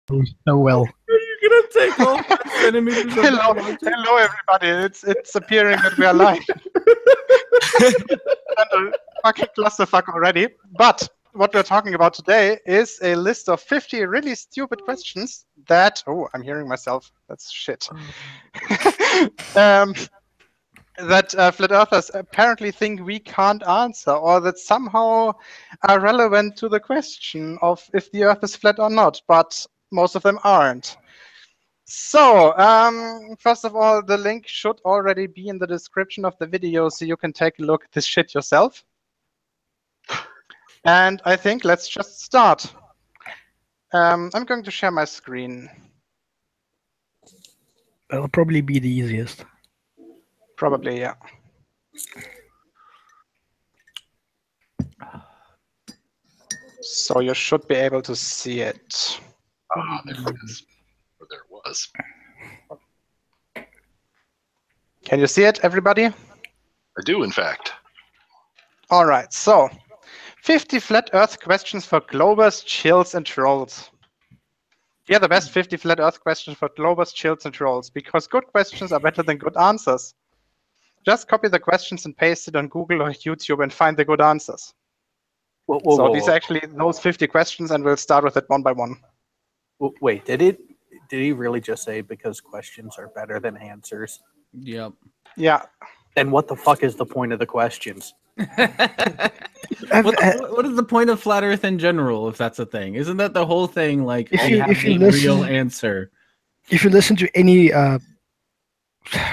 so well. You're gonna take all 5 centimeters of Hello, that hello, everybody. It's appearing that we are live. And a fucking clusterfuck already. But what we're talking about today is a list of 50 really stupid questions that... Oh, I'm hearing myself. That's shit. That flat earthers apparently think we can't answer, or that somehow are relevant to the question of if the earth is flat or not, but most of them aren't. So, first of all, the link should already be in the description of the video, so you can take a look at this shit yourself. And I think let's just start. I'm going to share my screen. That'll probably be the easiest. Probably, yeah. So you should be able to see it. Ah, there it is. Or there it was. Can you see it, everybody? I do, in fact. All right, so 50 flat Earth questions for Globers, Chills, and Trolls. Here are the best 50 flat Earth questions for Globers, Chills, and Trolls, because good questions are better than good answers. Just copy the questions and paste it on Google or YouTube and find the good answers. So these are actually those 50 questions, and we'll start with it one by one. Wait, did he really just say because questions are better than answers? Yep. Yeah. Then what the fuck is the point of the questions? What is the point of flat Earth in general, if that's a thing? Isn't that the whole thing? Like, if you a listen, real answer. If you listen to any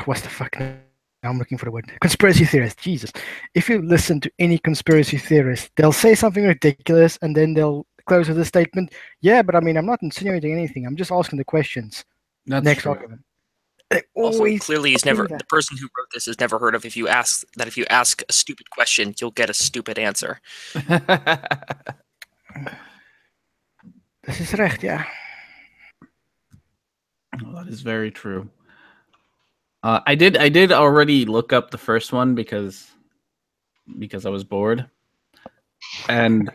what's the fuck? Now I'm looking for the word. Conspiracy theorist. Jesus. If you listen to any conspiracy theorist, they'll say something ridiculous and then they'll close with a statement. Yeah, but I mean, I'm not insinuating anything. I'm just asking the questions. That's Next true. argument. Also, clearly, he's never. The person who wrote this has never heard of if you ask a stupid question, you'll get a stupid answer. This is recht, yeah. Well, that is very true. I did already look up the first one because I was bored, and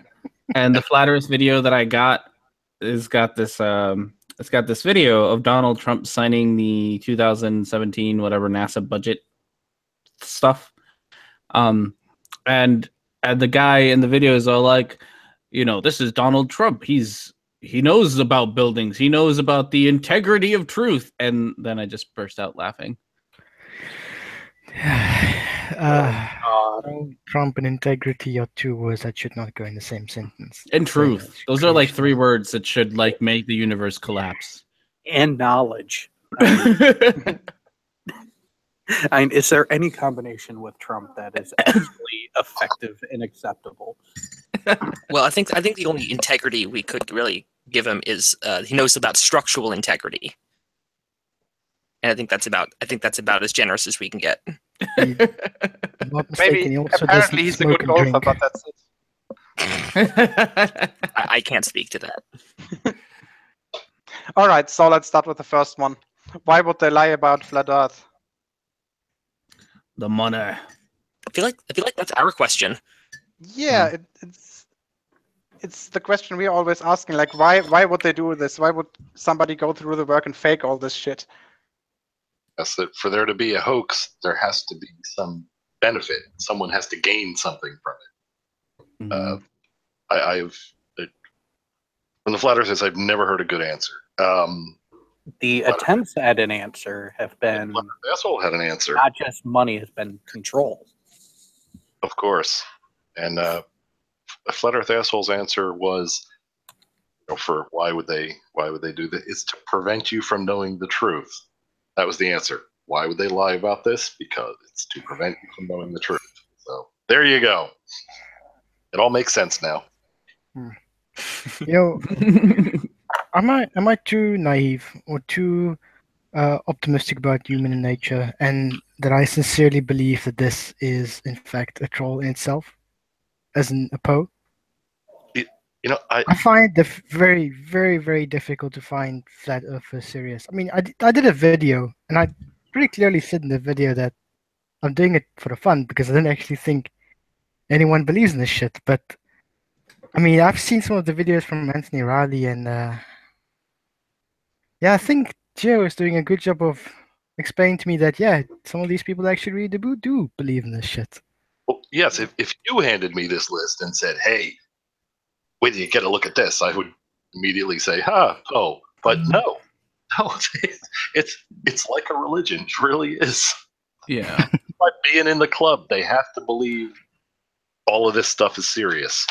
the flat Earth video that I got is got this it's got this video of Donald Trump signing the 2017 whatever NASA budget stuff, and the guy in the video is all like, you know, this is Donald Trump. He knows about buildings. He knows about the integrity of truth. And then I just burst out laughing. Trump and integrity are two words that should not go in the same sentence. And truth. Those are like 3 words that should like make the universe collapse. And knowledge. I mean, is there any combination with Trump that is actually effective and acceptable? Well, I think the only integrity we could really give him is he knows about structural integrity, and I think that's about as generous as we can get. Maybe apparently he's a good golfer, but that's it. I can't speak to that. All right, so let's start with the first one. Why would they lie about flat Earth? The money. I feel like that's our question. Yeah, it's the question we're always asking. Like, why would they do this? Why would somebody go through the work and fake all this shit? That's that. For there to be a hoax, there has to be some benefit. Someone has to gain something from it. Mm-hmm. From the flat earthers, I've never heard a good answer. The attempts at an answer have been. The asshole had an answer. Not just money, has been control. Of course, and the flat Earth asshole's answer was, for why would they do that? It's to prevent you from knowing the truth. That was the answer. Why would they lie about this? Because it's to prevent you from knowing the truth. So there you go. It all makes sense now. You know, am I too naive or too optimistic about human nature, and that I sincerely believe that this is in fact a troll in itself, as in a Poe? I find it very, very, very difficult to find flat earthers serious. I mean, I did a video, and I pretty clearly said in the video that I'm doing it for the fun because I don't actually think anyone believes in this shit. But I mean, I've seen some of the videos from Anthony Riley, and Yeah, I think Gio is doing a good job of explaining to me that, yeah, some of these people actually really do believe in this shit. Well, yes, if you handed me this list and said, "Hey, wait till you get a look at this," I would immediately say, oh, but no, it's like a religion. It really is. Yeah. Like being in the club, they have to believe all of this stuff is serious.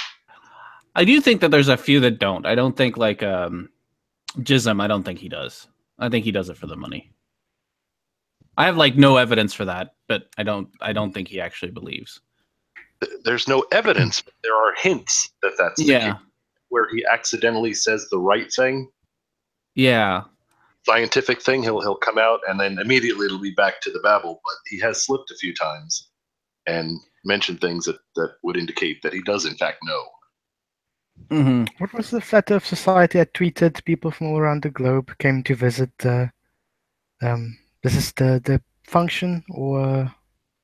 I do think that there's a few that don't. I don't think like Jism, I don't think he does. I think he does it for the money. I have like no evidence for that, but I don't think he actually believes. There's no evidence, but there are hints that that's the Yeah. case, where he accidentally says the right thing, Yeah. scientific thing. He'll come out and then immediately it'll be back to the babble. But he has slipped a few times and mentioned things that would indicate that he does in fact know. Mm-hmm. What was the Flat Earth Society that tweeted people from all around the globe came to visit this is the function or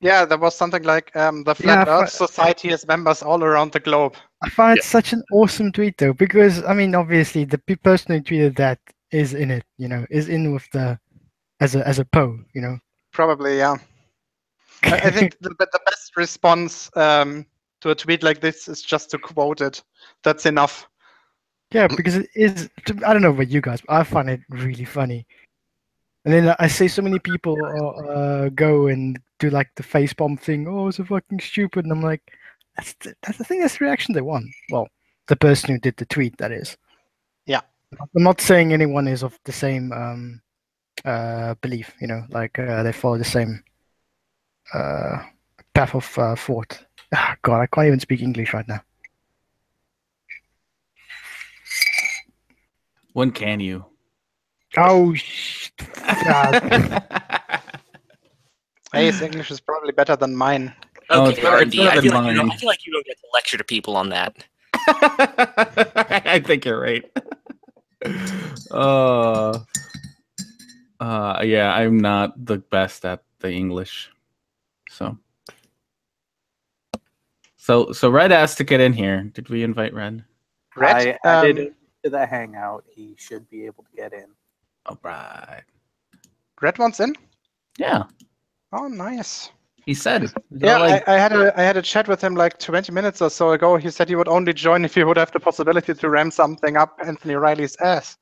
Yeah, there was something like the Flat Earth Society has members all around the globe. I find it such an awesome tweet though, because I mean obviously the person who tweeted that is in it, is in with the as a Poe, Probably, yeah. I think the best response to a tweet like this is just to quote it. That's enough. Yeah, because it is. I don't know about you guys, but I find it really funny. And then I see so many people go and do like the facepalm thing. Oh, it's so fucking stupid, and I'm like, I think that's the reaction they want. Well, the person who did the tweet, that is. Yeah. I'm not saying anyone is of the same belief. Like they follow the same path of thought. Ah, God, I can't even speak English right now. When can you? Oh, Hey, his English is probably better than mine. Oh, Okay, it's better R&D, I than feel mine. like you don't get to lecture to people on that. I think you're right. Yeah, I'm not the best at the English. So Red asked to get in here. Did we invite Red? Red, I added him to the hangout. He should be able to get in. All right. Red wants in? Yeah, Oh, nice. he said. Yeah, Like, I had a chat with him like 20 minutes or so ago. He said he would only join if he would have the possibility to ram something up Anthony Riley's ass.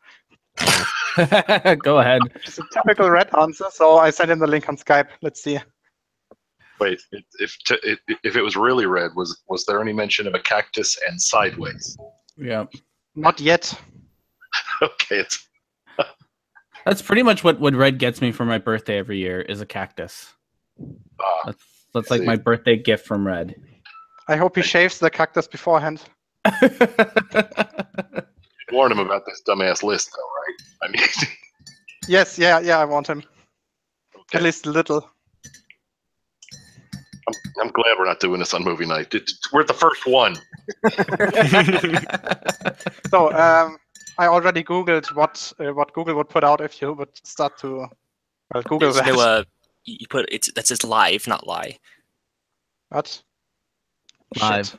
go ahead. It's a typical Red answer, so I sent him the link on Skype. Let's see. Wait, if it was really red, was there any mention of a cactus and sideways? Yeah, Not yet. Okay, that's pretty much what Red gets me for my birthday every year is a cactus. That's like my birthday gift from Red. I hope he shaves the cactus beforehand. warn him about this dumbass list, though, right? I mean, Yes, yeah, I want him. okay. At least a little. I'm glad we're not doing this on movie night. We're the first one. So I already Googled what Google would put out if you would start to Google that. No, you put that says live, not lie. What? Live.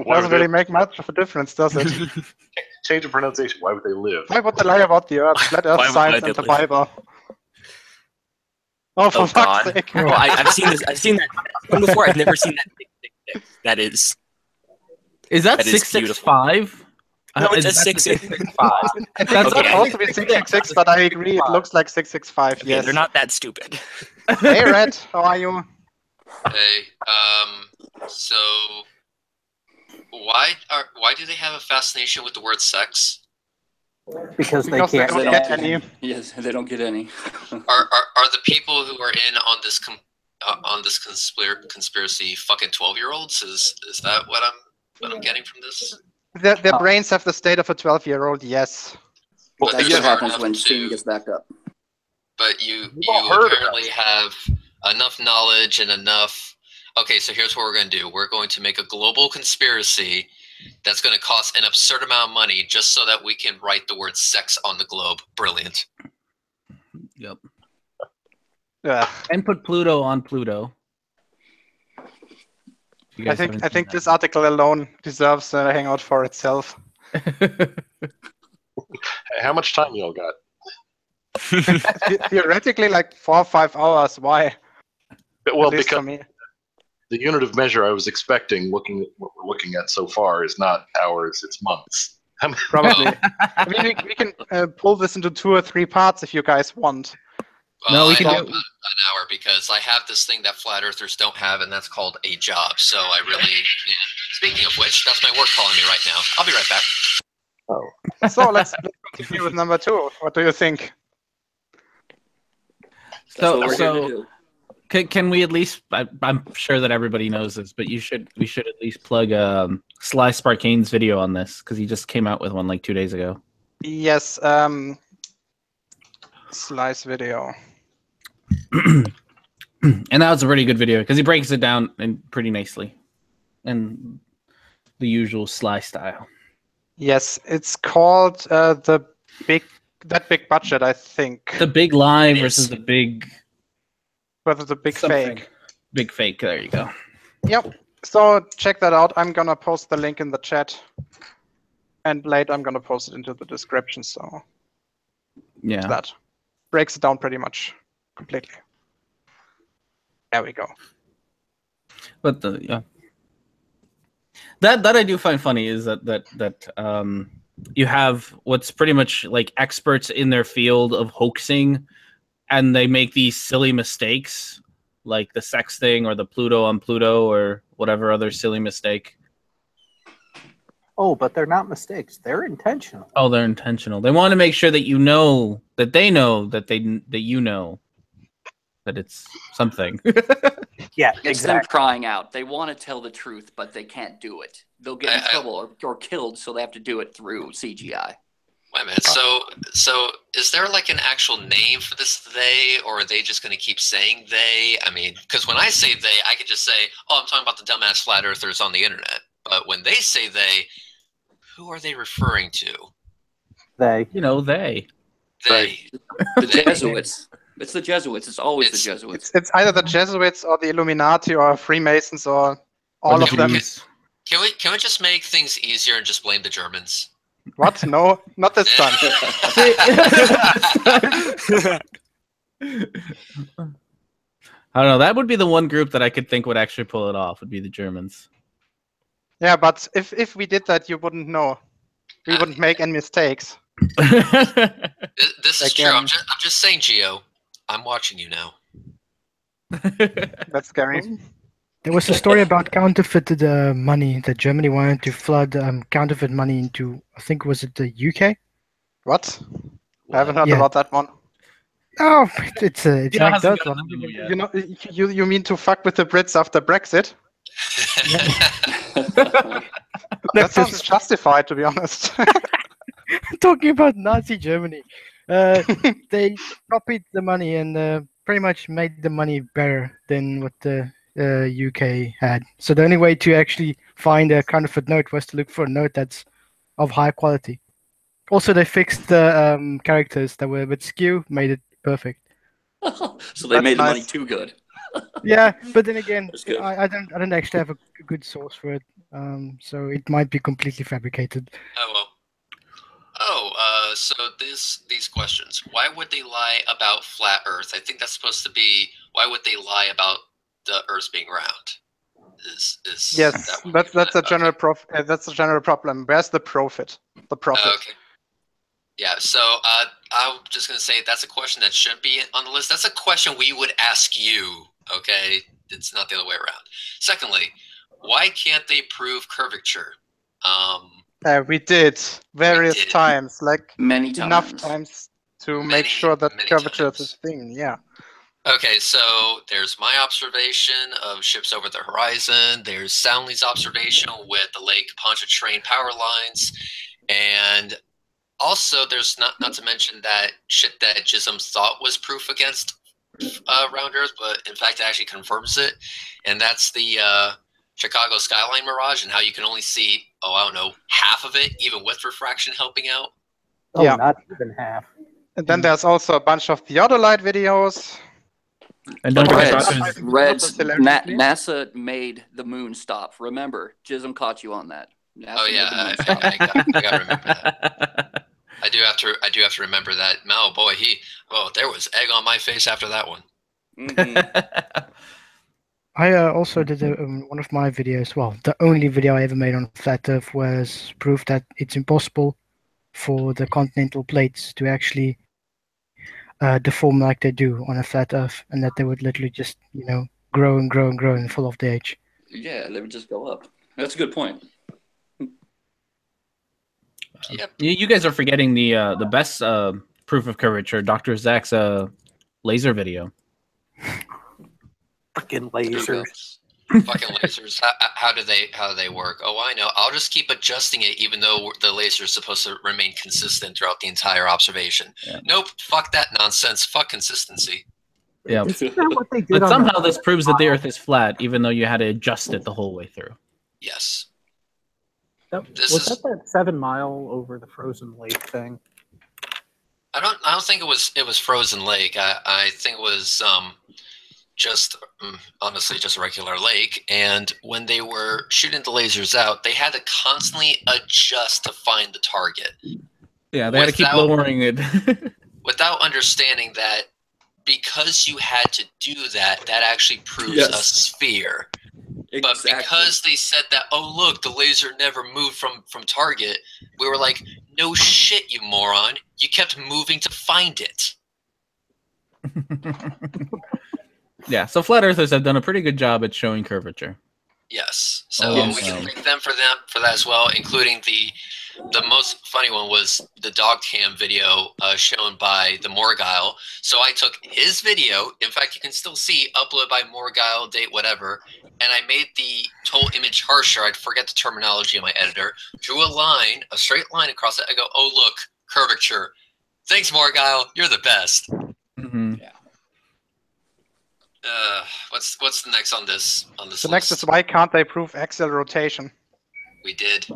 Doesn't really make much of a difference, does it? Change the pronunciation. Why would they live? Why would they lie about the Earth, flat Earth Why would science, they and the live? Bible? Oh, for Oh fuck's God! sake! Oh, I've seen this. I've seen that one before. I've never seen that. That is. Is that That is 665? No, it's a That's 665. I think it's Okay. supposed to be 666, but I agree. It looks like 665. Okay, Yes. they're not that stupid. Hey, Red, how are you? Hey, so why do they have a fascination with the word sex? Because they Because they can't don't get any. Yes, they don't get any. Are the people who are in on this conspiracy fucking 12-year-olds? Is that what I'm getting from this? Their brains have the state of a 12-year-old. Yes. But That's they're what smart happens enough when to- Steam gets backed up. But you all heard apparently have enough knowledge and enough. Okay, so here's what we're going to do. We're going to make a global conspiracy that's going to cost an absurd amount of money just so that we can write the word sex on the globe. Brilliant. Yep. Yeah. And put Pluto on Pluto. You I guys haven't think seen this article alone deserves a hangout for itself. that. Hey, how much time y'all got? Theoretically, like 4 or 5 hours. Why? Well, At least because for me. the unit of measure I was expecting, looking at what we're looking at so far, is not hours, it's months. Probably. I mean, we can pull this into 2 or 3 parts if you guys want. Well, No, we I can have do- an hour because I have this thing that flat earthers don't have, and that's called a job. So I really, speaking of which, that's my work calling me right now. I'll be right back. So let's continue with number 2. What do you think? That's So, what we're here to so do. can we at least? I'm sure that everybody knows this, but we should at least plug Sly Sparkane's video on this because he just came out with one like 2 days ago. Yes. Slice video. And that was a pretty good video because he breaks it down and pretty nicely, in the usual Sly style. Yes, it's called that big budget, I think. The big lie It versus is. the big Whether the big something. fake. Big fake. There you go. Yep. So check that out. I'm gonna post the link in the chat, and later I'm gonna post it into the description. So Yeah. that breaks it down pretty much completely. There we go. But that I do find funny is that you have what's pretty much like experts in their field of hoaxing, and they make these silly mistakes, like the sex thing or the Pluto on Pluto or whatever other silly mistake. Oh, but they're not mistakes. They're intentional. Oh, they're intentional. They want to make sure that you know that they know that you know that it's something. Yeah, It's them crying out. They want to tell the truth, but they can't do it. They'll get in trouble or killed, so they have to do it through CGI. Wait a minute. So is there like an actual name for this they, or are they just going to keep saying they? I mean, because when I say they, I could just say, "Oh, I'm talking about the dumbass flat earthers on the internet." But when they say they, who are they referring to? They. You know, they. They. The Jesuits. It's the Jesuits. It's always the Jesuits. It's either the Jesuits or the Illuminati or Freemasons or all of them. Can we just make things easier and just blame the Germans? What? No, not this time. I don't know. That would be the one group that I could think would actually pull it off. Would be the Germans. Yeah, but if we did that, you wouldn't know. We wouldn't make any mistakes. This is true. Again. I'm just saying, Gio. I'm watching you now. That's scary. There was a story about counterfeited money that Germany wanted to flood counterfeit money into. I think was it the UK? What? I haven't heard Yeah. about that one. Oh, it's Yeah, like hasn't that got one. into it yet. You know, you mean to fuck with the Brits after Brexit? That sounds justified, to be honest. Talking about Nazi Germany, they copied the money and pretty much made the money better than what the UK had. So the only way to actually find a counterfeit note was to look for a note that's of high quality. Also, they fixed the characters that were a bit skew, made it perfect. So they That's made the money nice. too good. Yeah, but then again, That's good. I don't actually have a good source for it, so it might be completely fabricated. Oh well. So these questions. Why would they lie about flat Earth? I think that's supposed to be. Why would they lie about the Earth being round? Yes, that's a general that's a general problem. Where's the profit? The profit. Okay. Yeah. So I'm just gonna say that's a question that shouldn't be on the list. That's a question we would ask you. Okay, it's not the other way around. Secondly, why can't they prove curvature? We did various did. times, like Many enough times. times to Many, make sure that many curvature times. is a thing. Yeah. Okay, so there's my observation of ships over the horizon. There's Soundly's observation with the Lake Pontchartrain power lines, and also there's not to mention that shit that Jism thought was proof against round Earth, but in fact it actually confirms it, and that's the Chicago skyline mirage, and how you can only see I don't know, half of it, even with refraction helping out. Oh, Yeah. not even half. And then there's also a bunch of theodolite videos. And don't Reds, forget about Reds, Hilariously. NASA made the moon stop. Remember, Jism caught you on that. NASA Oh made yeah, the moon I stop. gotta remember that. have to remember that. Oh boy, there was egg on my face after that one. Mhm. I also did one of my videos. Well, the only video I ever made on flat Earth was proof that it's impossible for the continental plates to actually deform like they do on a flat Earth, and that they would literally just, grow and grow and grow and fall off the edge. Yeah, they would just go up. That's a good point. Yep. You guys are forgetting the best proof of curvature, Dr. Zach's laser video. Freaking lasers. Fucking lasers. How do they work? Oh, I know. I'll just keep adjusting it, even though the laser is supposed to remain consistent throughout the entire observation. Yeah. Nope. Fuck that nonsense. Fuck consistency. Yeah. Isn't that what they did But on somehow the- this proves that the Earth is flat, even though you had to adjust it the whole way through. Yes. Was that 7 Mile over the frozen lake thing? I don't think it was Frozen Lake. I think it was honestly just a regular lake. And when they were shooting the lasers out, they had to constantly adjust to find the target. Yeah, they had to keep lowering it. Without understanding that because you had to do that, that actually proves a sphere. But because they said that, oh look, the laser never moved from target, we were like, no shit, you moron. You kept moving to find it. Yeah, so flat earthers have done a pretty good job at showing curvature. Yes. So we can thank them for that as well, including the most funny one was the dog cam video shown by the Morgile. So I took his video. In fact, you can still see uploaded by Morgile, date, whatever. And I made the total image harsher. I forget the terminology in my editor. Drew a straight line across it. I go, oh, look, curvature. Thanks, Morgile. You're the best. Mm-hmm. Yeah. What's the next on this? The next is why can't they prove axial rotation? We did.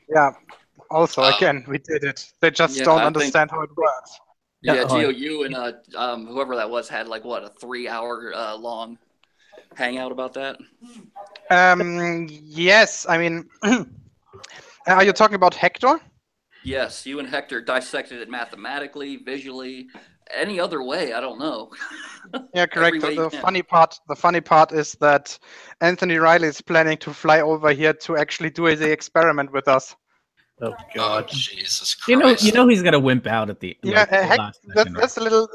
Yeah. Also, again, we did it. They just don't understand how it works. Yeah, Gio, you and whoever that was had like what, a 3-hour long hangout about that? Yes. I mean, are you talking about Hector? Yes, you and Hector dissected it mathematically, visually, any other way. I don't know. Yeah, correct. The funny part is that Anthony Riley is planning to fly over here to actually do the experiment with us. Oh God! Oh, Jesus Christ! You know he's gonna wimp out at the last second, that's a little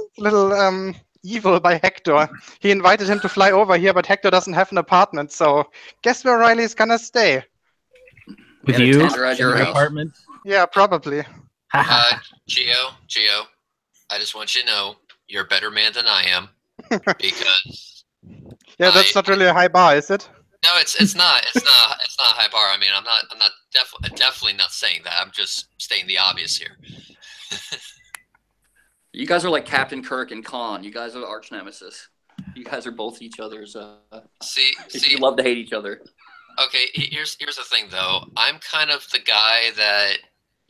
evil by Hector. He invited him to fly over here, but Hector doesn't have an apartment. So guess where Riley is gonna stay? With you in your apartment? Yeah, probably. Gio, I just want you to know you're a better man than I am because. Yeah, that's not really a high bar, is it? No, it's not. It's not a high bar. I mean, I'm definitely not saying that. I'm just stating the obvious here. You guys are like Captain Kirk and Khan. You guys are arch nemesis. You guys are both each other's. See, you love to hate each other. Okay, here's the thing though. I'm kind of the guy that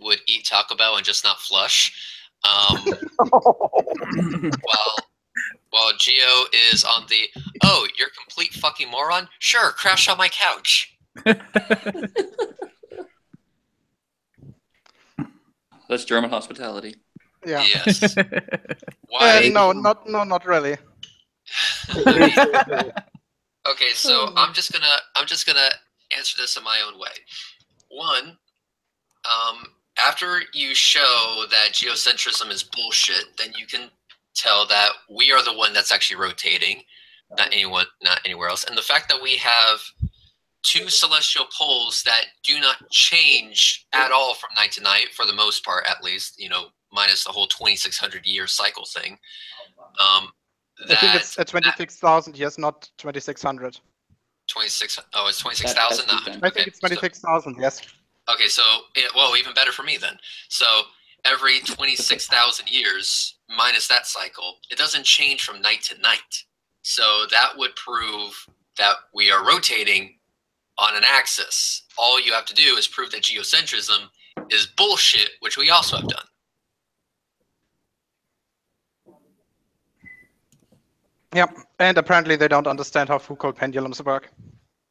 would eat Taco Bell and just not flush. While Gio is on the, oh, you're a complete fucking moron? Sure, crash on my couch. That's German hospitality. Yeah. Yes. Why? No, not really. Okay, so I'm just gonna answer this in my own way. One, after you show that geocentrism is bullshit, then you can tell that we are the one that's actually rotating, not anywhere else. And the fact that we have two celestial poles that do not change at all from night to night, for the most part, at least, minus the whole 2,600 year cycle thing. I think it's 26,000 years, not 2,600. 26. Oh, it's 26,000. I think it's 26,000. Yes. Okay, so even better for me then. So every 26,000 years minus that cycle, it doesn't change from night to night. So that would prove that we are rotating on an axis. All you have to do is prove that geocentrism is bullshit, which we also have done. Yep, and apparently they don't understand how Foucault pendulums work.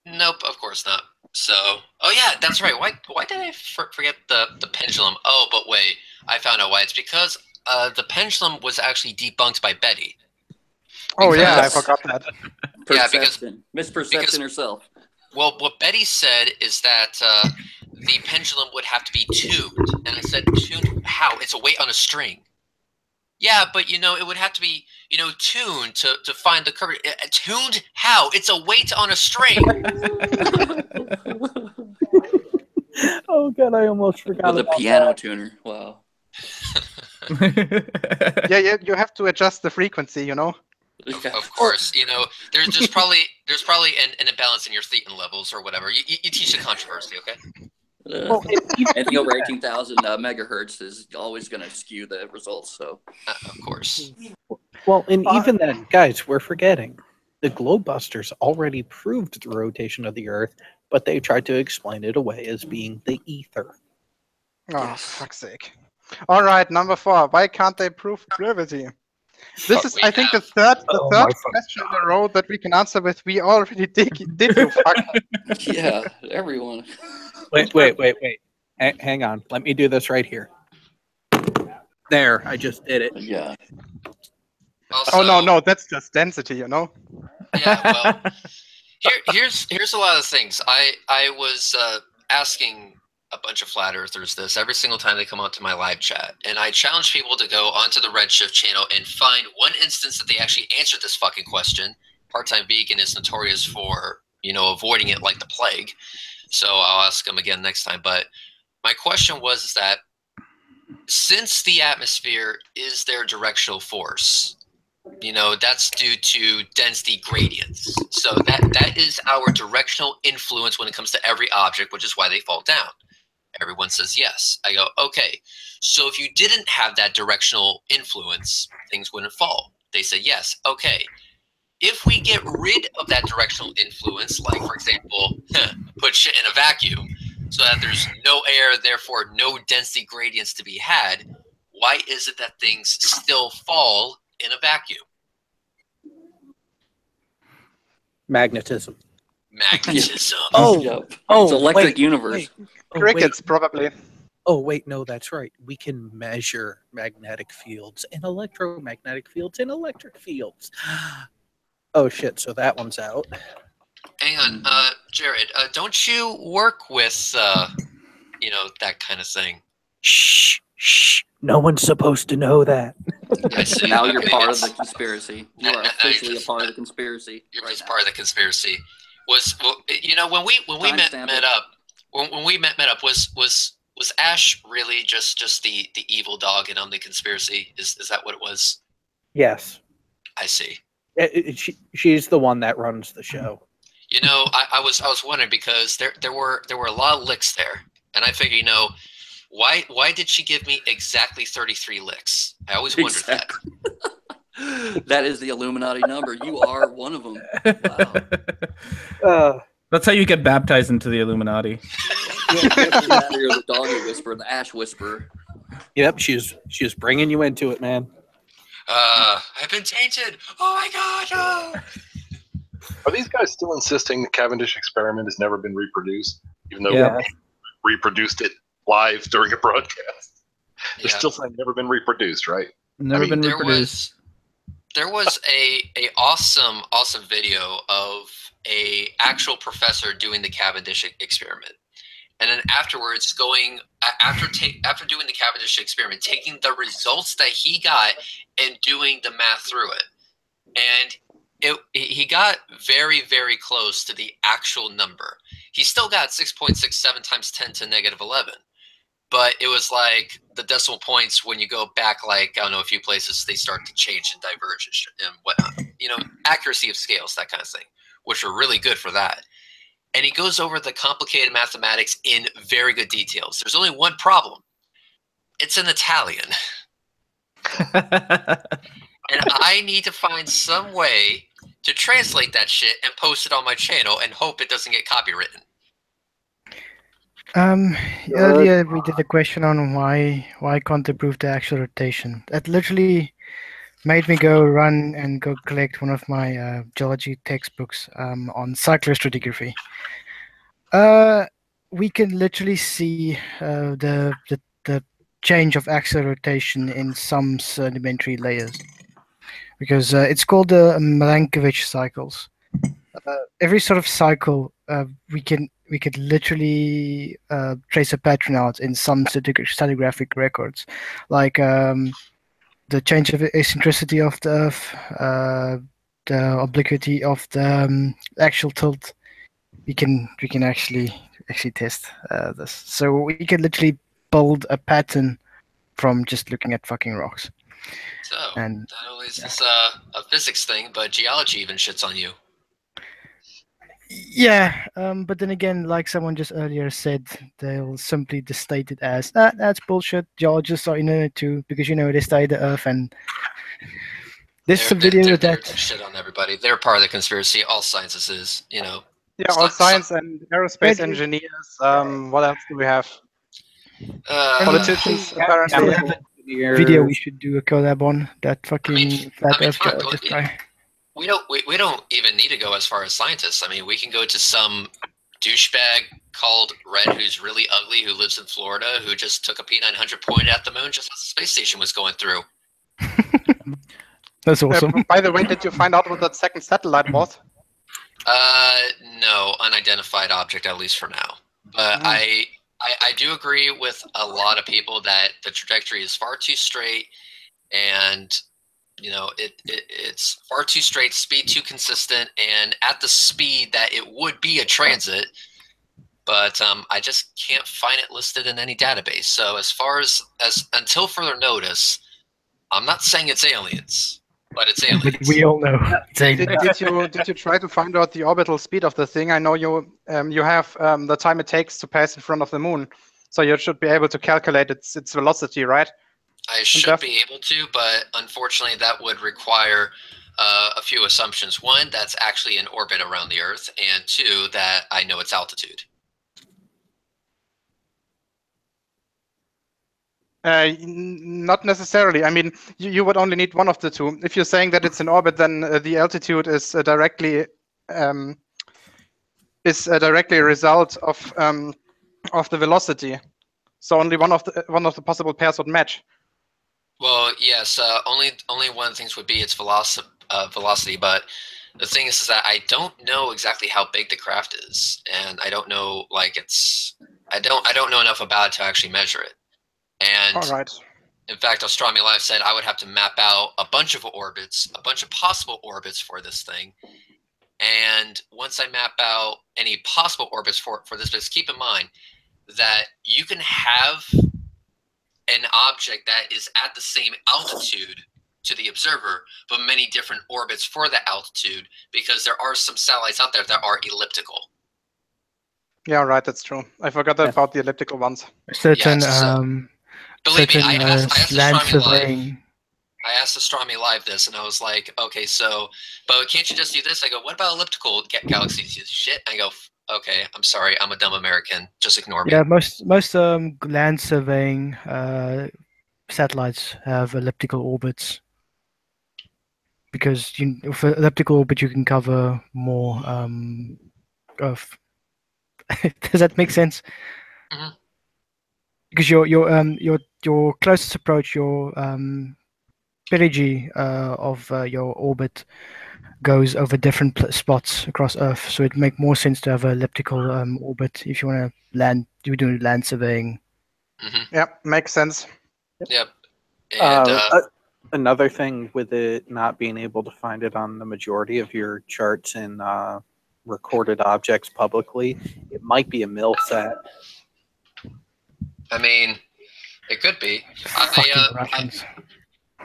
Nope, of course not. So, oh yeah, that's right. Why did I forget the pendulum? Oh, but wait, I found out why. It's because the pendulum was actually debunked by Betty. Oh yeah, I Because- forgot that. Yeah, because- Misperception herself. Well, what Betty said is that the pendulum would have to be tuned. And I said, tuned how? It's a weight on a string. Yeah, but it would have to be, tuned to find the curve. Tuned how? It's a weight on a string. Oh god, I almost forgot With a about piano that. tuner. Wow. Yeah, you have to adjust the frequency, Of course, there's probably an imbalance in your thetan levels or whatever. You teach the controversy, okay? Well, Anything over 18,000 megahertz is always going to skew the results. So, Of course. Well, and even then, guys, we're forgetting. The Globebusters already proved the rotation of the Earth, but they tried to explain it away as being the ether. Oh, Yes. fuck's sake. All right, number 4. Why can't they prove gravity? This is, I think, the third question in a row that we can answer with. We already did, you fuck. yeah, everyone. Wait. Hang on. Let me do this right here. There, I just did it. Yeah. Also, Oh, no, that's just density, Yeah, well, here's a lot of things. I was asking a bunch of flat earthers this every single time they come onto my live chat, and I challenge people to go onto the Redshift channel and find one instance that they actually answered this fucking question. Part-time vegan is notorious for avoiding it like the plague, so I'll ask them again next time. But my question was that since the atmosphere is their directional force, that's due to density gradients. So that is our directional influence when it comes to every object, which is why they fall down. Everyone says yes. I go, okay. So if you didn't have that directional influence, things wouldn't fall. They say yes. Okay. If we get rid of that directional influence, like, for example, put shit in a vacuum so that there's no air, therefore no density gradients to be had, why is it that things still fall in a vacuum? Magnetism. Magnetism. Yep. It's electric universe. Crickets, probably. Oh, wait, no, that's right. We can measure magnetic fields and electromagnetic fields and electric fields. Oh, shit, so that one's out. Hang on, Jared, don't you work with, that kind of thing? Shh. No one's supposed to know that. I see. Now you're Okay, part of it's- the conspiracy. You Now are you're officially a just- part of the conspiracy. You're right just now. part of the conspiracy. When we met up, when we met up, was Ash really just the evil dog and I'm the conspiracy? Is that what it was? Yes. I see. She's the one that runs the show. I was wondering because there were a lot of licks there, and I figured, why did she give me exactly 33 licks? I always wondered that. That is the Illuminati number. You are one of them. Wow. That's how you get baptized into the Illuminati. You're the doggy whisperer, the ash whisperer. Yep, she's bringing you into it, man. I've been tainted. Oh my god! No. Are these guys still insisting the Cavendish experiment has never been reproduced, even though Yeah. we reproduced it live during a broadcast? They're Yeah. still saying never been reproduced, right? Never been There reproduced. was a awesome video of a actual professor doing the Cavendish experiment, and then afterwards after doing the Cavendish experiment, taking the results that he got and doing the math through it, and he got very, very close to the actual number. He still got 6.67 times 10 to negative 11. But it was like the decimal points when you go back, like, I don't know, a few places, they start to change and diverge and whatnot. Accuracy of scales, that kind of thing, which are really good for that. And he goes over the complicated mathematics in very good details. There's only one problem. It's in Italian. And I need to find some way to translate that shit and post it on my channel and hope it doesn't get copywritten. Earlier we did a question on why can't they prove the actual rotation. That literally made me go run and go collect one of my geology textbooks on cyclostratigraphy. We can literally see the change of axial rotation in some sedimentary layers, because it's called the Milankovitch cycles. Every sort of cycle, we could literally trace a pattern out in some stratigraphic records, like the change of eccentricity of the Earth, the obliquity of the axial tilt. We can actually test this. So we can literally build a pattern from just looking at fucking rocks. So And that always is a physics thing, but geology even shits on you. yeah, but then again, like someone just earlier said, they'll simply just state it as that's bullshit. Geologists are in it too, because they study the Earth, and there's some video with They're that. shit on everybody. They're part of the conspiracy. All sciences is, Yeah, all science and aerospace engineers. What else do we have? Politicians, apparently. Have a video we should do a collab on that fucking flat Earth geologist guy. We don't even need to go as far as scientists. I mean, we can go to some douchebag called Red who's really ugly, who lives in Florida, who just took a P900 pointed at the moon just as the space station was going through. That's awesome. By the way, did you find out what that second satellite was? No, unidentified object, at least for now. But I do agree with a lot of people that the trajectory is far too straight, and it's far too straight, speed too consistent, and at the speed that it would be a transit. But I just can't find it listed in any database. So as far as until further notice, I'm not saying it's aliens, but it's aliens. But we all know. Did you try to find out the orbital speed of the thing? I know you have the time it takes to pass in front of the moon, so you should be able to calculate its velocity, right? I should be able to, but unfortunately that would require a few assumptions. One, that's actually in orbit around the Earth, and two, that I know its altitude. Not necessarily. I mean, you would only need one of the two. If you're saying that it's in orbit, then the altitude is directly a result of the velocity. So only one of the possible pairs would match. Well, yes. Only one of the things would be its velocity, but the thing is that I don't know exactly how big the craft is, and I don't know I don't know enough about it to actually measure it. And all right. In fact, Astronomy Live said I would have to map out a bunch of orbits, a bunch of possible orbits for this thing. And once I map out any possible orbits for this, but keep in mind that you can have an object that is at the same altitude to the observer, but many different orbits for the altitude, because there are some satellites out there that are elliptical. Yeah, right. That's true. I forgot about the elliptical ones. Certain, believe me, I asked Astronomy surveying. Live. I asked Astronomy Live this, and I was like, okay, so, but can't you just do this? I go, what about elliptical galaxies? Shit. I go, okay, I'm sorry, I'm a dumb American. Just ignore me. Yeah, most land surveying satellites have elliptical orbits, because with an elliptical orbit you can cover more Earth. Does that make sense? Mm-hmm. Because your closest approach, your perigee of your orbit goes over different spots across Earth, so it make more sense to have an elliptical orbit if you want to land. You're doing land surveying. Mm-hmm. Yep, makes sense. Yep. And, another thing with it not being able to find it on the majority of your charts and recorded objects publicly, it might be a mill set. I mean, it could be. I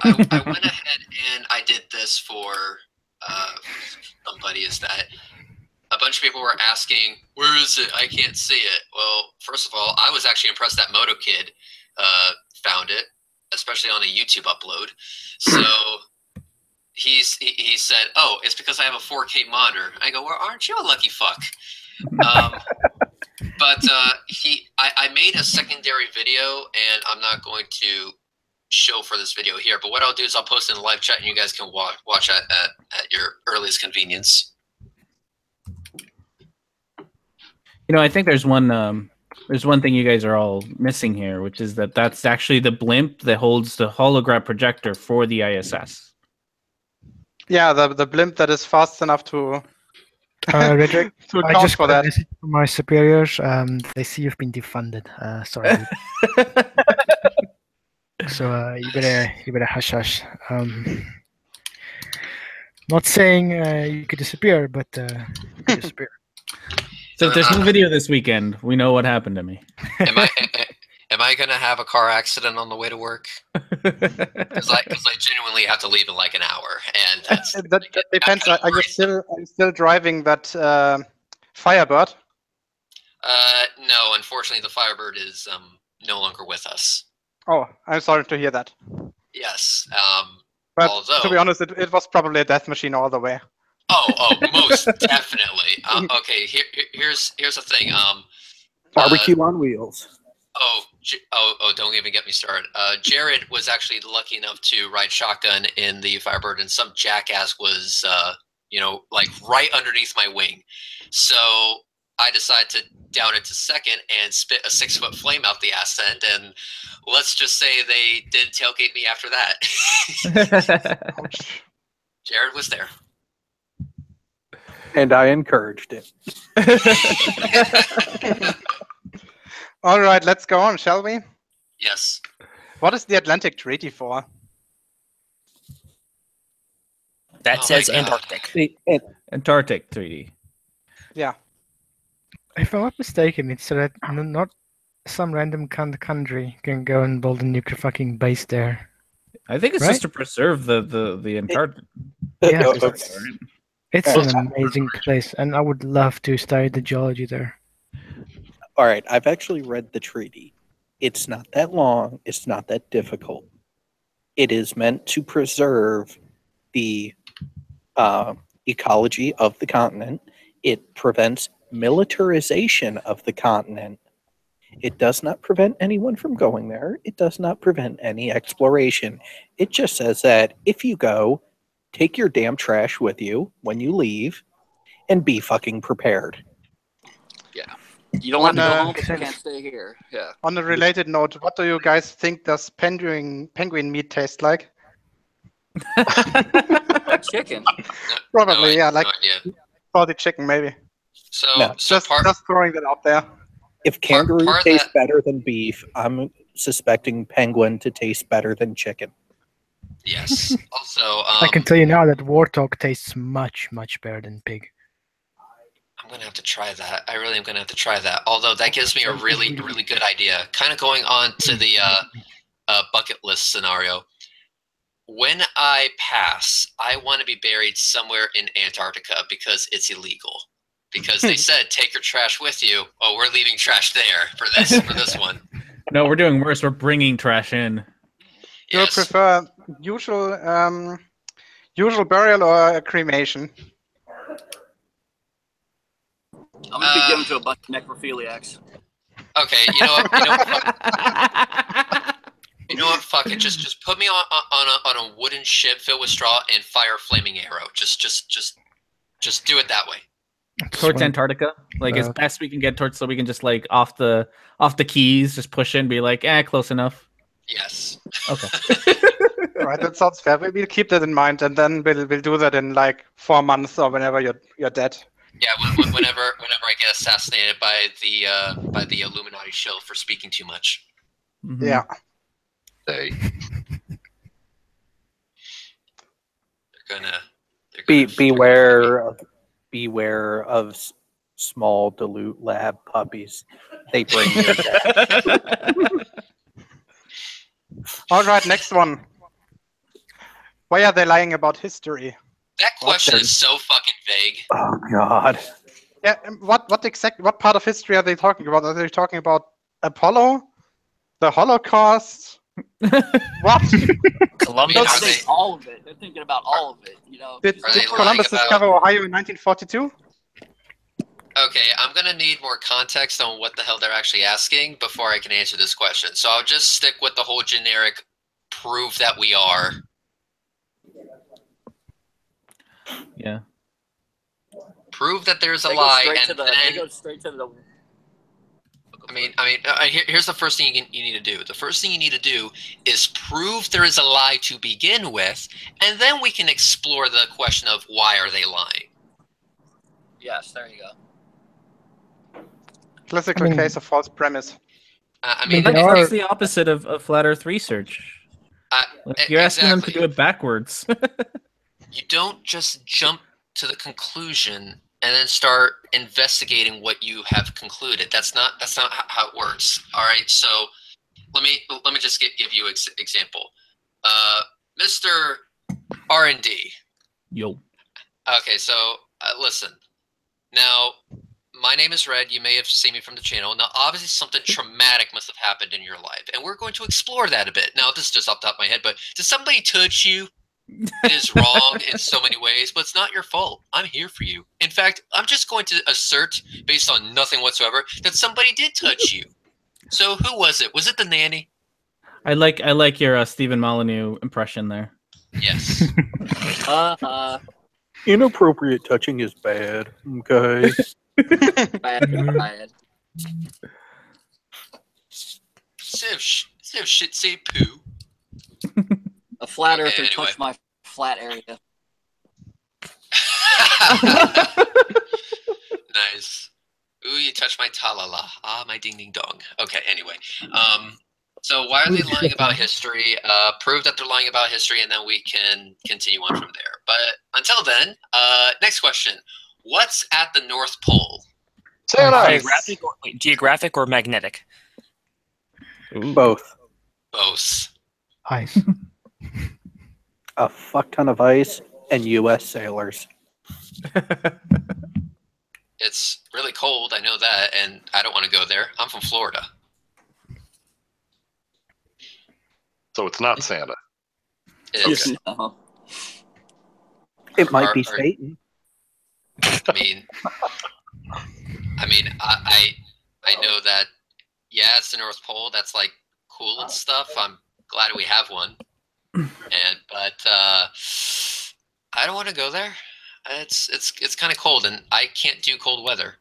went ahead and I did this for somebody. Is that a bunch of people were asking, where is it? I can't see it. Well, first of all, I was actually impressed that Moto Kid found it, especially on a YouTube upload. So he said, oh, it's because I have a 4K monitor. I go, well, aren't you a lucky fuck? But I made a secondary video, and I'm not going to show for this video here. But what I'll do is I'll post it in the live chat, and you guys can watch at your earliest convenience. I think there's one there's one thing you guys are all missing here, which is that that's actually the blimp that holds the holograph projector for the ISS. Yeah, the blimp that is fast enough to Rhetoric, to I account just for got a that. message from my superiors. They see you've been defunded. Sorry, dude. So you better hush hush. Not saying you could disappear, but you could disappear. So if there's no video this weekend, we know what happened to me. Am I gonna have a car accident on the way to work? Because I genuinely have to leave in like an hour, and that depends. Are you still driving that Firebird? No, unfortunately, the Firebird is no longer with us. Oh, I'm sorry to hear that. Yes. But although, to be honest, it was probably a death machine all the way. Oh, most definitely. Okay, here's the thing. Barbecue on wheels. Don't even get me started. Jared was actually lucky enough to ride shotgun in the Firebird, and some jackass was, like right underneath my wing. So I decided to down it to second and spit a 6-foot flame out the ass end, and let's just say they didn't tailgate me after that. Ouch. Jared was there. And I encouraged it. All right, let's go on, shall we? Yes. What is the Atlantic Treaty for? That says Antarctic. Antarctic 3D. Yeah. If I'm not mistaken, it's so that not some random country can go and build a nuclear fucking base there. I think it's Right? just to preserve the Antarctic. Yeah, Right? it's an amazing place, and I would love to study the geology there. All right, I've actually read the treaty. It's not that long. It's not that difficult. It is meant to preserve the ecology of the continent. It prevents militarization of the continent. It does not prevent anyone from going there. It does not prevent any exploration. It just says that if you go, take your damn trash with you when you leave, and be fucking prepared. Yeah. You don't have to go home, but you can't stay here. Yeah. On a related note, what do you guys think does penguin meat taste like? Like chicken. Probably, yeah, like No idea. salted chicken, maybe. So, No. Just throwing that out there. If kangaroo part of tastes that- better than beef, I'm suspecting penguin to taste better than chicken. Yes. Also, I can tell you now that warthog tastes much, much better than pig. I'm gonna have to try that. I really am gonna have to try that. Although that gives me a really, really good idea. Kind of going on to the bucket list scenario. When I pass, I want to be buried somewhere in Antarctica because it's illegal. Because they said take your trash with you. Oh, we're leaving trash there for this one. No, we're doing worse. We're bringing trash in. Do you Yes. prefer usual burial or a cremation? I'm gonna be given to a bunch of necrophiliacs. Okay, you know what? Fuck it. Just put me on a wooden ship filled with straw and fire a flaming arrow. Just do it that way. Towards Swing. Antarctica, like as best we can get towards, so we can just like off the keys, just push in, be like, close enough. Yes. Okay. All right, that sounds fair. We'll keep that in mind, and then we'll do that in like 4 months or whenever you're dead. Yeah. Whenever I get assassinated by the Illuminati shield for speaking too much. Mhm. Yeah. Hey, They're gonna Beware of small dilute lab puppies. They bring your death. All right, next one. Why are they lying about history? That question is so fucking vague. Oh God. Yeah, what part of history are they talking about? Are they talking about Apollo, the Holocaust? What? Columbus. Are I they- think all of it. They're thinking about all of it. You know. Did Are they Columbus lying discover Ohio in 1942? Okay, I'm gonna need more context on what the hell they're actually asking before I can answer this question. So I'll just stick with the whole generic prove that we are. Yeah. Prove that there's a They go lie, straight and to the. then They go straight to the. Here's the first thing you need to do. The first thing you need to do is prove there is a lie to begin with, and then we can explore the question of why are they lying. Yes, there you go. Classical case of false premise. That's the opposite of flat Earth research. You're asking them to do it backwards. You don't just jump to the conclusion and then start investigating what you have concluded. That's not how it works. All right. So let me just give you an example. Mr. R&D. Yo. Okay. So listen. Now, my name is Red. You may have seen me from the channel. Now, obviously, something traumatic must have happened in your life, and we're going to explore that a bit. Now, this is just off the top of my head, but did somebody touch you? It is wrong in so many ways, but it's not your fault. I'm here for you. In fact, I'm just going to assert, based on nothing whatsoever, that somebody did touch you. So, who was it? Was it the nanny? I like your Stephen Molyneux impression there. Yes. Inappropriate touching is bad. Okay. Bad. Siv shit say poo. A flat earther touched my flat area. Nice. Ooh, you touched my talala. Ah, my ding ding dong. Okay, anyway. So why are they lying about history? Prove that they're lying about history, and then we can continue on from there. But until then, next question. What's at the North Pole? Geographic or magnetic? Both. Both. Ice. A fuck ton of ice and U.S. sailors. It's really cold, I know that, and I don't want to go there. I'm from Florida. So it's not Santa. It's, Uh-huh. It might be Satan. I mean, I know that. Yeah, it's the North Pole. That's like cool and stuff. I'm glad we have one. But I don't want to go there. It's kind of cold, and I can't do cold weather.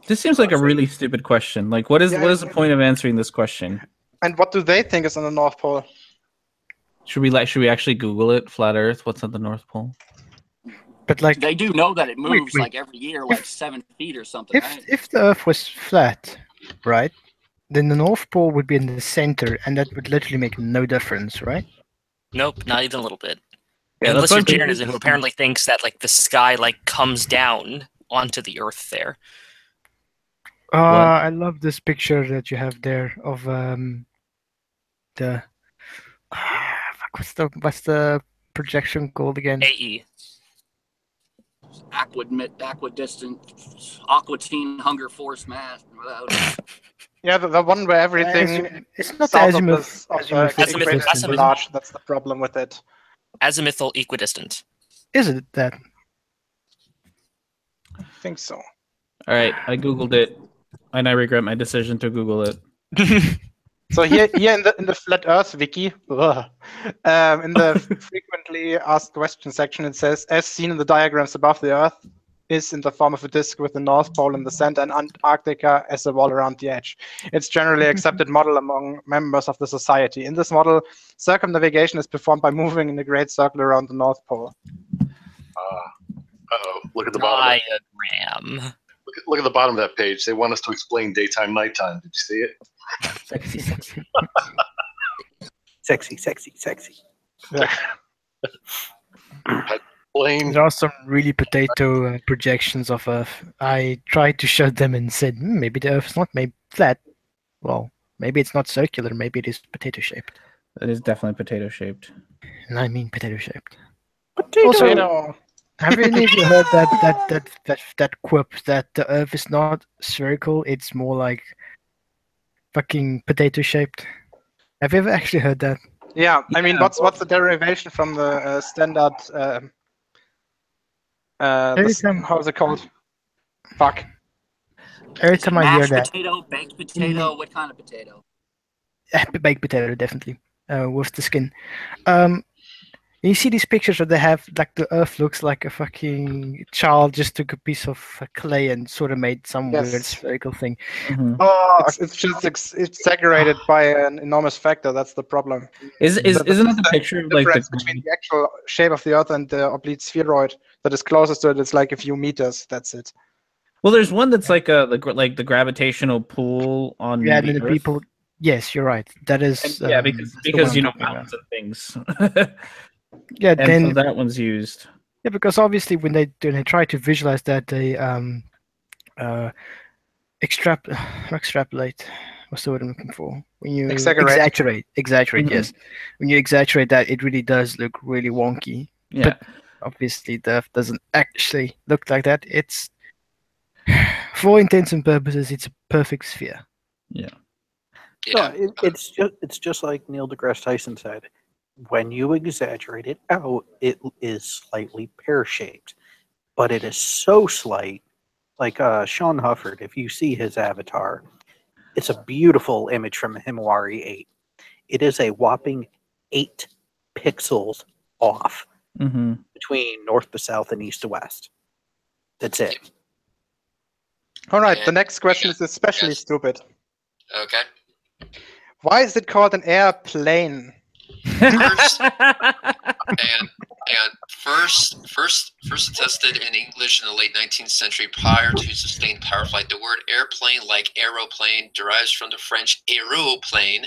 This seems like a really stupid question. Like, what is the point of answering this question? And what do they think is on the North Pole? Should we actually Google it? Flat Earth. What's at the North Pole? But like They do know that it moves wait. like every year, like 7 feet or something. Right? if the Earth was flat, right, then the North Pole would be in the center, and that would literally make no difference, right? Nope, not even a little bit. Yeah, Unless you're that's what- Jeranism, who apparently thinks that like the sky like comes down onto the Earth there. I love this picture that you have there of the what's the projection called again? AE. Aquadistant, aquatine, hunger force mass. Yeah, the one where everything It's not south azimuth. of the equation is Azimuth. large. That's the problem with it. Azimuthal equidistant. Is it that? I think so. All right, I Googled it, and I regret my decision to Google it. So here in the Flat Earth wiki, in the frequently asked questions section, it says, as seen in the diagrams above, the Earth is in the form of a disk with the North Pole in the center and Antarctica as a wall around the edge. It's generally accepted model among members of the society. In this model, circumnavigation is performed by moving in a great circle around the North Pole. Uh-oh. Look at the bottom. Diagram. Look at the bottom of that page. They want us to explain daytime, nighttime. Did you see it? Sexy, sexy. Sexy, sexy, sexy. Explain. There are some really potato projections of Earth. I tried to show them and said, maybe the Earth's not made flat. Well, maybe it's not circular. Maybe it is potato-shaped. It is definitely potato-shaped. And I mean potato-shaped. Potato. Also, have any of you heard that quip that the Earth is not spherical? It's more like fucking potato-shaped. Have you ever actually heard that? Yeah, I mean, what's the derivation from the standard? How's it called? Fuck. Every time I hear Mashed that, potato, baked potato, what kind of potato? baked potato definitely with the skin. You see these pictures where they have like the Earth looks like a fucking child just took a piece of clay and sort of made some weird Yes. spherical thing. Oh, it's just exaggerated by an enormous factor. That's the problem. Isn't it the picture of like difference the between the actual shape of the Earth and the oblate spheroid that is closest to it? It's like a few meters. That's it. Well, there's one that's like the gravitational pull on Yeah, and the then the Earth. people. Yes, you're right. That is. And, yeah, that's the because one you know I'm talking about. mountains and things. Yeah, and then so that one's used. yeah, because obviously when they try to visualize that, they extrapolate. What's the word I'm looking for? When you Exaggerate. exaggerate. Mhm. Yes, when you exaggerate that, it really does look really wonky. Yeah. But obviously, the Earth doesn't actually look like that. It's, for intents and purposes, it's a perfect sphere. Yeah. Yeah. No, it's just like Neil deGrasse Tyson said. When you exaggerate it out, it is slightly pear-shaped, but it is so slight. Like Sean Hufford, if you see his avatar, it's a beautiful image from Himawari 8. It is a whopping 8 pixels off Mm-hmm. between north to south and east to west. That's it. All right. Yeah. The next question is especially Yes. stupid. Okay. Why is it called an airplane? First, and first attested in English in the late 19th century prior to sustained power flight. The word airplane, like aeroplane, derives from the French aéroplane,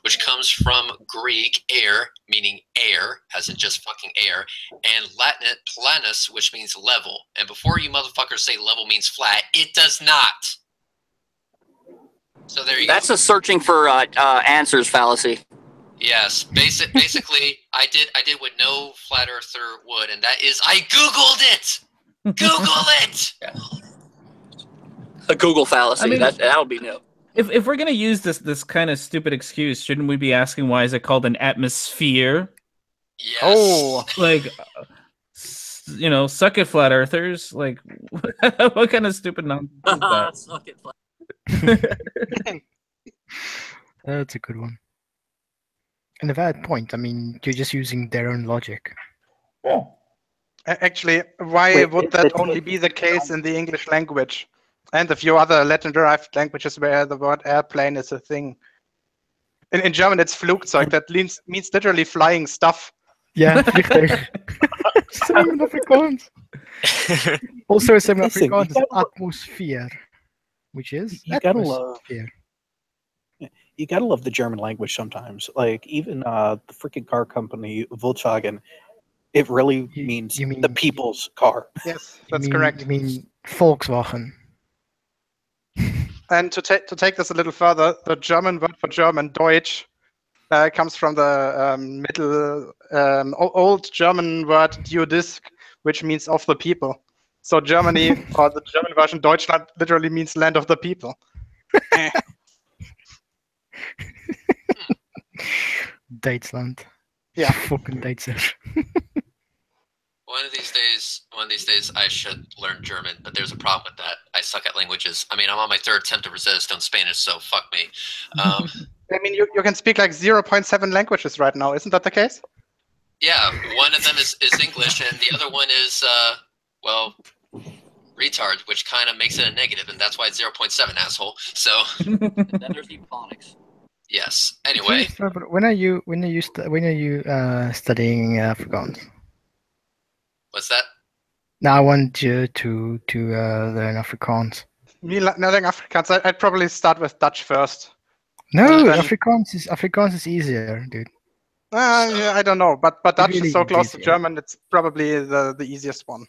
which comes from Greek air, meaning air, as in just fucking air, and Latin planus, which means level. And before you motherfuckers say level means flat, it does not. So there you That's go. a searching for answers fallacy. Yes, basically, I did what no flat earther would, and that is I Googled it. Google it. A Google fallacy. I mean- that would be new. If we're gonna use this kind of stupid excuse, shouldn't we be asking why is it called an atmosphere? Yes. Oh. Like, suck it, flat earthers. Like, what kind of stupid nonsense is that? Suck it, flat. That's a good one. And a valid point. I mean, you're just using their own logic. Actually, why Wait, would it- that it- only be the case in the English language? And a few other Latin-derived languages where the word airplane is a thing. In German, it's Flugzeug. That means literally flying stuff. Yeah, vliegtuig. Same in Afrikaans. Also, same in Listen, you Afrikaans is gotta- atmosphere, which is You gotta love- atmosphere. You gotta love the German language sometimes. Like even the freaking car company Volkswagen, it really means you mean- the people's car. Yes, You that's mean- correct. You mean Volkswagen? And to take this a little further, the German word for German, Deutsch, comes from the old German word Duodisk, which means of the people. So Germany, or the German version Deutschland, literally means land of the people. Duitsland. Yeah. Fucking Duitsers. One of these days, I should learn German, but there's a problem with that. I suck at languages. I mean, I'm on my third attempt to resist on Spanish, so fuck me. I mean, you can speak like 0.7 languages right now. Isn't that the case? Yeah, one of them is English, and the other one is, retard, which kind of makes it a negative, and that's why it's 0.7, asshole. So, And then there's ebonics. yes. Anyway, When are you studying Afrikaans? what's that? Now I want you to learn Afrikaans. Me learning Afrikaans, I'd probably start with Dutch first. No, Then- Afrikaans is easier, dude. Yeah, I don't know, but Dutch really is so close is, to yeah. German, it's probably the easiest one.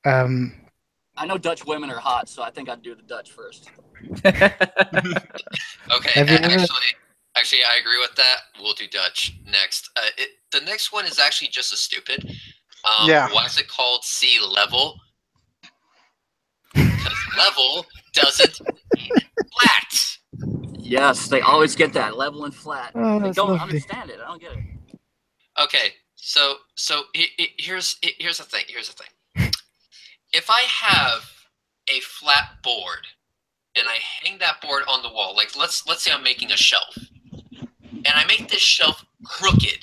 I know Dutch women are hot, so I think I'd do the Dutch first. Okay, Have you ever- actually, I agree with that. We'll do Dutch next. The next one is actually just as stupid. Yeah. Why is it called sea level? Because level doesn't mean flat. Yes, they always get that level and flat. Oh, They that's don't lovely. understand it. I don't get it. Okay, so here's the thing. Here's the thing. If I have a flat board and I hang that board on the wall, like let's say I'm making a shelf, and I make this shelf crooked,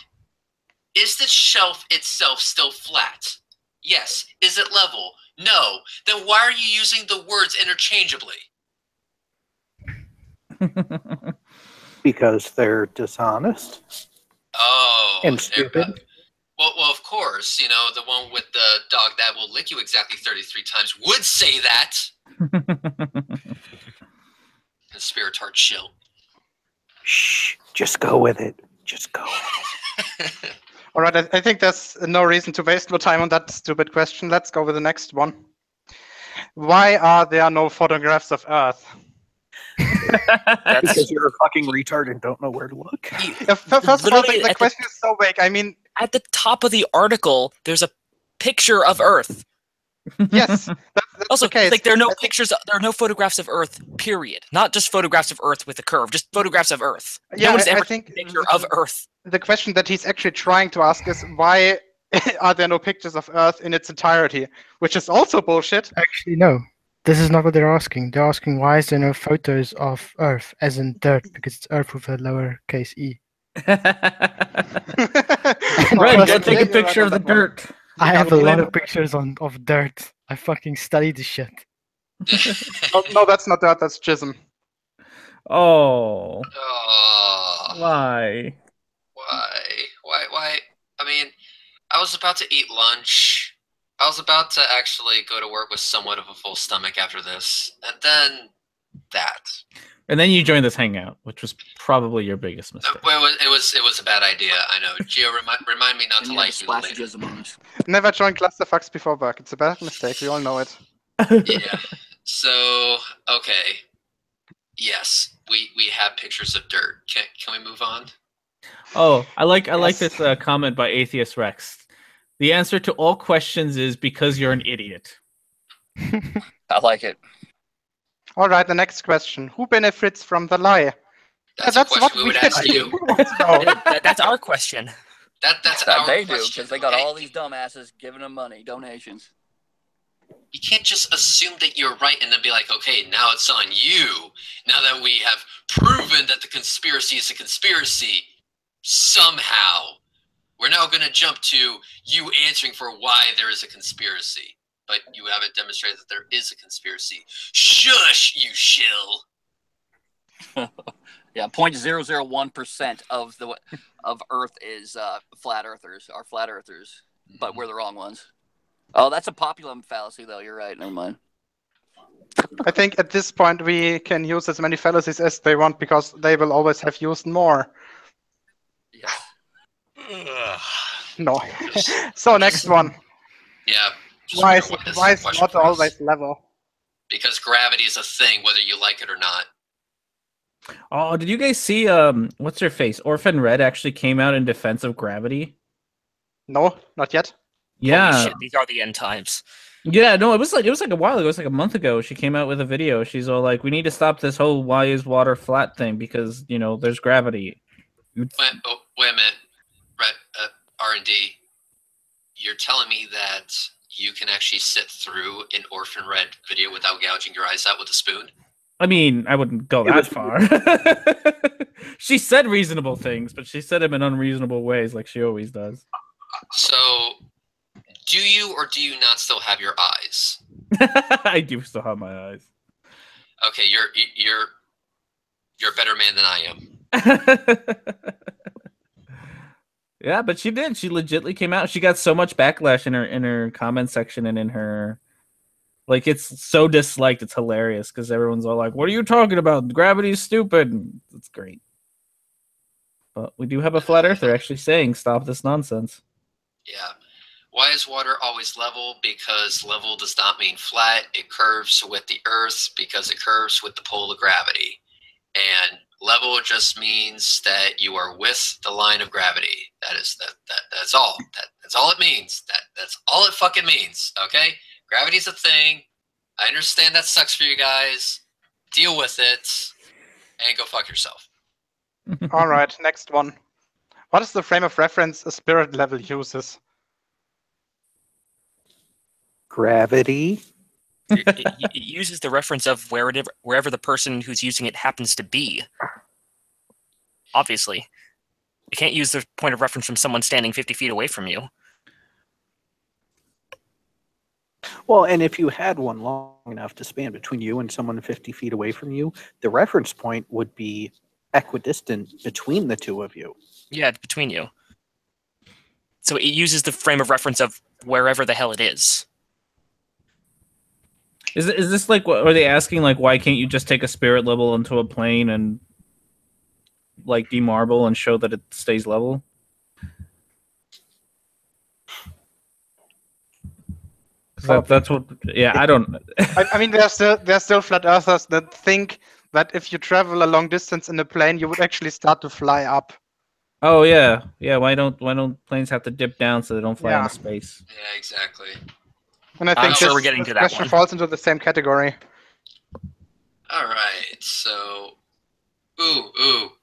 Is the shelf itself still flat? Yes. Is it level? No. Then why are you using the words interchangeably? Because they're dishonest Oh. and stupid. Well, of course, you know, the one with the dog that will lick you exactly 33 times would say that. Conspiratard shill. Shh, just go with it. Just go with it. All right, I think there's no reason to waste more time on that stupid question. Let's go with the next one. Why are there no photographs of Earth? Because you're a fucking retard and don't know where to look. First of all, the question is so vague. I mean, at the top of the article, there's a picture of Earth. Yes, that's also, the case. like there are no pictures, there are no photographs of Earth. Period. Not just photographs of Earth with a curve, just photographs of Earth. Yeah, no one's ever I think taken a picture of Earth. The question that he's actually trying to ask is why are there no pictures of Earth in its entirety? Which is also bullshit. Actually, no. This is not what they're asking. They're asking why is there no photos of Earth, as in dirt, because it's Earth with a lowercase e. Right, go take a picture of the dirt. I have a lot of pictures of dirt. I fucking studied this shit. No, that's not dirt. That's jism. Oh. Oh. Why? Why? I mean, I was about to eat lunch. I was about to actually go to work with somewhat of a full stomach after this, and then that. And then you joined this hangout, which was probably your biggest mistake. It was a bad idea. I know. Gio, remind me not to like you later. Never join clusterfucks before work. It's a bad mistake. We all know it. Yeah. So okay. Yes, we have pictures of dirt. Can we move on? Oh, I like this comment by Atheist Rex. The answer to all questions is because you're an idiot. I like it. All right, the next question. Who benefits from the lie? That's a question we would ask you. That's our question. That's our they question. do, because they got all these dumbasses giving them money, donations. You can't just assume that you're right and then be like, okay, now it's on you. Now that we have proven that the conspiracy is a conspiracy, somehow, we're now going to jump to you answering for why there is a conspiracy. But you haven't demonstrated that there is a conspiracy. Shush, you shill. Yeah, 0.001% of Earth is flat earthers, are flat earthers, but we're the wrong ones. Oh, that's a populum fallacy, though. You're right. Never mind. I think at this point we can use as many fallacies as they want because they will always have used more. Ugh. No. So next one. Yeah. Why is not always level? Because gravity is a thing, whether you like it or not. Oh, did you guys see what's her face? Orphan Red actually came out in defense of gravity. No, not yet. Yeah. Holy shit, these are the end times. Yeah, no, it was like a while ago. It was like a month ago. She came out with a video. She's all like, "We need to stop this whole why is water flat thing because there's gravity." Wait a minute, Red R&D. You're telling me that you can actually sit through an Orphan Red video without gouging your eyes out with a spoon? I mean, I wouldn't go that far. She said reasonable things, but she said them in unreasonable ways, like she always does. So, do you or do you not still have your eyes? I do still have my eyes. Okay, you're a better man than I am. Yeah, but she did. She legitimately came out. She got so much backlash in her comment section and in her, like, it's so disliked. It's hilarious because everyone's all like, "What are you talking about? Gravity's stupid." And it's great. But we do have a flat earther actually saying, "Stop this nonsense." Yeah. Why is water always level? Because level does not mean flat. It curves with the Earth because it curves with the pull of gravity. And level just means that you are with the line of gravity. That's all. That's all it means. That's all it fucking means. Okay? Gravity's a thing. I understand that sucks for you guys. Deal with it. And go fuck yourself. All right, next one. What is the frame of reference a spirit level uses? Gravity. It uses the reference of wherever the person who's using it happens to be. Obviously. You can't use the point of reference from someone standing 50 feet away from you. Well, and if you had one long enough to span between you and someone 50 feet away from you, the reference point would be equidistant between the two of you. Yeah, it's between you. So it uses the frame of reference of wherever the hell it is. Is this like, what are they asking? Like, why can't you just take a spirit level into a plane and like demarble and show that it stays level? That's what. Yeah, I don't. I mean, there's still flat earthers that think that if you travel a long distance in a plane, you would actually start to fly up. Oh yeah, yeah. Why don't planes have to dip down so they don't fly Yeah. into space? Yeah, exactly. And I I'm think sure we're getting this to that question one. falls into the same category. All right, so,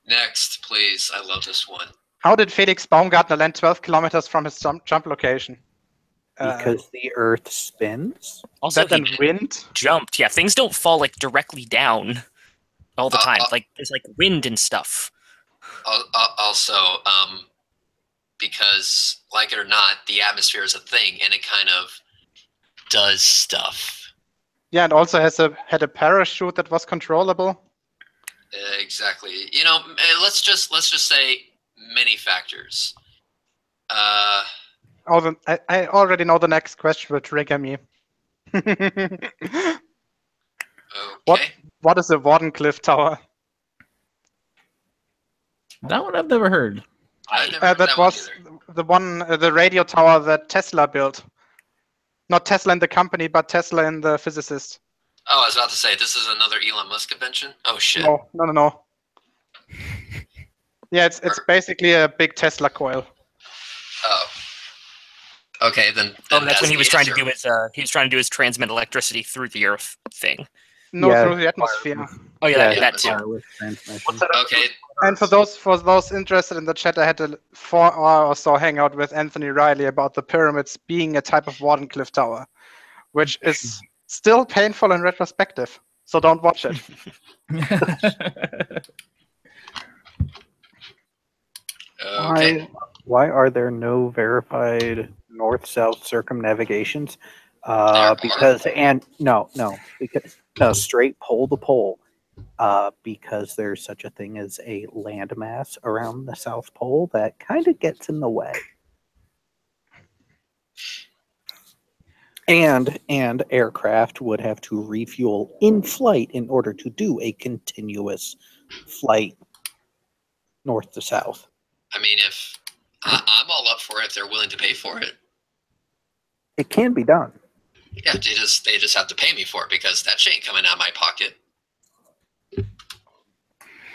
next, please. I love this one. How did Felix Baumgartner land 12 kilometers from his jump location? Because the Earth spins? Also, that and he wind? jumped. Yeah, things don't fall like directly down all the time. Like there's like wind and stuff. Also, because, like it or not, the atmosphere is a thing, and it kind of does stuff. Yeah, and also had a parachute that was controllable. Exactly. You know, let's just say many factors. I already know the next question will trigger me. Okay. What is a Wardenclyffe Tower? That one I've never heard. I've never heard That one was either. the radio tower that Tesla built. Not Tesla in the company, but Tesla in the physicist. Oh, I was about to say, this is another Elon Musk invention? Oh, shit. No. Yeah, it's basically a big Tesla coil. Oh. Okay, then That's when he the was trying to answer. do his transmit electricity through the Earth thing. No, Yeah. through the atmosphere. Oh yeah, Yeah, that too. wireless transmission. Okay, And for those interested in the chat, I had a 4-hour or so hangout with Anthony Riley about the pyramids being a type of Wardenclyffe Tower, which is still painful in retrospective. So don't watch it. okay. Why are there no verified north-south circumnavigations? Because straight pole to pole. Because there's such a thing as a landmass around the South Pole that kind of gets in the way. And aircraft would have to refuel in flight in order to do a continuous flight north to south. I mean, if I'm all up for it, if they're willing to pay for it. It can be done. Yeah, they just have to pay me for it because that shit ain't coming out of my pocket.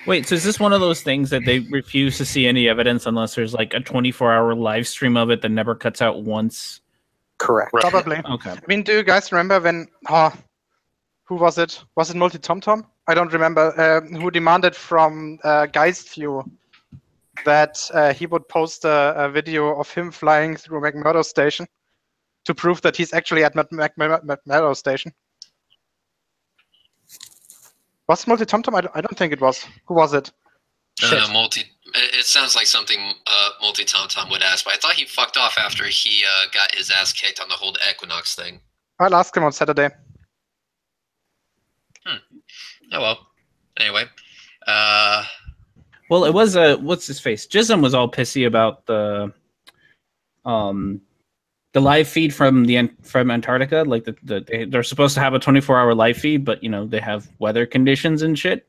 Wait, so is this one of those things that they refuse to see any evidence unless there's like a 24-hour live stream of it that never cuts out once? Correct. Probably. Okay. I mean, do you guys remember when? Who was it? Was it Multi-Tom-Tom? I don't remember. Who demanded from Geistview that he would post a video of him flying through McMurdo Station to prove that he's actually at McMurdo Station? Was it Multi-Tom-Tom? I don't think it was. Who was it? It sounds like something Multi-Tom-Tom would ask, but I thought he fucked off after he got his ass kicked on the whole Equinox thing. I'll ask him on Saturday. Oh well. Anyway. Well, it was what's his face? Jism was all pissy about the live feed from Antarctica. Like they're supposed to have a 24-hour live feed, but they have weather conditions and shit,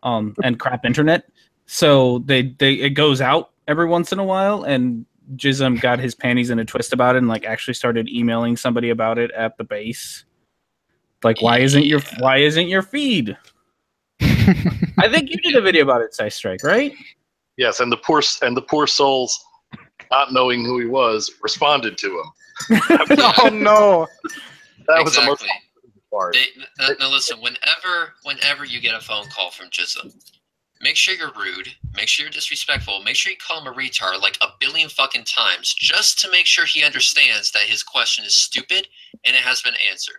and crap internet. So it goes out every once in a while, and Jism got his panties in a twist about it, and like actually started emailing somebody about it at the base. Like, why isn't your feed? I think you did a video about it, SciStrike, right? Yes, and the poor souls, not knowing who he was, responded to him. Oh no! That was the most exactly. part. Now listen, whenever you get a phone call from Jism, make sure you're rude, make sure you're disrespectful, make sure you call him a retard like a billion fucking times, just to make sure he understands that his question is stupid and it has been answered.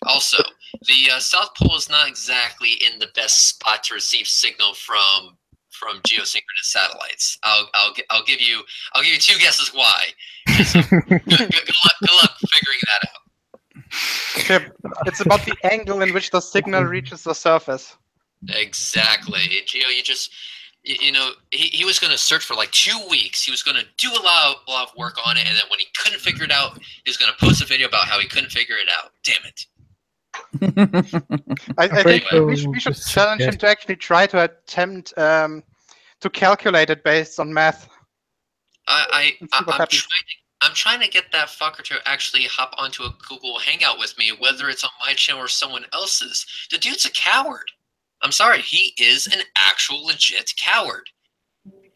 Also, the South Pole is not exactly in the best spot to receive signal from from geosynchronous satellites. I'll give you 2 guesses why. Just, good luck figuring that out. Chip, it's about the angle in which the signal reaches the surface. Exactly. Geo, he was going to search for like 2 weeks. He was going to do a lot of work on it, and then when he couldn't figure it out, he was going to post a video about how he couldn't figure it out. Damn it. I think we should challenge him to actually try to attempt to calculate it based on math. I'm trying to get that fucker to actually hop onto a Google Hangout with me, whether it's on my channel or someone else's. The dude's a coward. I'm sorry, he is an actual legit coward.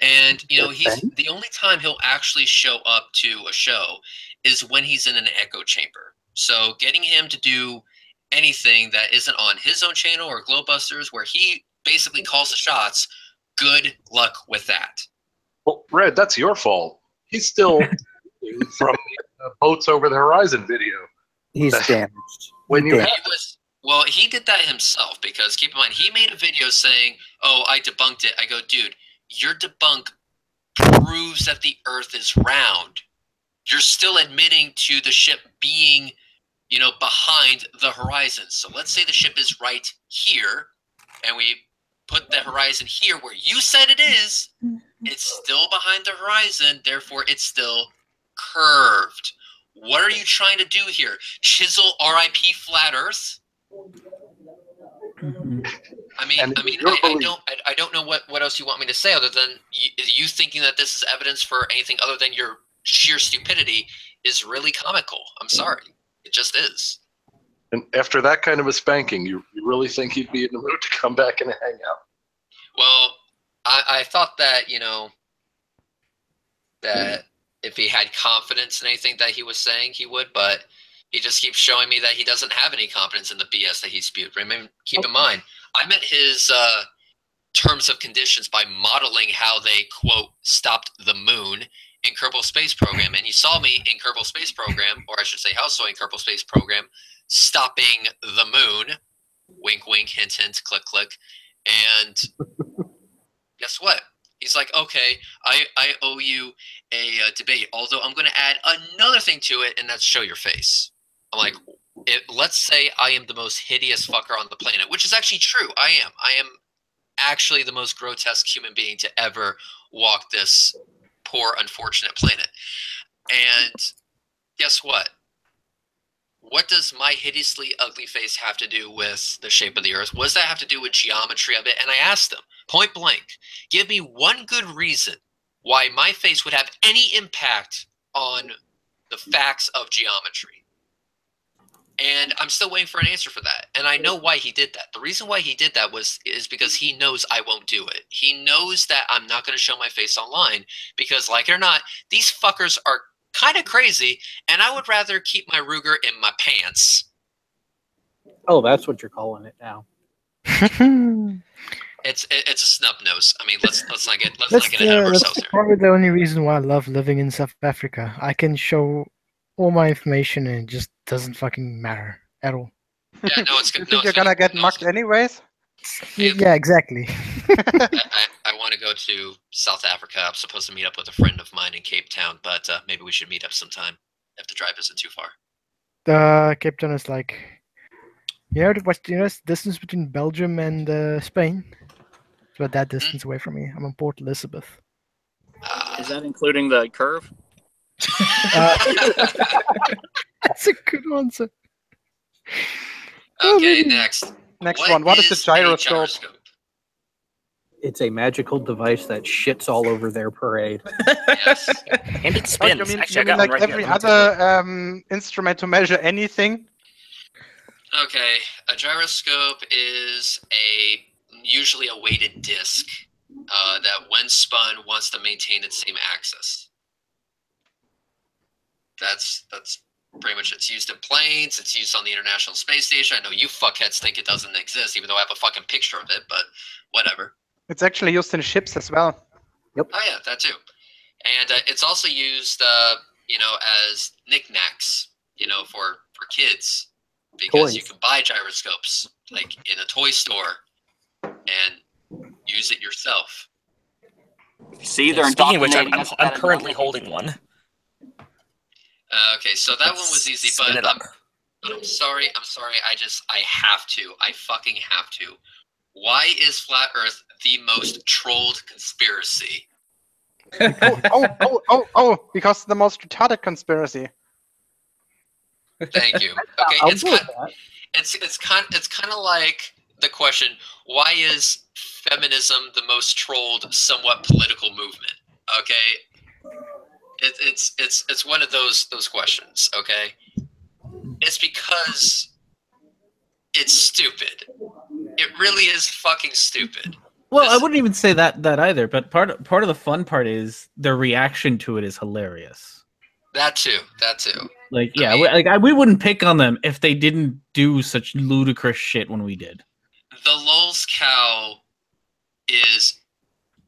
And he's the only time he'll actually show up to a show is when he's in an echo chamber. So getting him to do anything that isn't on his own channel or Globebusters, where he basically calls the shots, good luck with that. Well, Red, that's your fault. He's still from the Boats Over the Horizon video. He's damaged. Well, he did that himself, because keep in mind, he made a video saying, "Oh, I debunked it." I go, dude, your debunk proves that the Earth is round. You're still admitting to the ship being, behind the horizon. So let's say the ship is right here, and we put the horizon here where you said it is. It's still behind the horizon, therefore it's still curved. What are you trying to do here? Chisel RIP flat Earth? I don't know what else you want me to say other than you thinking that this is evidence for anything other than your sheer stupidity is really comical. I'm sorry. It just is. And after that kind of a spanking, you really think he'd be in the mood to come back and hang out? Well, I thought that, that if he had confidence in anything that he was saying, he would, but he just keeps showing me that he doesn't have any confidence in the BS that he spewed. Keep in mind, I met his terms of conditions by modeling how they, quote, stopped the moon in Kerbal Space Program. And he saw me in Kerbal Space Program, or I should say Halsoy in Kerbal Space Program, stopping the moon. Wink, wink, hint, hint, click, click. And guess what? He's like, okay, I owe you a debate, although I'm going to add another thing to it, and that's show your face. I'm like, let's say I am the most hideous fucker on the planet, which is actually true. I am. I am actually the most grotesque human being to ever walk this poor, unfortunate planet. And guess what? What does my hideously ugly face have to do with the shape of the Earth? What does that have to do with geometry of it? And I asked him, point blank, give me one good reason why my face would have any impact on the facts of geometry. And I'm still waiting for an answer for that. And I know why he did that. The reason why he did that is because he knows I won't do it. He knows that I'm not going to show my face online because, like it or not, these fuckers are kind of crazy, and I would rather keep my Ruger in my pants. Oh, that's what you're calling it now. It's a snub nose. I mean, let's not get ahead of ourselves That's here. probably the only reason why I love living in South Africa. I can show all my information and it just doesn't fucking matter at all. Yeah, no, it's good. You think you're gonna get mucked anyways? Yeah, exactly. I want to go to South Africa. I'm supposed to meet up with a friend of mine in Cape Town, but maybe we should meet up sometime if the drive isn't too far. Cape Town is like, what's the distance between Belgium and Spain? It's about that distance away from me. I'm in Port Elizabeth. Is that including the curve? That's a good answer. Okay, next. Next one. What is the gyroscope? It's a magical device that shits all over their parade. Yes. And it spins. You mean Actually, I got like one right every here. other instrument to measure anything? Okay, a gyroscope is usually a weighted disc that, when spun, wants to maintain its same axis. That's pretty much. It's used in planes. It's used on the International Space Station. I know you fuckheads think it doesn't exist, even though I have a fucking picture of it. But whatever. It's actually used in ships as well. Yep. Oh yeah, that too. And it's also used, as knickknacks, for kids, because Toys. you can buy gyroscopes like in a toy store and use it yourself. See, they're Speaking of which, indoctrinating I'm us at a currently level. holding one. Okay, so that one was easy, Spin but it up. I'm sorry. I have to. I fucking have to. Why is flat Earth the most trolled conspiracy? Oh, because the most retarded conspiracy. Thank you. Okay, I'll it's go with kind, it's kind of like the question: why is feminism the most trolled, somewhat political movement? Okay, it's one of those questions. Okay, it's because it's stupid. It really is fucking stupid. Well, I wouldn't even say that either. But part of the fun part is their reaction to it is hilarious. That too. Like, yeah, I mean, we wouldn't pick on them if they didn't do such ludicrous shit when we did. the lulz cow is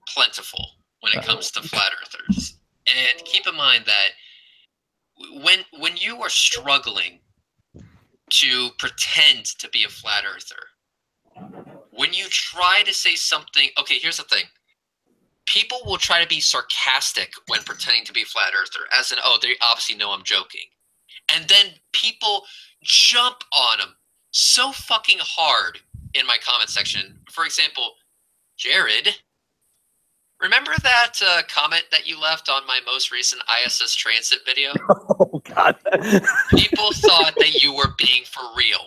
plentiful when it comes to flat earthers, and keep in mind that when you are struggling to pretend to be a flat earther, when you try to say something, okay, here's the thing. People will try to be sarcastic when pretending to be a flat earther, as in, oh, they obviously know I'm joking. And then people jump on them so fucking hard in my comment section. For example, Jared, remember that comment that you left on my most recent ISS transit video? Oh, God. People thought that you were being for real.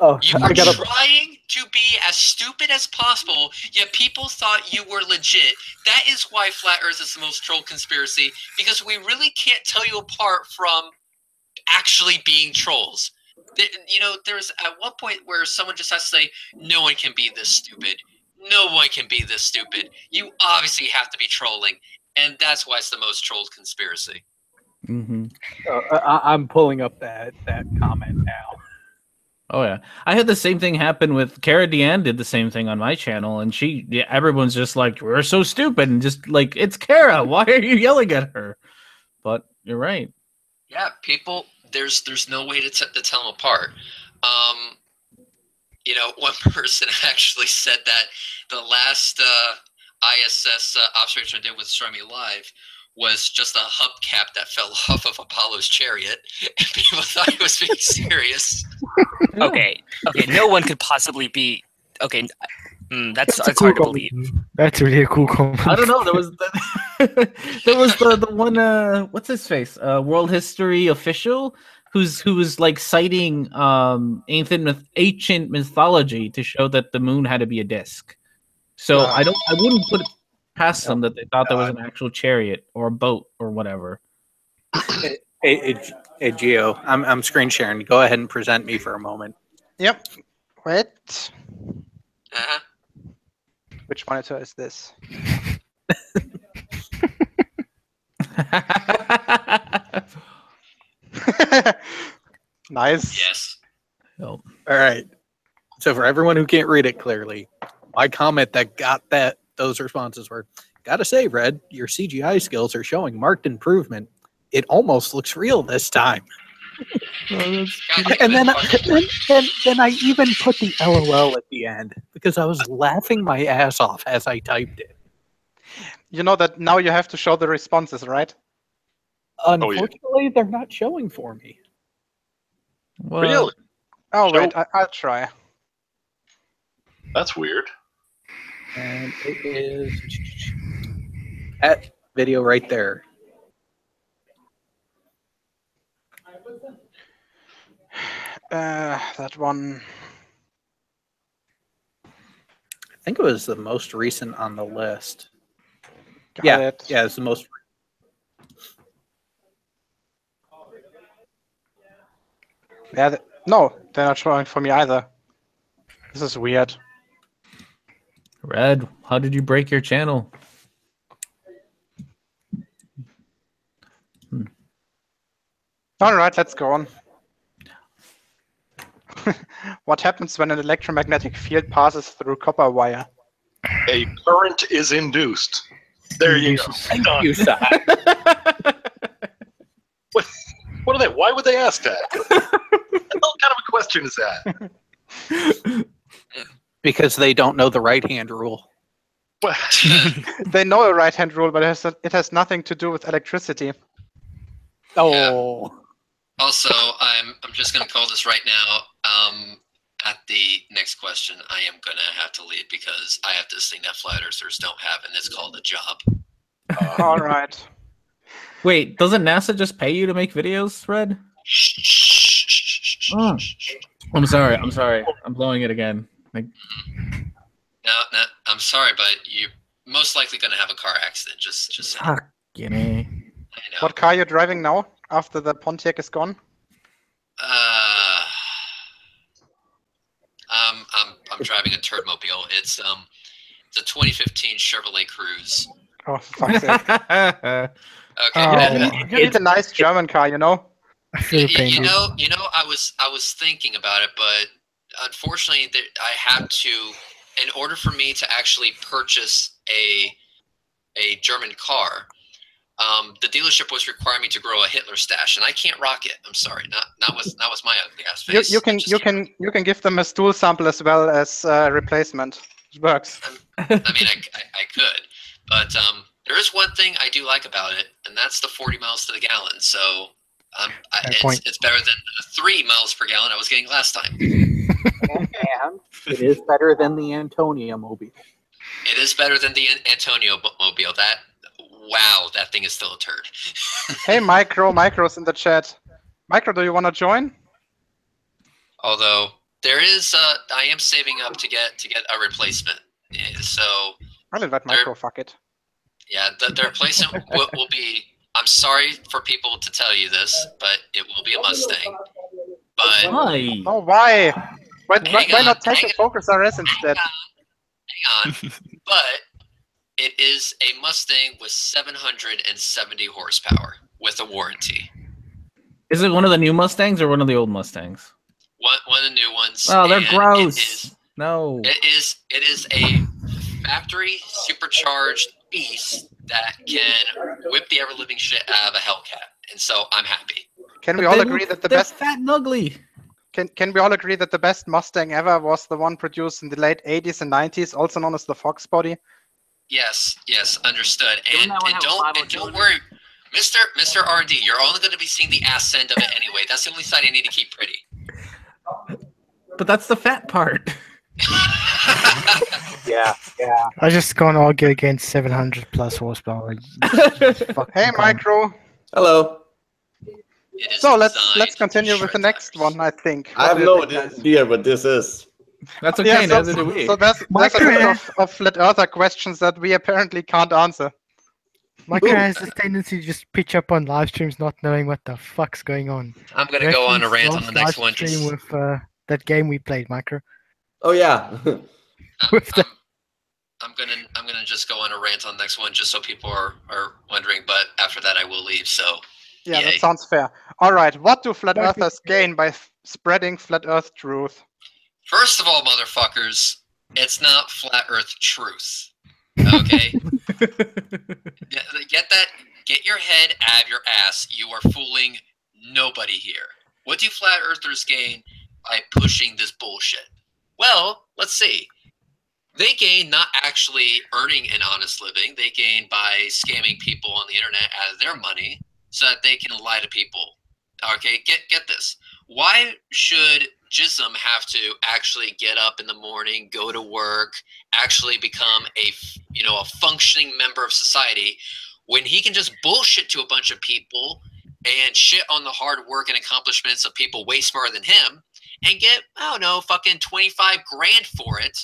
Oh, You I were gotta. trying to be as stupid as possible, yet people thought you were legit. That is why Flat Earth is the most trolled conspiracy, because we really can't tell you apart from actually being trolls. You know, there's at one point where someone just has to say, no one can be this stupid. No one can be this stupid. You obviously have to be trolling, and that's why it's the most trolled conspiracy. Mm-hmm. I'm pulling up that comment now. Oh yeah, I had the same thing happen with Cara Deanne. Did the same thing on my channel, and everyone's just like, "We're so stupid," and just like, "It's Cara. Why are you yelling at her?" But you're right. Yeah, people. There's no way to tell them apart. You know, one person actually said that the last ISS observation I did with Astronomy Live was just a hubcap that fell off of Apollo's chariot, and people thought he was being serious. Okay, no one could possibly be. Okay, that's a hard to cool believe. That's really a cool comment. I don't know. There was the one. What's his face? World History Official, who was like citing ancient mythology to show that the moon had to be a disc. So I wouldn't put it past them that they thought there was an actual chariot or a boat or whatever. Hey, Gio, I'm screen sharing. Go ahead and present me for a moment. Yep. Wait. Uh-huh. Which monitor is this? Nice. Yes. All right. So for everyone who can't read it clearly, my comment that got those responses were, "Gotta say, Red, your CGI skills are showing marked improvement. It almost looks real this time." And then I even put the LOL at the end because I was laughing my ass off as I typed it. You know that now you have to show the responses, right? Unfortunately, they're not showing for me. Well, Really? Oh, wait, I'll try. That's weird. And it is that video right there. That one. I think it was the most recent on the list. Got it. Yeah, it's the most. Yeah, no, they're not showing for me either. This is weird. Red, how did you break your channel? All right, let's go on. What happens when an electromagnetic field passes through copper wire? A current is induced. There you go. Thank you, Sai. What are they? Why would they ask that? What kind of a question is that? Because they don't know the right hand rule. Well, They know a right-hand rule, but it has nothing to do with electricity. Oh. Also, I'm just going to call this right now. At the next question, I am going to have to leave because I have this thing that flat earthers don't have, and it's called a job. All right. Wait, doesn't NASA just pay you to make videos, Fred? Oh. I'm sorry. I'm blowing it again. Like, No, I'm sorry, but you're most likely going to have a car accident. Just saying. fucking A. I know. What car are you driving now after the Pontiac is gone? I'm driving a turdmobile. It's a 2015 Chevrolet Cruise. Oh, for fuck's sake. Okay. You need a nice German car, you know? I feel pain. You know, I was thinking about it, but unfortunately, I have to, in order for me to actually purchase a German car, the dealership was requiring me to grow a Hitler stash, and I can't rock it. I'm sorry, not with my ugly ass face. You can give them a stool sample as well as replacement. It works. I mean, I could, but there is one thing I do like about it, and that's the 40 miles to the gallon. So it's better than the 3 miles per gallon I was getting last time. And it is better than the Antonio Mobile. It is better than the Antonio Mobile. Wow, that thing is still a turd. Hey, Micro's in the chat. Micro, do you want to join? Although there is, I am saving up to get a replacement. So I'll invite Micro. Fuck it. yeah, the replacement will be. I'm sorry for people to tell you this, but it will be a Mustang. But Why? Oh, why? Why Hang not on, take a Focus RS instead? hang on. But it is a Mustang with 770 horsepower with a warranty. Is it one of the new Mustangs or one of the old Mustangs? One of the new ones. Oh, they're and gross. No. It is a factory supercharged beast that can whip the ever-living shit out of a Hellcat, and so I'm happy. Can we all agree that the they're best? fat and ugly. Can we all agree that the best Mustang ever was the one produced in the late 80s and 90s, also known as the Fox body? Yes, understood. And that one have don't worry, Mr. R&D, you're only going to be seeing the ass end of it anyway. That's the only side I need to keep pretty. But that's the fat part. Yeah. I just can't argue against 700 plus horsepower. Hey, Micro. Hello. It is So let's designed continue to with the shred next tires. one, I think. I have no idea what this is. That's okay. Yeah, neither do we. so there's a bit of flat earther questions that we apparently can't answer. Micro has this tendency to just pitch up on live streams not knowing what the fuck's going on. I'm going to go on a rant on the next Last one. stream Just, with that game we played, Micro. Oh yeah. With the I'm gonna just go on a rant on the next one, just so people are wondering. But after that, I will leave. So Yeah, Yay. that sounds fair. All right, what do flat earthers gain by spreading flat earth truth? first of all, motherfuckers, it's not flat Earth truth. Okay. Get your head out of your ass. You are fooling nobody here. What do flat earthers gain by pushing this bullshit? Well, let's see. They gain not actually earning an honest living. They gain by scamming people on the internet out of their money so that they can lie to people. Okay, get this. Why should Jism have to actually get up in the morning, go to work, actually become a functioning member of society when he can just bullshit to a bunch of people and shit on the hard work and accomplishments of people way smarter than him and get, I don't know, fucking 25 grand for it,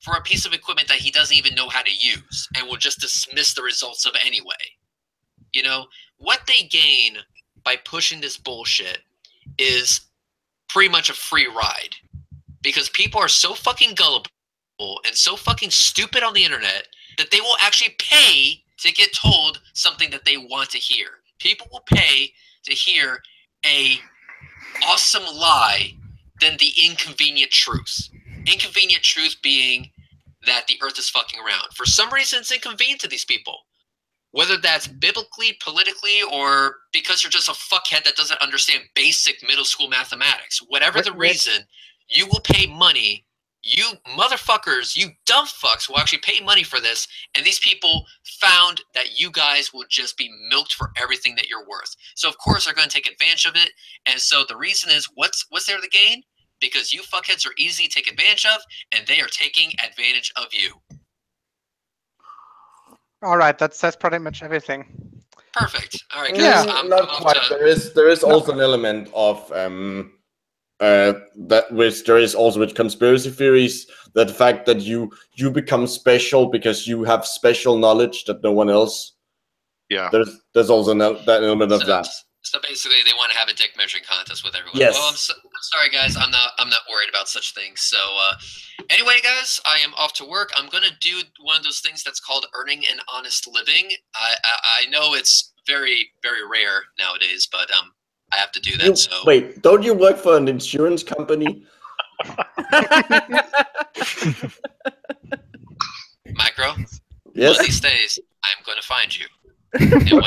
for a piece of equipment that he doesn't even know how to use and will just dismiss the results of anyway? You know, what they gain by pushing this bullshit is pretty much a free ride, because people are so fucking gullible and so fucking stupid on the internet that they will actually pay to get told something that they want to hear. People will pay to hear a awesome lie than the inconvenient truth. Inconvenient truth being that the earth is fucking around. For some reason, it's inconvenient to these people. Whether that's biblically, politically, or because you're just a fuckhead that doesn't understand basic middle school mathematics. Whatever the reason, you will pay money. you motherfuckers, you dumb fucks will actually pay money for this, and these people found that you guys will just be milked for everything that you're worth. So of course they're going to take advantage of it. And so the reason is, what's there to gain? Because you fuckheads are easy to take advantage of, and they are taking advantage of you. All right, that's pretty much everything. Perfect. All right, guys. Not quite. There is also an element of that which there is also with conspiracy theories, that the fact that you become special because you have special knowledge that no one else. Yeah. There's also that element of that. So basically, they want to have a dick measuring contest with everyone. Yes. Well, I'm sorry, guys. I'm not worried about such things. So anyway, guys, I am off to work. I'm gonna do one of those things that's called earning an honest living. I know it's very, very rare nowadays, but I have to do that. So wait, don't you work for an insurance company? Micro. Yes. One of these days, I'm going to find you, and when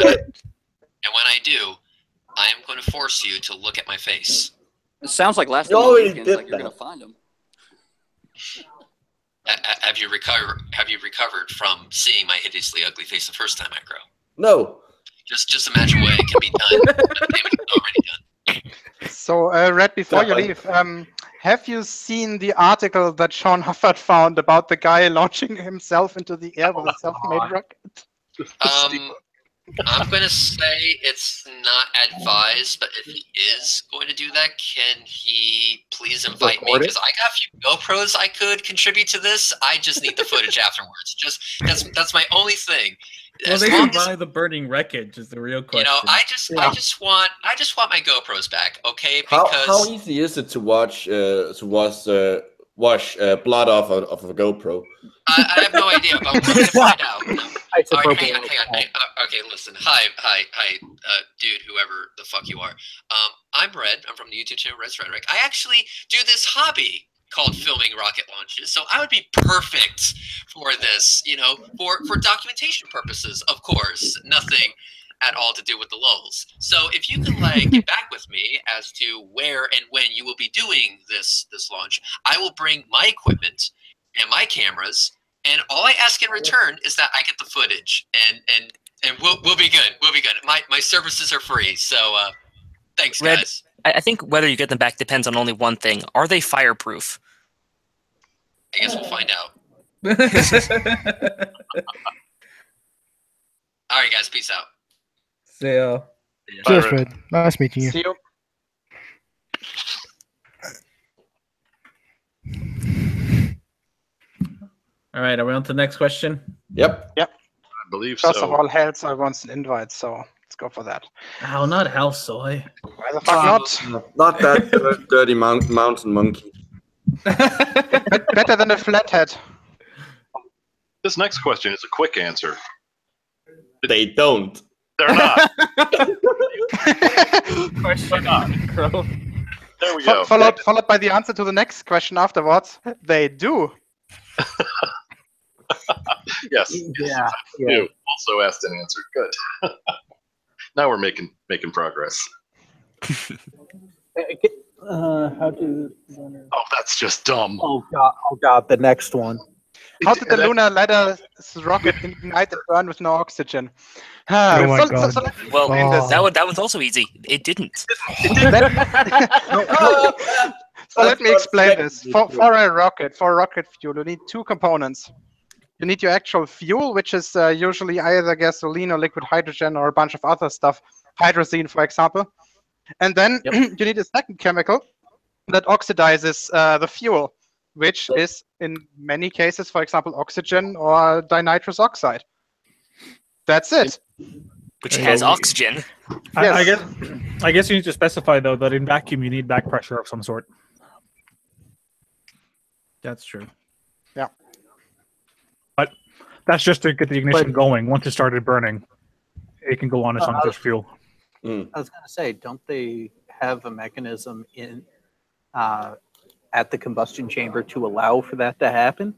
I do, I am going to force you to look at my face. It sounds like last No, he weekend, did like you're that. gonna find him. Have you recovered from seeing my hideously ugly face the first time, Micro? No. Just imagine what it can be done. The damage is already done. So, Red, before you leave, have you seen the article that Sean Hufford found about the guy launching himself into the air with a self-made rocket? I'm going to say it's not advised, but if he is going to do that, can he please invite me? Because I got a few GoPros I could contribute to this. I just need the footage afterwards. Just that's my only thing. Well, As they long can as, buy the burning wreckage is the real question. you know, I just want my GoPros back, okay? Because How easy is it to wash blood off of a GoPro? I have no idea, but I'm going to find out. All right, hang on. Okay, listen. Hi, dude, whoever the fuck you are. I'm Red. I'm from the YouTube channel Rhetoric. I actually do this hobby called filming rocket launches, so I would be perfect for this. You know, for documentation purposes, of course. Nothing at all to do with the lulz. So if you can get back with me as to where and when you will be doing this launch, I will bring my equipment and my cameras, and all I ask in return is that I get the footage, and we'll be good. We'll be good. My services are free, so thanks, Red, guys. I think whether you get them back depends on only one thing. Are they fireproof? I guess we'll find out. All right, guys. Peace out. See ya. Cheers, Fred. Nice meeting you. See you. All right, are we on to the next question? Yep. I believe First so. of all, Halsoy wants an invite, so let's go for that. Oh, not Halsoy. Why the fuck not? Not that dirty mountain monkey. Better than a flathead. This next question is a quick answer. They don't. They're not. Question Crow. There we go. Followed by the answer to the next question afterwards. They do. Yes. You also asked and answered. Good. Now we're making progress. How do? Oh, that's just dumb. Oh god! The next one. How did the lunar ladder rocket ignite and burn with no oxygen? Oh my God. let me Well, explain this. that was also easy. It didn't. So let me explain this. For a rocket fuel, you need two components. You need your actual fuel, which is usually either gasoline or liquid hydrogen or a bunch of other stuff, hydrazine, for example. And then you need a second chemical that oxidizes the fuel, which is in many cases, for example, oxygen or dinitrous oxide. That's it. Which has oxygen. Yes. I guess you need to specify though that in vacuum you need back pressure of some sort. That's true. Yeah. But that's just to get the ignition going. Once it started burning, it can go on as long as there's fuel. I was going to say, don't they have a mechanism in at the combustion chamber to allow for that to happen?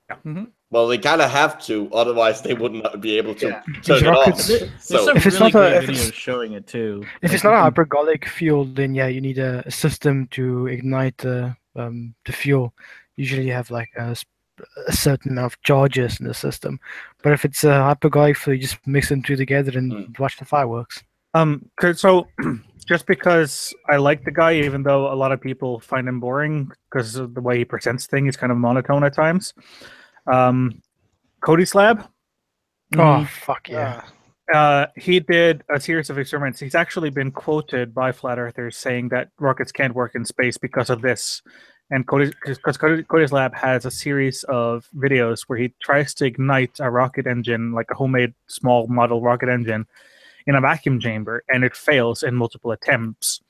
Yeah. Mm-hmm. Well, they kind of have to, otherwise they wouldn't be able to turn it rockets- off. There's So some If it's really not a- good if it's- videos showing it too. If it's not a hypergolic fuel, then yeah, you need a system to ignite the fuel. Usually you have like a certain amount of charges in the system. But if it's a hypergolic flow, you just mix them two together and watch the fireworks. So just because I like the guy, even though a lot of people find him boring because of the way he presents things, he's kind of monotone at times. Cody's lab. Oh, fuck yeah. He did a series of experiments. He's actually been quoted by flat earthers saying that rockets can't work in space because of this. And Cody's lab has a series of videos where he tries to ignite a rocket engine, like a homemade small model rocket engine, in a vacuum chamber, and it fails in multiple attempts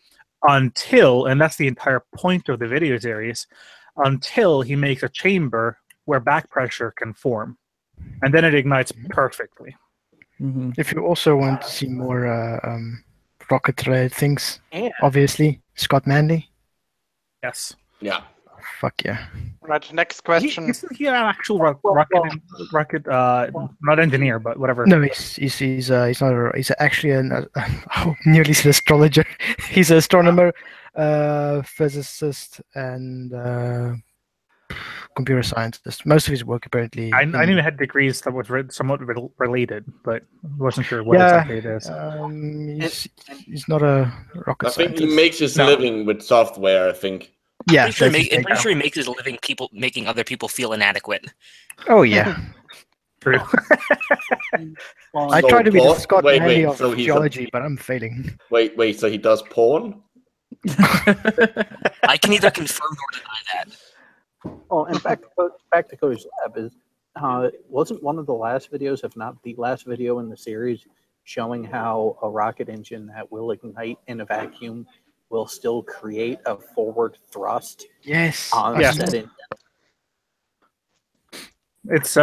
until, and that's the entire point of the video series, until he makes a chamber where back pressure can form. And then it ignites perfectly. Mm-hmm. If you also want to see more rocket-related things, obviously, Scott Manley. Yes. Yeah. Fuck yeah. Right, next question. Isn't he an actual rocket not engineer, but whatever? No, he's not. He's actually I nearly said astrologer. He's an astronomer, physicist, and computer scientist. Most of his work apparently. I knew he had degrees that was somewhat related, but wasn't sure what exactly it is. He's not a rocket scientist. I think he makes his living with software, I think. Yeah, I'm pretty sure he makes his living making other people feel inadequate. Oh yeah. True. I try to be the Scott Manley of geology, but I'm failing. Wait, so he does porn? I can neither confirm nor deny that. Oh, and back to Cody's lab is wasn't one of the last videos, if not the last video in the series, showing how a rocket engine that will ignite in a vacuum will still create a forward thrust. Yes. It's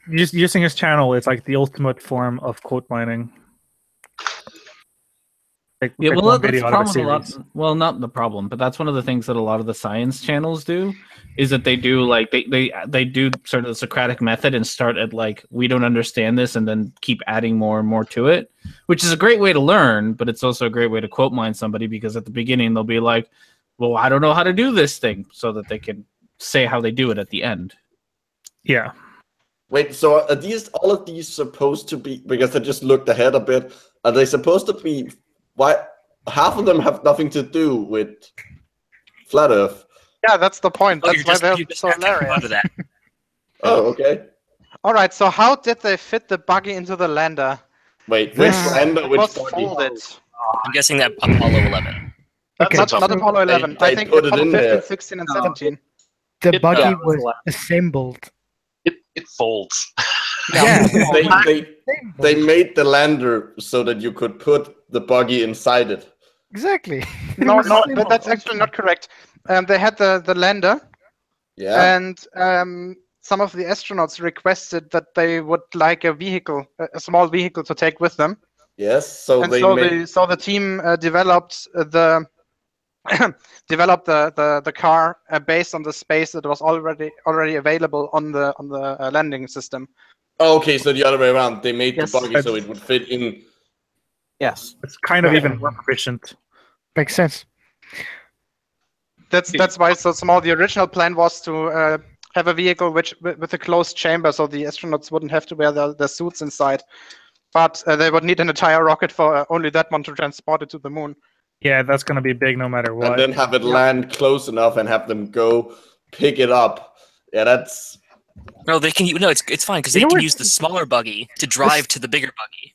using his channel. It's like the ultimate form of quote mining. Like, yeah, well, that's the problem. Well, not the problem, but that's one of the things that a lot of the science channels do, is that they do like they do sort of the Socratic method and start at like, we don't understand this, and then keep adding more and more to it, which is a great way to learn, but it's also a great way to quote mine somebody, because at the beginning they'll be like, well, I don't know how to do this thing, so that they can say how they do it at the end. Yeah. Wait, so are all of these supposed to be, because I just looked ahead a bit, are they supposed to be, why half of them have nothing to do with flat Earth? Yeah, that's the point. That's why they're so hilarious. Oh, okay. All right, so how did they fit the buggy into the lander? Wait, which lander, which buggy? Folded. I'm guessing that Apollo 11. Okay. Not Apollo 11. I think put it Apollo in 15, there. 16, and 17. The buggy was assembled. It folds. Yeah. They made the lander so that you could put the buggy inside it. Exactly. No, but that's actually not correct. They had the lander. Yeah. And some of the astronauts requested that they would like a vehicle, a small vehicle to take with them. Yes. So the team developed the the car based on the space that was already available on the landing system. Oh, okay, so the other way around. They made the buggy so it would fit in. Yes. It's kind of even more efficient. Makes sense. That's why it's so small. The original plan was to have a vehicle with a closed chamber, so the astronauts wouldn't have to wear their suits inside. But they would need an entire rocket for only that one to transport it to the moon. Yeah, that's going to be big no matter what. And then have it land close enough and have them go pick it up. Yeah, that's... No, they can. No, it's fine because they can use the smaller buggy to drive to the bigger buggy.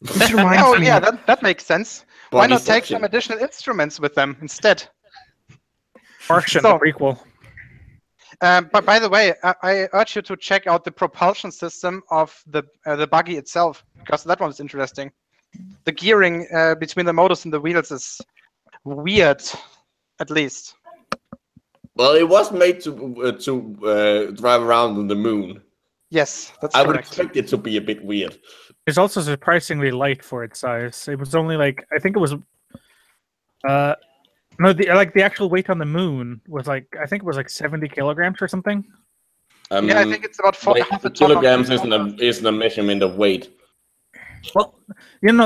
Yeah, that makes sense. Why not take some additional instruments with them instead? Martian, the prequel. But by the way, I urge you to check out the propulsion system of the buggy itself, because that one is interesting. The gearing between the motors and the wheels is weird, at least. Well, it was made to drive around on the moon. Yes, that's I correct. would expect it to be a bit weird. It's also surprisingly light for its size. It was only like, I think it was no, the actual weight on the moon was like, I think it was like 70 kilograms or something. Yeah, I think it's about half a ton. Kilograms isn't a measurement of weight. Well,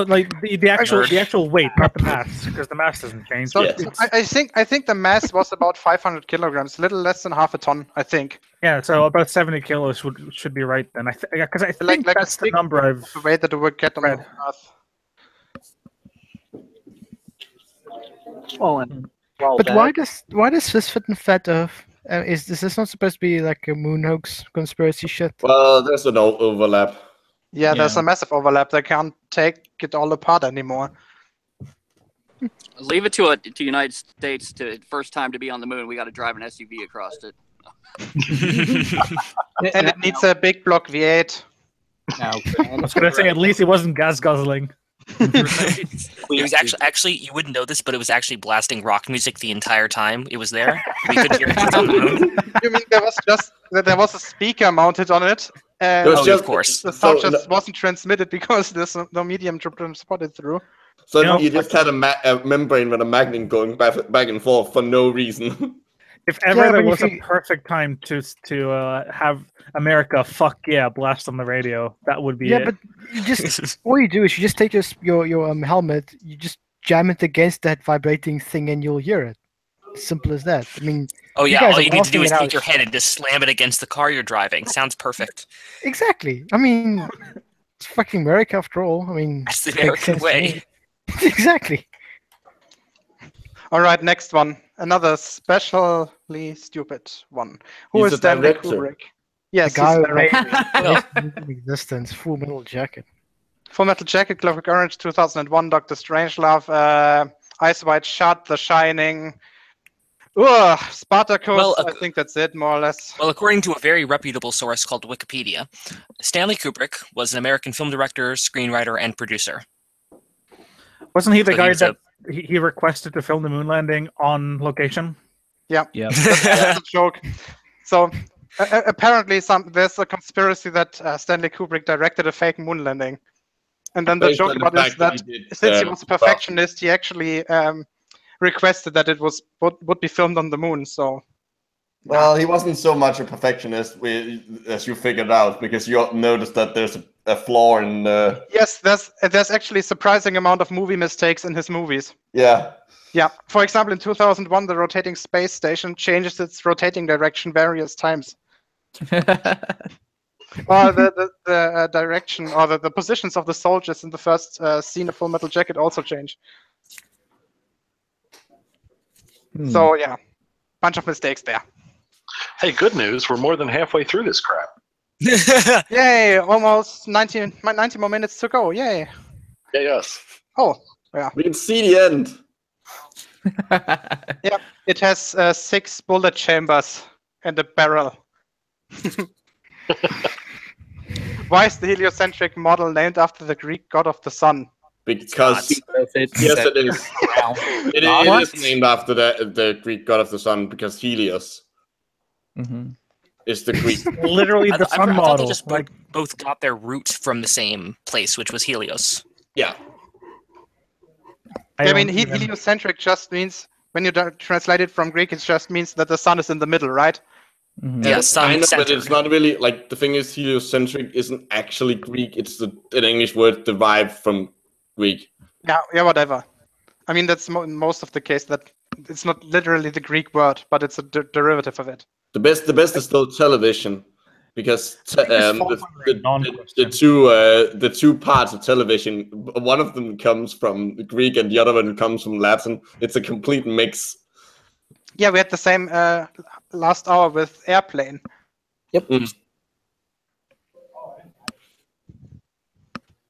like the actual weight, not the mass, because the mass doesn't change. So Yeah. I think the mass was about 500 kilograms, a little less than half a ton, I think. Yeah, so about 70 kilos should be right then. Because I think Like that's the number I've the weight that it would get on read. Earth. But why does this fit in flat Earth? Is this not supposed to be like a moon hoax conspiracy shit? Well, there's an overlap. Yeah, there's Yeah. a massive overlap. They can't take it all apart anymore. Leave it to United States to first time to be on the moon. We got to drive an SUV across it. And it needs a big block V8. Now, I was gonna say at least it wasn't gas guzzling. It was actually you wouldn't know this, but it was actually blasting rock music the entire time it was there. We could hear it on the moon. You mean there was a speaker mounted on it? It was Oh, just- of course. The sound so- just wasn't transmitted because there's no medium to transport it through. So You know- you just had a membrane with a magnet going back and forth for no reason. If ever Yeah, there but was if a you- perfect time to have America "fuck yeah" blast on the radio, that would be Yeah, it. but you just all you do is you just take your helmet, you just jam it against that vibrating thing, and you'll hear it. Simple as that. I mean, Oh You yeah, guys all are you need to do blasting is it out. take your head and just slam it against the car you're driving. Sounds perfect. exactly. I mean, it's fucking America after all. I mean, That's the makes American sense to way. me. Exactly. All right, next one. Another specially stupid one. Who He's is the Stanley director. Kubrick? Yes, The guy he's who made director. existence, Full Metal Jacket. Full Metal Jacket, Clockwork Orange, 2001, Doctor Strangelove, Ice White Shut, The Shining. Spartacus. Well, I think that's it, more or less. Well, according to a very reputable source called Wikipedia, Stanley Kubrick was an American film director, screenwriter, and producer. Wasn't he the So he guy was that he requested to film the moon landing on location? yeah. That's a joke. So apparently, there's a conspiracy that Stanley Kubrick directed a fake moon landing, and then the Based joke on the about it is fact that he did, since he was a perfectionist, he actually requested that it would be filmed on the moon. So Well, he wasn't so much a perfectionist, as you figured out, because you noticed that there's a flaw in. yes, there's actually a surprising amount of movie mistakes in his movies. Yeah. Yeah, for example, in 2001, the rotating space station changes its rotating direction various times. Or the direction or the positions of the soldiers in the first scene of Full Metal Jacket also change. So yeah, bunch of mistakes there. Hey, good news. We're more than halfway through this crap. Yay! Almost 90 more minutes to go. Yay! Yeah, yes. Oh, yeah. We can see the end. Yeah, it has 6 bullet chambers and a barrel. Why is the heliocentric model named after the Greek god of the sun? Because yes, it is. It is named after the Greek god of the sun because Helios is the Greek. Literally the sun I thought model. they just both got their roots from the same place, which was Helios. Yeah. I mean, heliocentric just means, when you translate it from Greek, it just means that the sun is in the middle, right? Yeah, sun kind of, but centered. it's not really like the thing is heliocentric isn't actually Greek. It's an English word derived from Greek. Yeah, whatever. I mean, that's most of the case that it's not literally the Greek word, but it's a derivative of it. The best is still television, because the two parts of television, one of them comes from Greek and the other one comes from Latin. It's a complete mix. Yeah, we had the same last hour with airplane. Yep.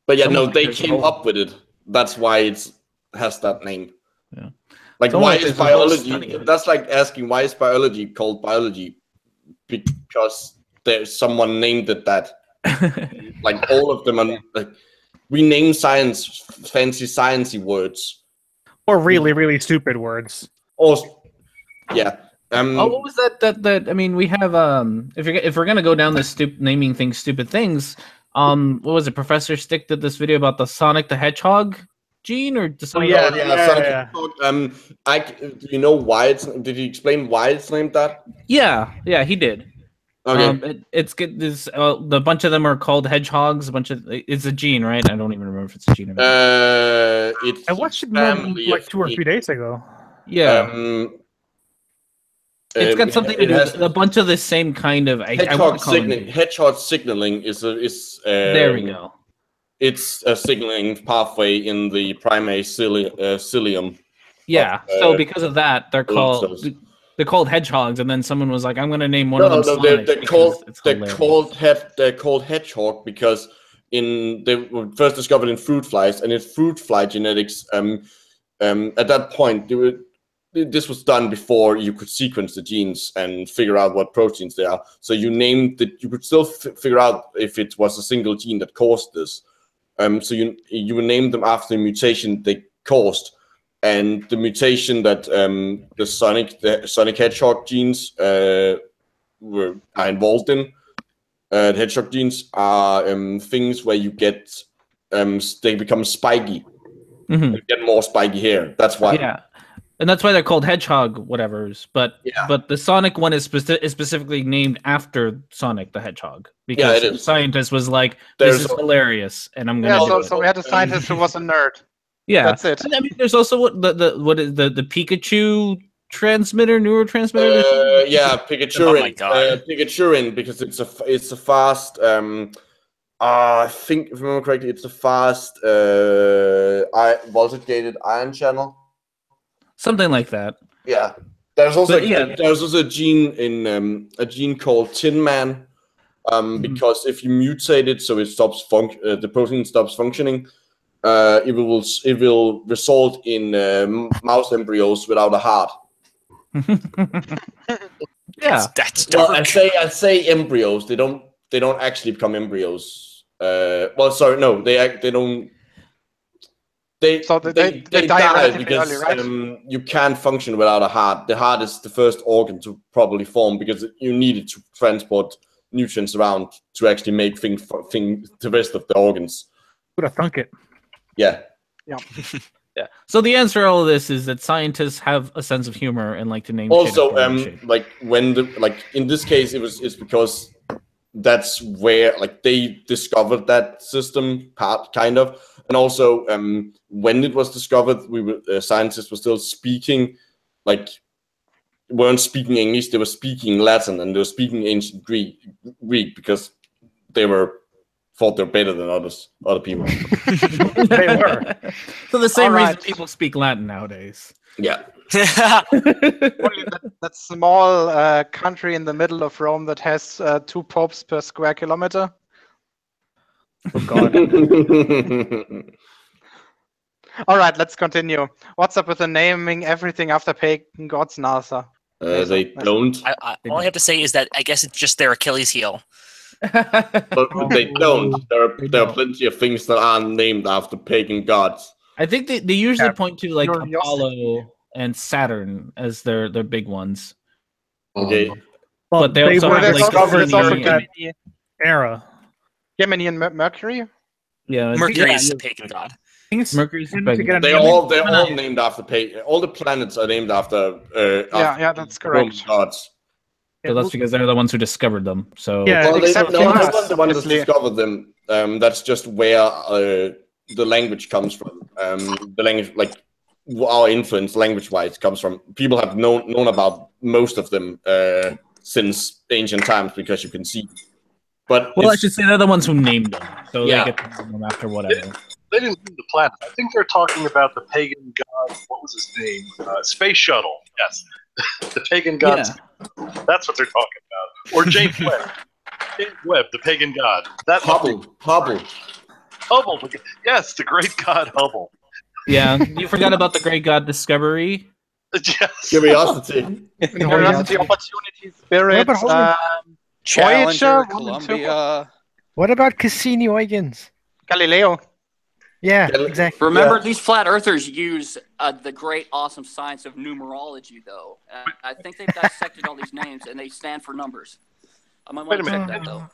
But yeah, no, they came up with it. That's why it has that name. Yeah. Like, It's why almost is as a whole biology? study of it. That's like asking why is biology called biology? Because there's someone named it that. Like all of them are like we name science fancy sciencey words. Or really, really stupid words. Or yeah. Oh, what was that? I mean, we have if we're gonna go down this naming things stupid things, what was it? Professor Stick did this video about the Sonic the Hedgehog gene, or the Sonic Sonic. Do you know why it's? Did he explain why it's named that? Yeah, he did. Okay. It's good. This the bunch of them are called hedgehogs. It's a gene, right? I don't even remember if it's a gene or not. It's I watched it family like of 2 or 3 days ago. Yeah, it's got it- something to it do has- with a bunch of the same kind of. I want to call them genes. hedgehog signaling is There we go. It's a signaling pathway in the primary cilium. Yeah. So because of that, they're cells. called hedgehogs, and then someone was like, "I'm going to name one of them." No, Sonic they're because called hedgehog because they were first discovered in fruit flies, and in fruit fly genetics, at that point this was done before you could sequence the genes and figure out what proteins they are. So you could still figure out if it was a single gene that caused this. So you named them after the mutation they caused, and the mutation that the sonic hedgehog genes are involved in. The hedgehog genes are things where you get they become spiky. Mm-hmm. You get more spiky hair. That's why. Yeah. And that's why they're called hedgehog whatevers. But the Sonic one is specifically named after Sonic the Hedgehog because the scientist was like, "This is hilarious," and I'm gonna do it. So we had a scientist who was a nerd. Yeah, that's it. And I mean, there's also what is the Pikachu neurotransmitter? Yeah, Pikachurin. Oh my God. Pikachurin, because it's a fast. I think if I remember correctly, it's a fast voltage-gated ion channel. Something like that. Yeah. There's also a gene in a gene called Tin Man, because if you mutate it so it stops the protein stops functioning, it will result in mouse embryos without a heart. Yeah, that's dark. Well, I say embryos. They don't actually become embryos. Well, sorry, no, they don't. They die because early, right? You can't function without a heart. The heart is the first organ to probably form because you need it to transport nutrients around to actually make the rest of the organs. Who'd have thunk it? Yeah. Yeah. Yeah. So the answer to all of this is that scientists have a sense of humor and like to name. Also, like in this case, it's because that's where they discovered that system kind of. And also, when it was discovered, scientists were still speaking, weren't speaking English, they were speaking Latin, and they were speaking ancient Greek because they thought they're better than other people. They were. So the same reason people speak Latin nowadays. Yeah. Only that small country in the middle of Rome that has 2 popes per square kilometer. Oh God. All right, let's continue. What's up with the naming everything after pagan gods, NASA? They don't. All I have to say is that I guess it's just their Achilles heel. But they don't. There are plenty of things that aren't named after pagan gods. I think they usually point to Apollo and Saturn as their big ones. Okay. But they also have that era. Gemini and Mercury? Yeah, Mercury is a pagan god. Mercury's pagan. They're all named after pagan. All the planets are named after. Yeah, that's correct. Gods. So that's because they're the ones who discovered them. So yeah, except they're not the ones that discovered them. That's just where the language comes from. The language, our influence, language-wise, comes from. People have known about most of them since ancient times because you can see. But I should say they're the ones who named them. So Yeah. they get to name them after whatever. They didn't name the planet. I think they're talking about the pagan god. What was his name? Space Shuttle. Yes, the pagan god. Yeah. That's what they're talking about. Or James Webb. James Webb, the pagan god. That Hubble. Hubble. Yes, the great god Hubble. Yeah, you forgot about the great god Discovery. Yes. Curiosity. Curiosity, opportunity, spirit, Challenger, Voyager, 1 and 2. Columbia. What about Cassini-Huygens? Galileo. Yeah, exactly. Remember, these flat earthers use the great, awesome science of numerology, though. I think they've dissected all these names, and they stand for numbers. I might want to check that, though.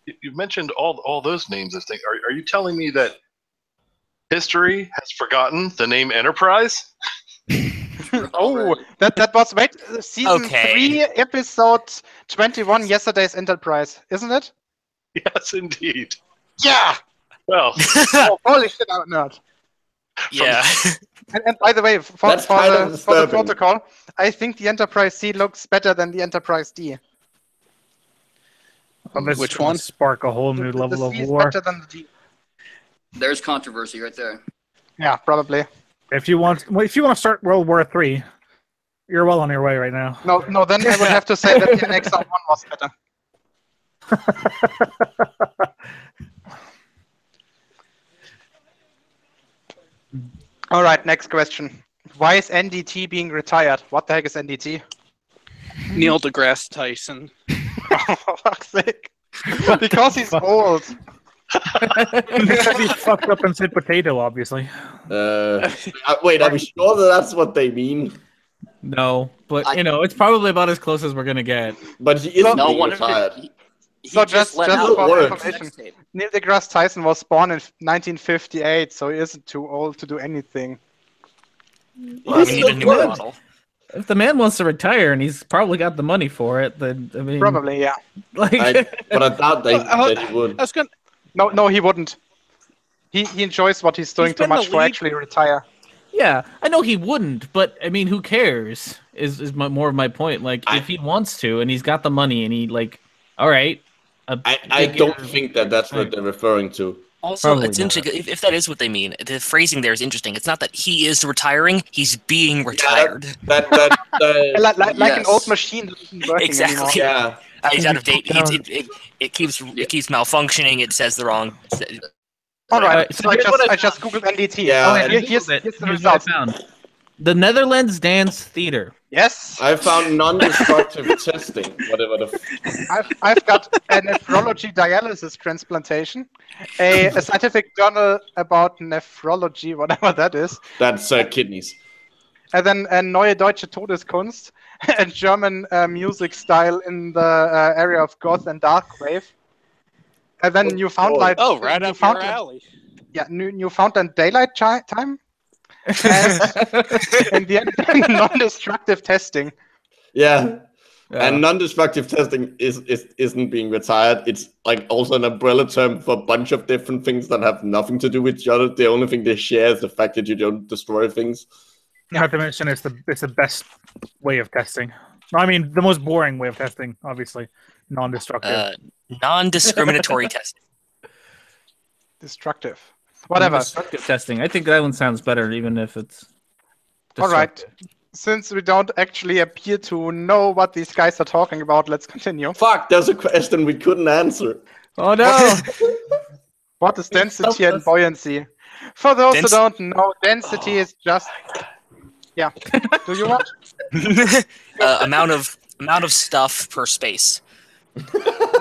You mentioned all those names. I think. Are you telling me that history has forgotten the name Enterprise? Oh, that was season Okay. 3, episode 21, Yesterday's Enterprise, isn't it? Yes, indeed. Yeah. Well, Oh, holy shit, I'm a nerd. Yeah. And by the way, for That's kind of the disturbing. protocol, I think the Enterprise C looks better than the Enterprise D. This is Which gonna one? Spark a whole new The level of C is war. better than the D. There's controversy right there. Yeah, probably. If you want to start World War III, you're well on your way right now. No, then I would have to say that the NXR1 was better. All right, next question. Why is NDT being retired? What the heck is NDT? Neil deGrasse Tyson. Oh, for fuck's sake. Because he's old. Because he fucked up and said potato, obviously. Wait, are we sure that that's what they mean? No, but it's probably about as close as we're gonna get. But he isn't No, being one of retired. it. He So just let just out for work. information, Neil deGrasse Tyson was born in 1958, so he isn't too old to do anything. Well, we need a newer Good. model. If the man wants to retire and he's probably got the money for it, then I mean, Probably, yeah. like, But I doubt that he would. I was gonna. No, he wouldn't. He enjoys what he's doing He's too been much the to lead- actually retire. yeah, I know he wouldn't, but I mean, who cares? Is more of my point. Like, if he wants to and he's got the money and he all right. I don't think that that's what they're referring to. Also, Probably it's not. interesting if that is what they mean. The phrasing there is interesting. It's not that he is retiring; he's being retired. Like Like an Yes. old machine that isn't working Exactly. anymore. yeah. He's out of date. Down. It keeps malfunctioning. It says the wrong. All right, Alright, so so I here's what I just googled NDT. Yeah, Oh, and here's the Here's what I results. found. The Netherlands Dance Theater. Yes, I found non-destructive testing, whatever the. I've got a nephrology dialysis transplantation, a scientific journal about nephrology, whatever that is, That's kidneys. and then a Neue Deutsche Todeskunst, a German music style in the area of goth and dark wave. And then you found like right up your alley. Yeah, Newfoundland Daylight Time. And in the end, non-destructive testing. Yeah. And non-destructive testing isn't being retired. It's like also an umbrella term for a bunch of different things that have nothing to do with each other. The only thing they share is the fact that you don't destroy things. Not to mention, it's the best way of testing. I mean, the most boring way of testing, obviously, non-destructive. Non-discriminatory testing. Destructive. Whatever. Destructive testing. I think that one sounds better, even if it's. All right. Since we don't actually appear to know what these guys are talking about, let's continue. Fuck, there's a question we couldn't answer. Oh no! What is density and buoyancy? For those who don't know, density is just... Yeah. Do you want? Amount of stuff per space.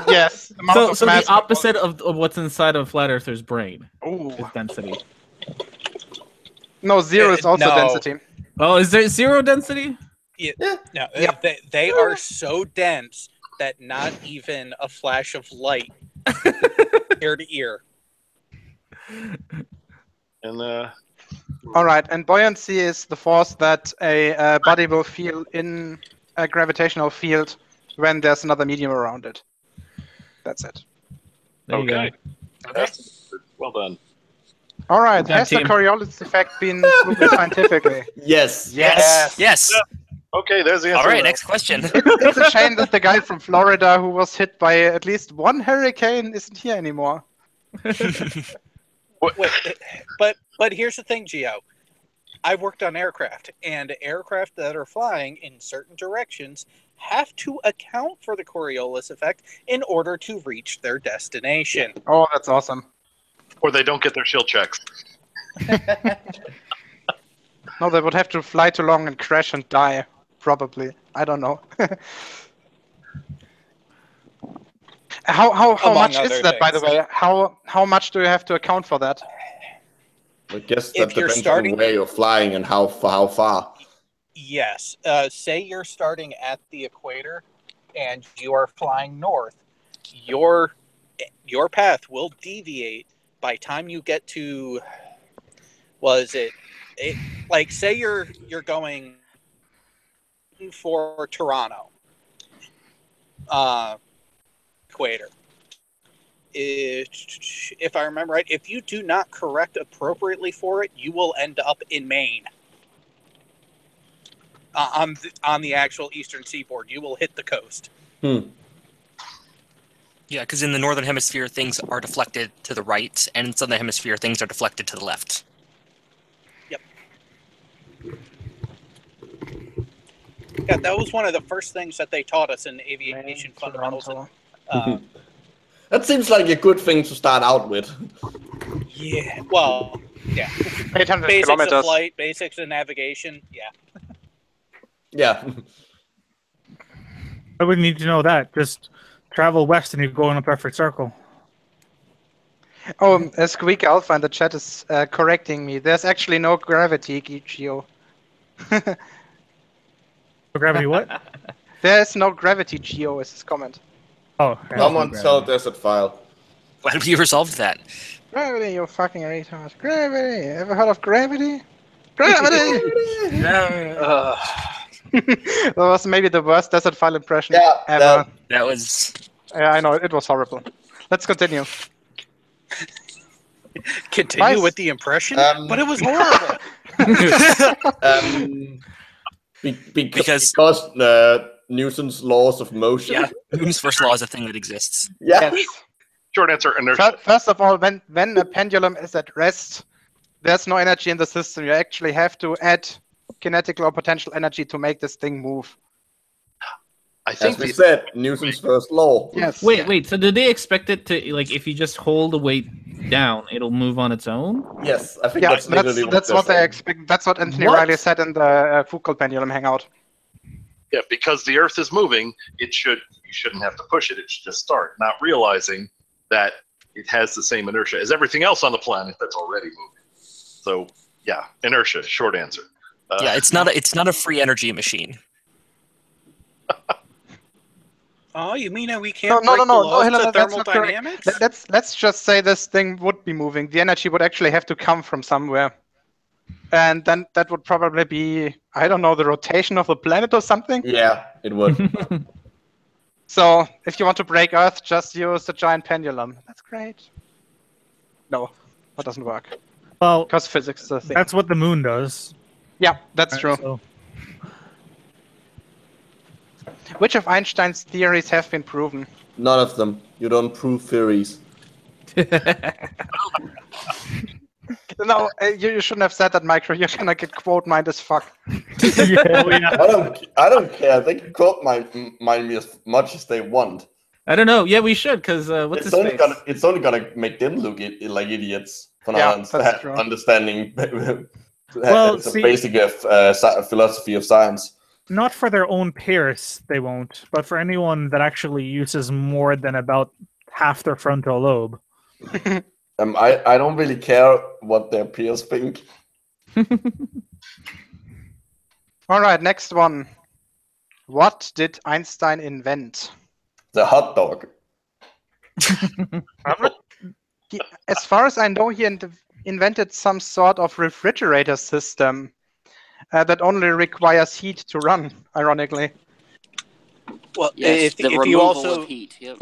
Yes. So the opposite of what's inside of Flat Earther's brain Ooh. is density. No, zero is also no. density. Oh, is there zero density? No, they are so dense that not even a flash of light ear to ear. And All right, and buoyancy is the force that a body will feel in a gravitational field when there's another medium around it. That's it. There you go. okay. Well done. All right, Good job, has the team. Coriolis effect been proven scientifically? Yes. Yes. Okay, there's the answer. All right. to that. Next question. It's a shame that the guy from Florida who was hit by at least one hurricane isn't here anymore. Wait, but here's the thing, Gio. I've worked on aircraft, and aircraft that are flying in certain directions have to account for the Coriolis effect in order to reach their destination. Oh, that's awesome. Or they don't get their shield checks. No, they would have to fly too long and crash and die, probably. I don't know. How Among much other is that, by the things. way? How much do you have to account for that? I guess If that you're depends starting- on where you're flying and how far. Yes. Say you're starting at the equator and you are flying north. Your path will deviate by time you get to like say you're going for Toronto equator. If I remember right, if you do not correct appropriately for it, you will end up in Maine. On the actual eastern seaboard, you will hit the coast. Yeah, because in the northern hemisphere, things are deflected to the right, and in the southern hemisphere, things are deflected to the left. Yep. Yeah, that was one of the first things that they taught us in aviation fundamentals. That seems like a good thing to start out with. Yeah, well, yeah. 800 Basics kilometers. of flight, basics of navigation, yeah. Yeah. I wouldn't need to know that. Just travel west and you go in a perfect circle. Oh, Squeak Alpha in the chat is correcting me. There's actually no gravity, Geo. Gravity what? There's no gravity, Geo, is his comment. Oh, yeah. Someone tell Desert File. Why have you resolved that? Gravity, you fucking retard. Gravity! Ever heard of gravity? Gravity! That was maybe the worst Desert File impression ever. That was... Yeah, I know, it was horrible. Let's continue. Continue with the impression? But it was horrible! Because Newton's laws of motion. Yeah, Newton's first law is a thing that exists. Yeah. Yes. Short answer, inertia. First of all, when a pendulum is at rest, there's no energy in the system. You actually have to add kinetic or potential energy to make this thing move. I think As we said, Newton's first law. Yes. Wait. So did they expect it to, like, if you just hold the weight down, it'll move on its own? Yes, I think Yeah, that's literally that's what they expect. That's what Anthony Riley said in the Foucault Pendulum hangout. Yeah, because the Earth is moving, you shouldn't have to push it. It should just start, not realizing that it has the same inertia as everything else on the planet that's already moving. So, yeah, inertia. Short answer. Yeah, it's not a free energy machine. Oh, you mean that we can't No, break the laws Hillel, of that's not correct. thermodynamics? Let's just say this thing would be moving. The energy would actually have to come from somewhere. And then that would probably be, I don't know, the rotation of the planet or something. Yeah, it would. So if you want to break Earth, just use a giant pendulum. That's great. No, that doesn't work. Well, because physics is a thing. That's what the moon does. Yeah, that's true. So, Which of Einstein's theories have been proven? None of them. You don't prove theories. No, you shouldn't have said that, Micro. You're gonna get quote mined as fuck. I don't care. They can quote mine me as much as they want. I don't know. Yeah, we should, because what's his face? It's only gonna make them look like idiots for Yeah, not that's true. understanding Well, the see- basic of philosophy of science. not for their own peers, they won't, but for anyone that actually uses more than about half their frontal lobe. I don't really care what their peers think. All right, next one. What did Einstein invent? The hot dog. As far as I know, he invented some sort of refrigerator system that only requires heat to run, ironically. Well, Yes, the if you removal also of heat. Yep.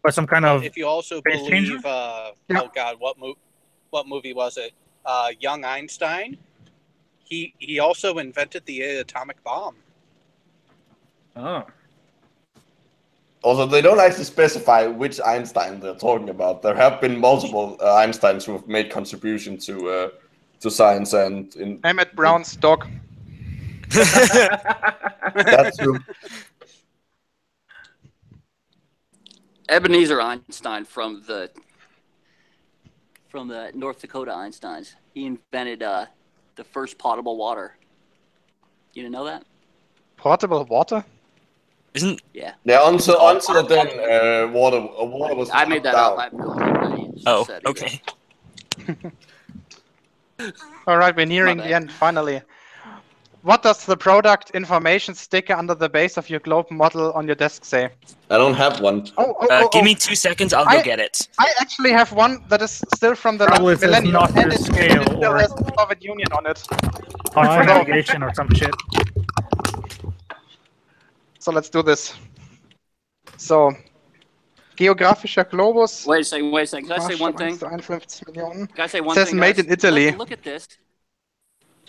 Or some kind of if you also phase changer? believe, oh god, what movie was it? Young Einstein. He also invented the atomic bomb. Oh. Also, they don't actually specify which Einstein they're talking about. There have been multiple Einsteins who have made contribution to science and in. Emmett Brown's dog. That's true. Ebenezer Einstein from the North Dakota Einsteins. He invented the first potable water. You didn't know that? Portable water? Isn't Yeah. Yeah, until then, water was. I made that down. up. I have no idea. oh Said it. okay. All right, we're nearing My the bad. end, finally. What does the product information sticker under the base of your globe model on your desk say? I don't have one. Give me 2 seconds. I'll go get it. I actually have one that is still from the Probably last says millennium, not and your it scale still or- has the Soviet Union on it. on for navigation or some shit. So let's do this. So, geografischer Globus. Wait a second. Can I say one thing? 51 Millionen. Can I say one Says thing? made guys? in Italy. Look at this.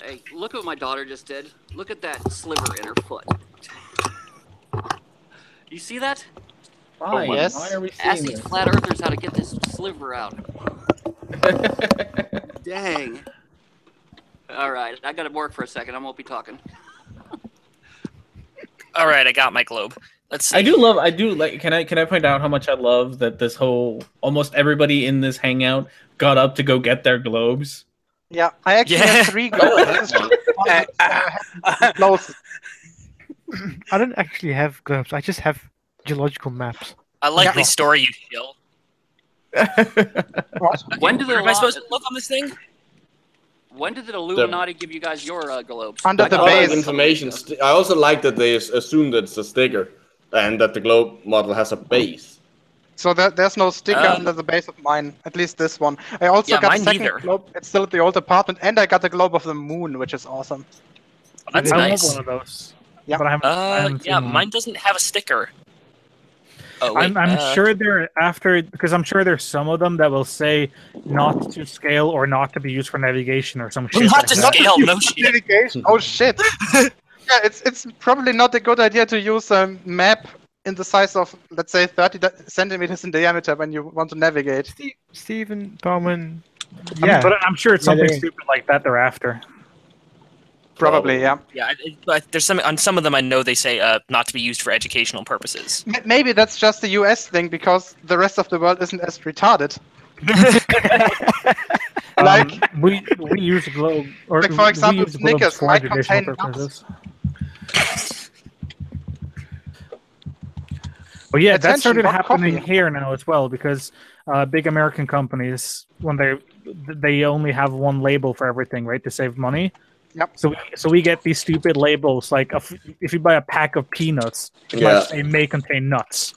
Hey, look what my daughter just did. Look at that sliver in her foot. You see that? Why? yes. Why are we Ask seeing these this? flat earthers how to get this sliver out. Dang. All right, I got to work for a second. I won't be talking. All right, I got my globe. Let's see. I do like. Can I point out how much I love that this whole almost everybody in this hangout got up to go get their globes. Yeah, I actually have 3 globes. Close. I don't actually have globes. I just have geological maps. I like the story you tell. What? When did Am I supposed to look on this thing? When did the Illuminati give you guys your globes? Under the A lot of base. information. I also like that they assume that it's a sticker and that the globe model has a base. So there's no sticker under the base of mine, at least this one. I also got a mine second neither. globe. It's still at the old apartment, and I got the globe of the moon, which is awesome. That's I nice. want one of those. Yeah. But I haven't Yeah, seen one. mine doesn't have a sticker. Oh, wait, I'm sure they're after, because I'm sure there's some of them that will say not to scale or not to be used for navigation or some shit. Not like to that. scale, no shit. Navigation. Oh shit! Yeah, it's probably not a good idea to use a map in the size of, let's say, 30 centimeters in diameter when you want to navigate. Stephen Bowman. Yeah, but I'm sure it's Yeah, something they- stupid like that they're after. Probably, yeah. Yeah, but there's on some of them I know they say not to be used for educational purposes. Maybe that's just a US thing because the rest of the world isn't as retarded. Like, we use a globe, or Like, for example, we use globes Snickers for might educational contain purposes. Well, yeah, that Attention, started hot happening coffee. here now as well, because big American companies, when they only have one label for everything, right, to save money. Yep. So we get these stupid labels, like if you buy a pack of peanuts, it might say may contain nuts.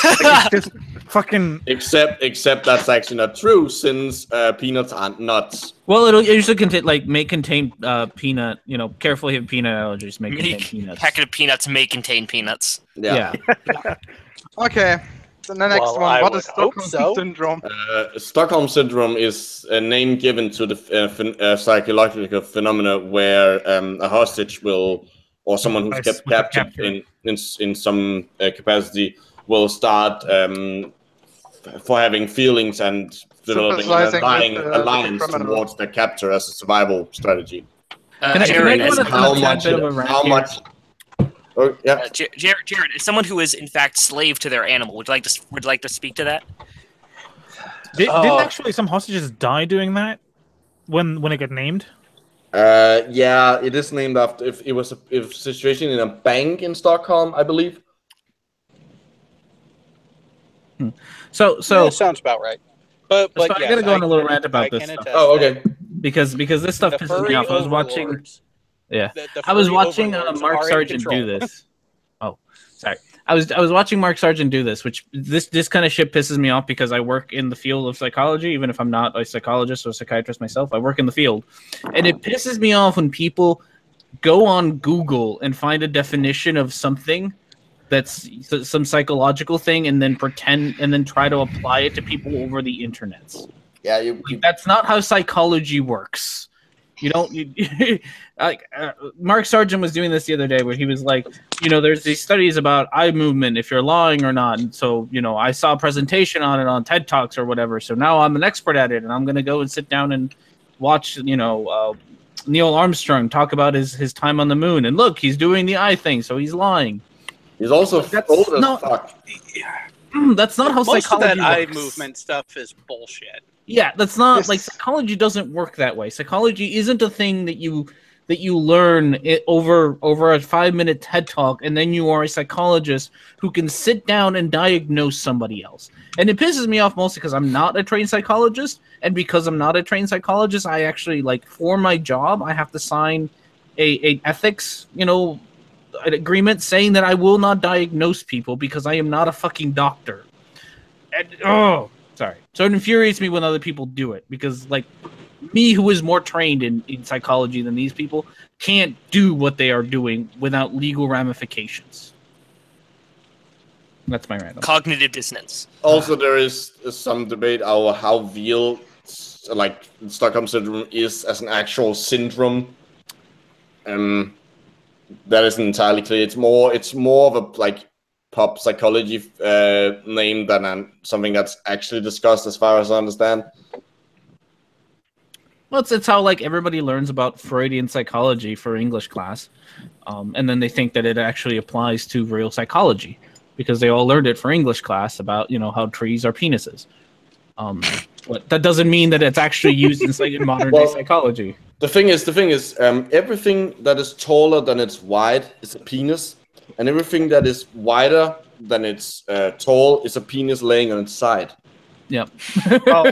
Like, it's just fucking. Except that's actually not true, since peanuts aren't nuts. Well, it'll usually may contain peanut. You know, carefully have peanut allergies. May contain peanuts. Packet of peanuts may contain peanuts. Yeah. okay. So the next Well, one. I What would is hope Stockholm so. Syndrome? Stockholm Syndrome is a name given to the psychological phenomena where a hostage will, or someone who's kept captured in some capacity, will start for having feelings and developing an Sympathizing with the alliance criminal. towards their capture as a survival strategy. Jared, as How much? Oh, yeah. Jared, as someone who is in fact slave to their animal, would you like to speak to that? Didn't actually some hostages die doing that when it got named? Yeah, it is named after if it was a situation in a bank in Stockholm, I believe. So Yeah, sounds about right. But So I yes, gotta go on a little can- rant about I this can stuff. attest Oh, that okay. because this stuff the pisses me furry off. I was watching. overlords- Yeah, the I was furry watching overlords Mark are in Sargent control. do this. Oh, sorry. I was watching Mark Sargent do this, which this kind of shit pisses me off because I work in the field of psychology, even if I'm not a psychologist or a psychiatrist myself. I work in the field, and it pisses me off when people go on Google and find a definition of something that's some psychological thing, and then try to apply it to people over the internet. Yeah, Like, that's not how psychology works. You don't like Mark Sargent was doing this the other day where he was like, there's these studies about eye movement, if you're lying or not. And so, I saw a presentation on it on TED Talks or whatever. So now I'm an expert at it, and I'm going to go and sit down and watch, Neil Armstrong talk about his time on the moon. And look, he's doing the eye thing, so he's lying. He's also old as fuck. That's not how Most of psychology that eye works. movement stuff is bullshit. Yeah, that's not like psychology doesn't work that way. Psychology isn't a thing that you learn over a 5-minute TED Talk, and then you are a psychologist who can sit down and diagnose somebody else. And it pisses me off mostly because I'm not a trained psychologist, and because I'm not a trained psychologist, I actually for my job I have to sign a ethics an agreement saying that I will not diagnose people because I am not a fucking doctor. And, sorry. So it infuriates me when other people do it because, me, who is more trained in psychology than these people, can't do what they are doing without legal ramifications. That's my random. Cognitive dissonance. Also, there is some debate over how real, like, Stockholm Syndrome is as an actual syndrome. That isn't entirely clear. It's more of a like pop psychology name than something that's actually discussed, as far as I understand. Well, it's how like everybody learns about Freudian psychology for English class, and then they think that it actually applies to real psychology because they all learned it for English class about how trees are penises. But that doesn't mean that it's actually used in modern day psychology. The thing is, everything that is taller than it's wide is a penis, and everything that is wider than it's tall is a penis laying on its side. Yep. Well,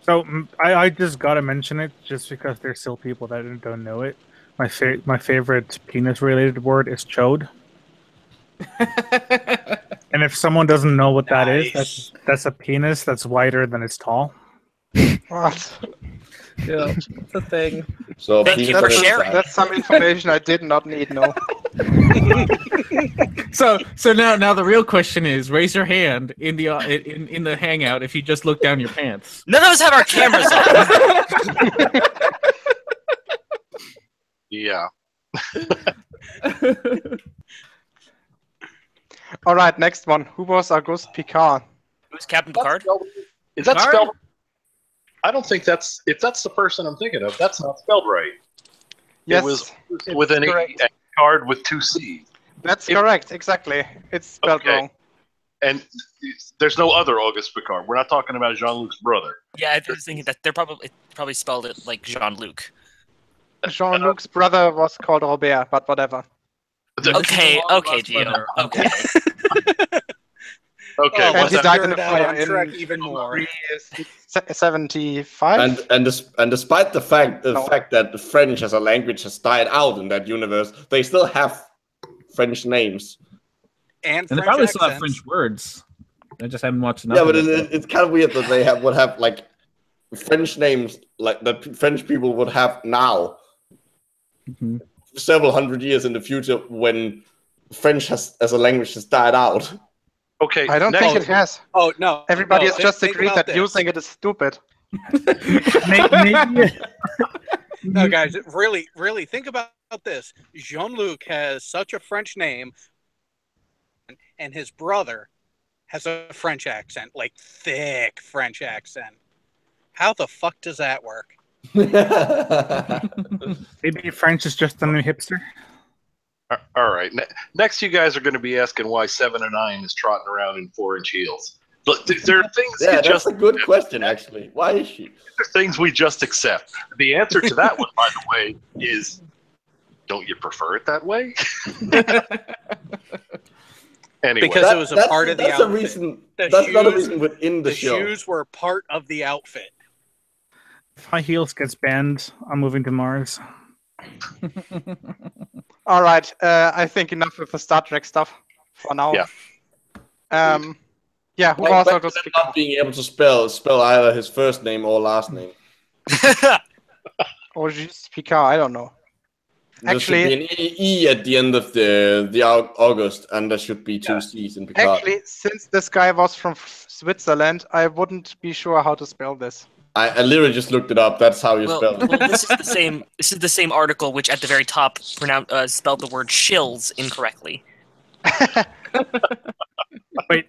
so I just gotta mention it just because there's still people that don't know it. My favorite penis-related word is chode. And if someone doesn't know what that is, that's a penis that's wider than it's tall. What? Yeah, it's a thing. So Thank you for sharing. That's some information I did not need. No. So now the real question is: raise your hand in the hangout if you just look down your pants. None of us have our cameras on. Yeah. All right, next one. Who was Auguste Picard? Who's Captain Picard? Is that Picard? spelled? I don't think that's. If that's the person I'm thinking of, that's not spelled right. Yes, It was with an E correct. and card with 2 C's. That's correct. Exactly. It's spelled Okay. wrong. And there's no other Auguste Picard. We're not talking about Jean-Luc's brother. Yeah, I was thinking that they're probably spelled it like Jean-Luc. Jean-Luc's brother was called Robert, but whatever. Okay, Gio. Okay. Okay. And what's he that? died in the Nerd out fire on in Trek even more. 75. And despite the fact that the French as a language has died out in that universe, they still have French names. And they French probably still have accents. French words. I just haven't watched enough. Yeah, but of it. it's kind of weird that they would have like French names like that French people would have now, several hundred years in the future when French as a language has died out. Okay. I don't think it has. Oh no! Everybody no, has just think agreed about that this. using it is stupid. Maybe, No, guys, really think about this. Jean-Luc has such a French name, and his brother has a French accent, like thick French accent. How the fuck does that work? maybe French is just the new hipster. All right. Next, you guys are going to be asking why 7 and 9 is trotting around in 4-inch heels. But there are things Yeah, you that's just a good question, actually. Why is she? there are things we just accept. The answer to that one, by the way, is don't you prefer it that way? Anyway, Because it was a part of the that's a outfit. reason. The That's not a shoes- reason within the show. shoes were part of the outfit. If high heels gets banned, I'm moving to Mars. All right. I think enough with the Star Trek stuff for now. Yeah. Yeah. Who Like, was back Auguste to Picard? not being able to spell either his first name or last name. Auguste Picard. I don't know. There should Actually- be an E at the end of the August, and there should be 2 C's in Picard. Actually, since this guy was from Switzerland, I wouldn't be sure how to spell this. I literally just looked it up. That's how you Well, spell it. this is the same. This is the same article which at the very top spelled the word shills incorrectly. Wait,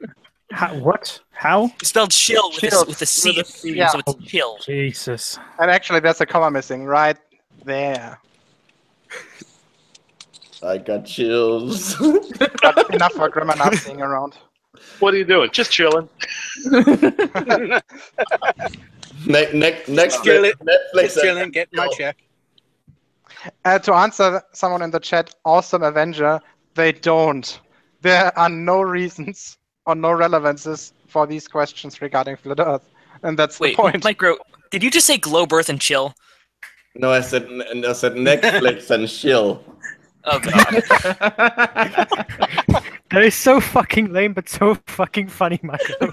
what? How? It spelled shill with Shill. with a C, With a C, yeah. so it's chill. Jesus. And actually, there's a comma missing right there. I got chills. But enough for grammar not being around. what are you doing? Just chilling. Next, Chill it. Netflix. Just chilling, get my check. To answer someone in the chat, Awesome Avenger, they don't. There are no reasons or no relevances for these questions regarding Flat Earth. And that's Wait, the point. Micro, did you just say globe Earth and chill? No, I said Netflix and chill. Oh god. That is so fucking lame, but so fucking funny, Michael.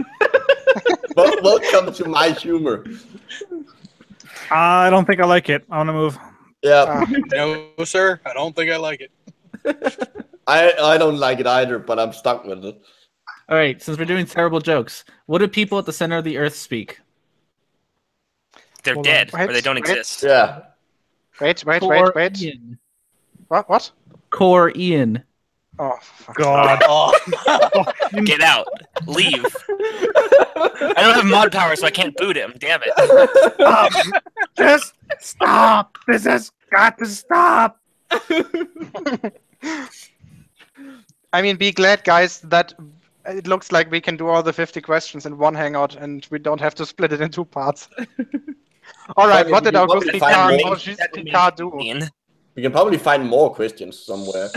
Well, welcome to my humor. I don't think I like it. I want to move. Yeah. No, sir, I don't think I like it. I don't like it either, but I'm stuck with it. All right, since we're doing terrible jokes, what do people at the center of the Earth speak? They're Hold on. dead, or they Wait, don't wait. exist. Yeah. Wait. Korean. What? Korean. Oh, fuck. God. Get out. Leave. I don't have mod power, so I can't boot him. Damn it. Just stop. This has got to stop. I mean, be glad, guys, that it looks like we can do all the 50 questions in one hangout, and we don't have to split it in 2 parts. All right, But what did you Auguste probably find Picard do? We can probably find more questions somewhere.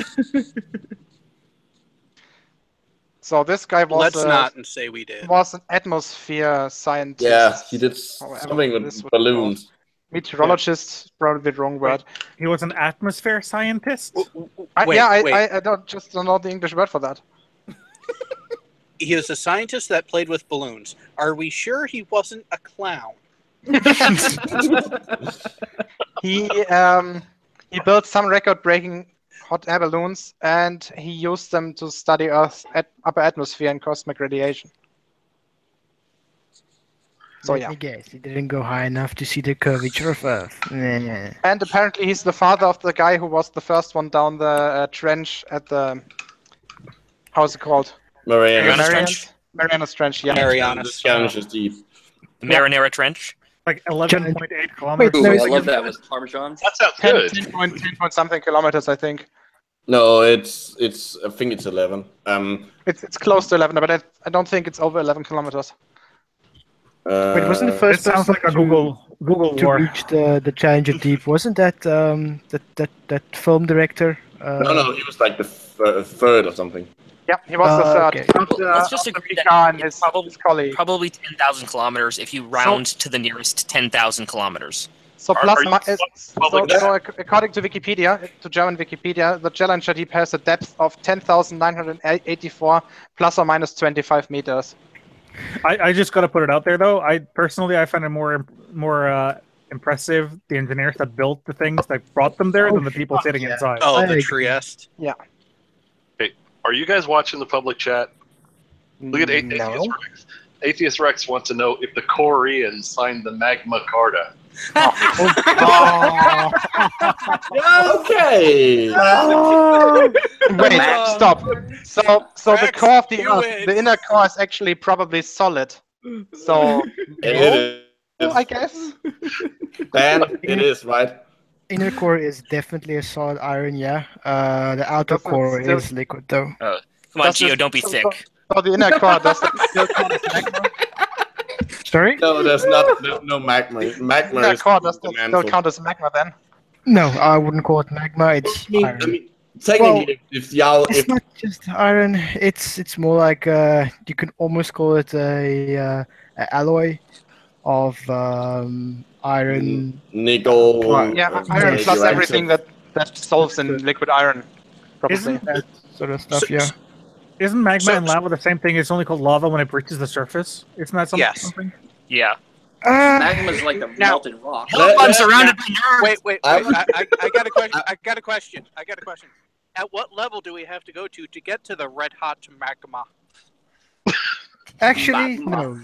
So this guy was Let's not and say we did. was an atmosphere scientist. Yeah, he did However, something this with was balloons. Meteorologist, probably the wrong word. He was an atmosphere scientist. Wait. I don't know the English word for that. He was a scientist that played with balloons. Are we sure he wasn't a clown? He built some record-breaking hot air balloons, and he used them to study Earth's upper atmosphere and cosmic radiation. So Let yeah. me guess, he didn't go high enough to see the curvature of Earth. Nah. And apparently he's the father of the guy who was the first one down the trench at the... How's it called? Marianas Trench. Marianas Trench, yeah. Marianas. Challenge is deep. Marinara Trench. Like 11.8 kilometers. Wait, no, Ooh, I it's- love that with Parmesan. That sounds 10 good. 10 point something kilometers, I think. No, it's. I think it's 11. It's close to 11, but I don't think it's over 11 kilometers. Wait, wasn't the It first sounds like a Google to war. reach the Challenger Deep? Wasn't that that film director? No, he was like the third or something. Yeah, he was the third. okay. Let's just agree that Picard and it's his colleague. probably 10,000 kilometers if you round to the nearest 10,000 kilometers. So Are plus, you so according to Wikipedia, to German Wikipedia, the Challenger Deep has a depth of 10,984 plus or minus 25 meters. I just got to put it out there though. I find it more impressive the engineers that built the things that brought them there than the people sitting yeah. inside. Oh, I the agree. Trieste. Are you guys watching the public chat? Look at Atheist No. Rex. Atheist Rex wants to know if the Koreans signed the Magna Carta. Okay. Wait, stop. So the Rex, core of the you Earth, win. the inner core is actually probably solid. So It is. I guess. Dan, it is, right? Inner core is definitely a solid iron, yeah. The outer Does it core still- is liquid, though. Come on, Does Gio, this- don't be so- thick. So the inner core does it still count as magma? Sorry? No, there's no magma. Magma Inner is core does the it still mantle. count as magma then? No, I wouldn't call it magma. It's I iron. mean, technically, if It's not just iron. It's more like you can almost call it a alloy of iron. nickel, Yeah, iron Yes. plus everything that dissolves in liquid iron. Probably. Isn't That sort of stuff, So- yeah. Isn't magma So- and lava the same thing? It's only called lava when it breaches the surface. Isn't that something? Yes. something? Yeah. Magma is like the Now- melted rock. I'm surrounded by nerds. Wait. I- I got a question. I got a question. At what level do we have to go to get to the red hot magma? Actually, Magma. no.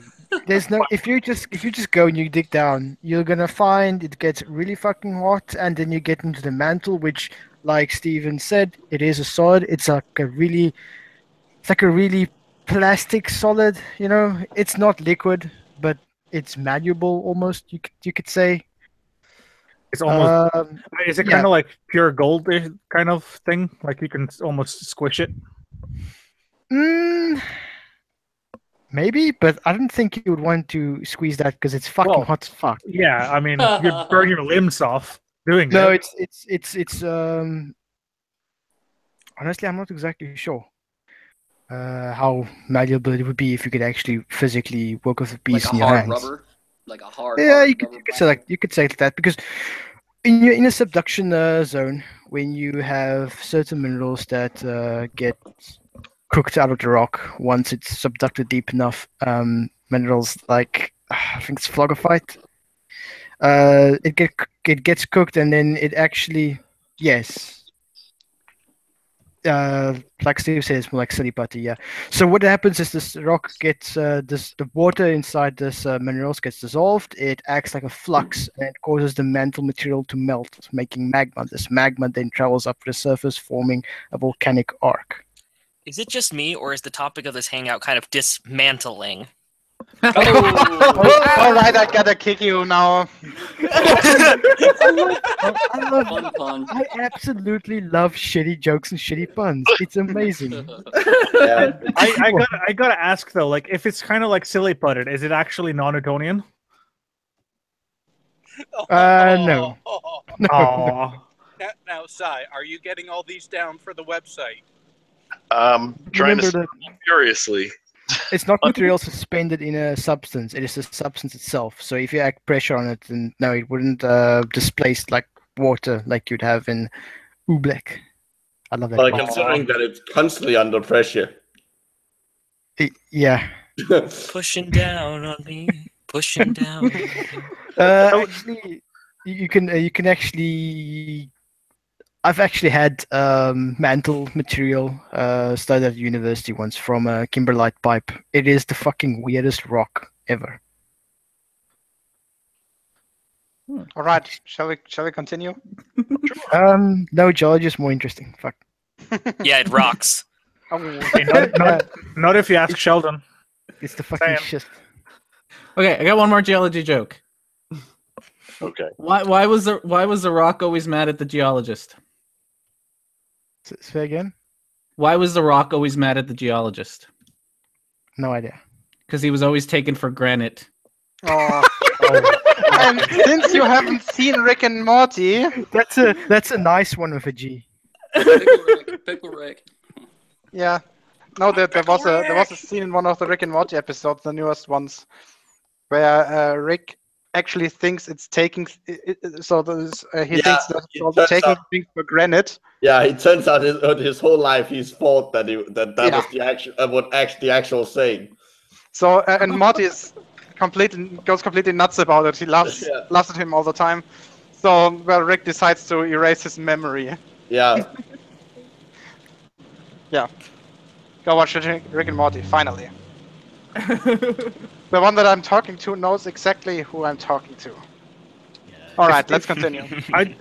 There's no. If you just go and you dig down, you're gonna find it gets really fucking hot, and then you get into the mantle, which, like Steven said, it is a solid. It's like a really plastic solid. You know, it's not liquid, but it's malleable almost. You could say. It's almost. Is it yeah. kind of like pure gold kind of thing? Like you can almost squish it. Maybe, but I don't think you would want to squeeze that because it's fucking Well, hot as fuck. Yeah, I mean, you'd burn your limbs off doing No, it. it's honestly, I'm not exactly sure how malleable it would be if you could actually physically work with a piece Like in a your hard hands. rubber. Like a hard. Yeah, hard you could rubber you could say that because in a subduction zone, when you have certain minerals that get cooked out of the rock once it's subducted deep enough, minerals like I think it's flogophyte. It gets cooked and then it actually, yes, like Steve says, more like silly putty. Yeah. So what happens is this rock gets the water inside this minerals gets dissolved. It acts like a flux and it causes the mantle material to melt, making magma. This magma then travels up to the surface, forming a volcanic arc. Is it just me, or is the topic of this hangout kind of dismantling? All right, I gotta kick you now. I absolutely love shitty jokes and shitty puns. It's amazing. Yeah. I gotta ask though, like if it's kind of like silly putted, is it actually non-Newtonian? No. No. Aw. Now, Sai, are you getting all these down for the website? Trying to Remember speak furiously. It's not material suspended in a substance. It is the substance itself. So if you act pressure on it, then no, it wouldn't displace like water like you'd have in oobleck. I love that. But part. considering that it's constantly under pressure. Yeah. Pushing down on me, pushing down. Actually, you can actually. I've actually had mantle material studied at university once from a kimberlite pipe. It is the fucking weirdest rock ever. All right, shall we continue? No, geology is more interesting. Fuck. Yeah, it rocks. Hey, not if you ask Sheldon. It's the fucking Sam. shit. Okay, I got one more geology joke. Okay. Why was the rock always mad at the geologist? Say again? Why was the rock always mad at the geologist? No idea. Because he was always taken for granite. Oh. And since you haven't seen Rick and Morty, That's a nice one with a G. Pickle Rick. yeah. No, there was a scene in one of the Rick and Morty episodes, the newest ones, where Rick actually thinks it's taking. He thinks that it's also taking things for granted. Yeah, it turns out his whole life he's thought that was the actual saying. So and Morty is goes completely nuts about it. He laughs at him all the time. So Rick decides to erase his memory. Yeah. Yeah. Go watch Rick and Morty, finally. The one that I'm talking to knows exactly who I'm talking to. All right, let's continue.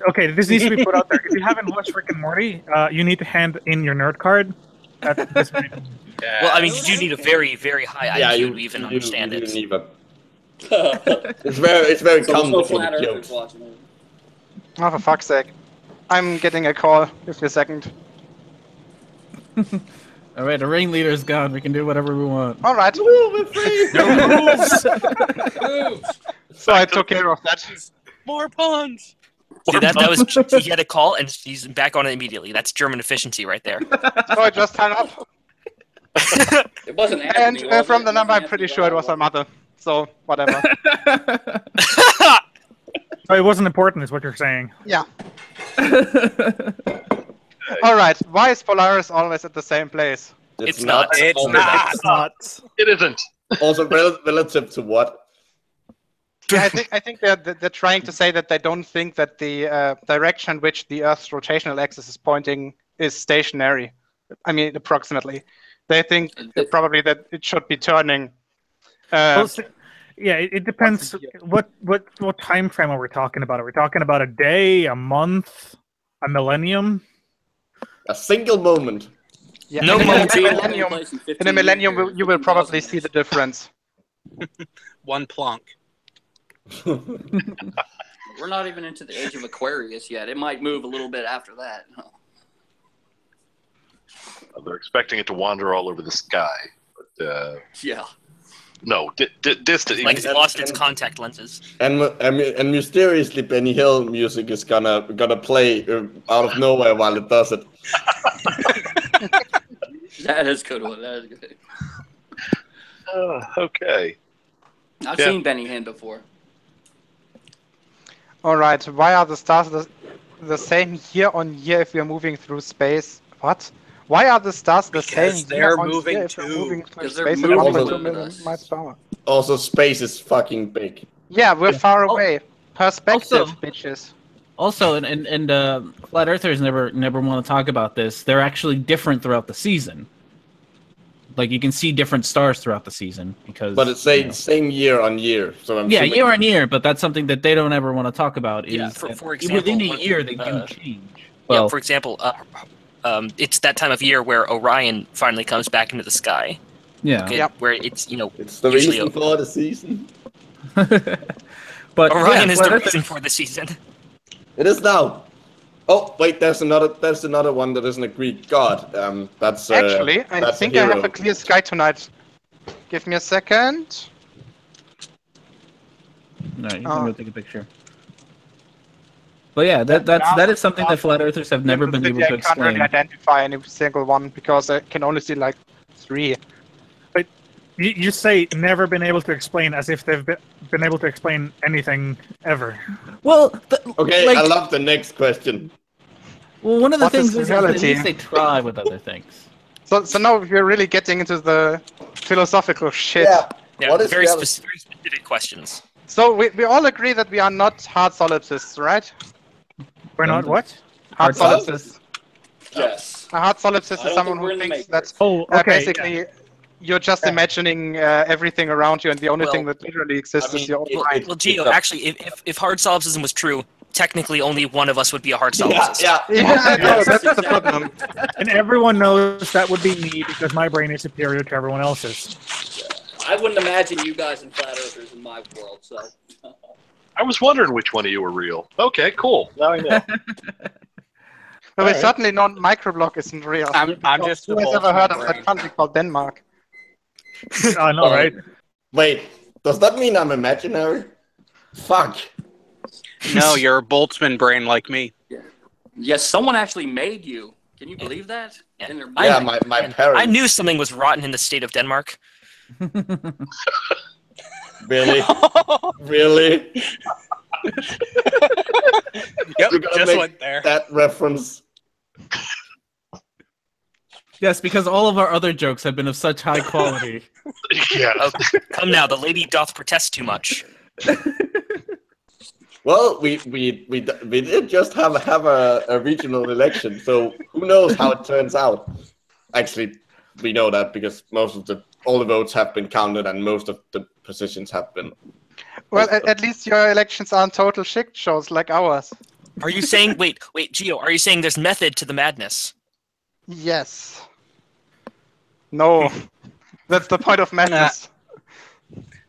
Okay, this needs to be put out there. If you haven't watched Rick and Morty, you need to hand in your nerd card. At this point. Well, I mean, you do need a very, very high IQ to even understand it. It's very complicated jokes. Oh, for fuck's sake. I'm getting a call. Give me a second. All right, the ringleader's gone. We can do whatever we want. All right. We're free. So I took care of that. More puns. Dude, that was he had a call and he's back on it immediately. That's German efficiency right there. So I just hung up. It wasn't And Anthony, was it? from the It number, I'm wasn't pretty Anthony sure it Ryan, was her mother. So whatever. Oh, it wasn't important, is what you're saying. Yeah. All right. Why is Polaris always at the same place? It's not. It's not. It isn't. Also relative to what? Yeah, I think they're trying to say that they don't think that the direction which the Earth's rotational axis is pointing is stationary. I mean, approximately. They think probably that it should be turning. Yeah, it depends. What time frame are we talking about? Are we talking about a day, a month, a millennium? A single moment. Yeah. No in moment. a millennium, you will probably see the difference. One Planck. We're not even into the age of Aquarius yet. It might move a little bit after that. They're expecting it to wander all over the sky, but Yeah. no, distant. Like it's lost its contact lenses. And mysteriously, Benny Hill music is gonna play out of nowhere while it does it. That is good one. That is good. Okay. I've seen Benny Hinn before. All right. Why are the stars the same year on year if we are moving through space? What? Why are the stars the same Because they're year on moving year if we're too. moving through Because they're space at moving 1.2 too million fast. miles per hour? Also, space is fucking big. Yeah, we're far away. Perspective, Also- bitches. Also, and flat earthers never want to talk about this. They're actually different throughout the season. Like you can see different stars throughout the season because. But it's same year on year. So I'm assuming... year on year, but that's something that they don't ever want to talk about. Is for example, within a year they do change. Well, for example, it's that time of year where Orion finally comes back into the sky. Yeah. Okay, where it's it's the reason for the season. But Orion is the reason for the season. It is now. Oh wait, there's another one that isn't a Greek god. That's actually, I that's think I have a clear sky tonight. Give me a second. No, you can go take a picture. But yeah, that is something that flat earthers have never been able to I can't really explain. identify any single one because I can only see like 3. But you say never been able to explain as if they've been able to explain anything ever. Well, okay, I love the next question. Well, one of the things is at reality? least they try with other things. So now we're really getting into the philosophical shit. Yeah, What is very reality? specific questions. So we all agree that we are not hard solipsists, right? We're not what? Hard Hard solipsists. Yes. A hard solipsist I is don't someone think we're who in the thinks Matrix. that Oh, okay. basically you're just imagining everything around you, and the only thing that literally exists is your own mind. Well, Gio, actually, if hard solipsism was true, technically only one of us would be a hard solipsist. Yeah, no, that's the problem. And everyone knows that would be me because my brain is superior to everyone else's. I wouldn't imagine you guys and flat earthers in my world, so. I was wondering which one of you were real. Okay, cool. Now I know. But we certainly know microblog isn't real. I'm just. Who has ever heard of that country called Denmark? I know, right? Wait, does that mean I'm imaginary? Fuck. No, you're a Boltzmann brain like me. Yes, someone actually made you. Can you believe that? Yeah. In their Yeah, mind. my parents. I knew something was rotten in the state of Denmark. Really? Really? Yep, You're gonna just make went there. that reference. Yes, because all of our other jokes have been of such high quality. Yeah. Oh, come now, the lady doth protest too much. Well, we did just have a regional election, so who knows how it turns out. Actually, we know that because all the votes have been counted and most of the positions have been. Well, at least your elections aren't total shit shows like ours. Are you saying, wait, Gio, are you saying there's method to the madness? Yes. No. That's the point of madness.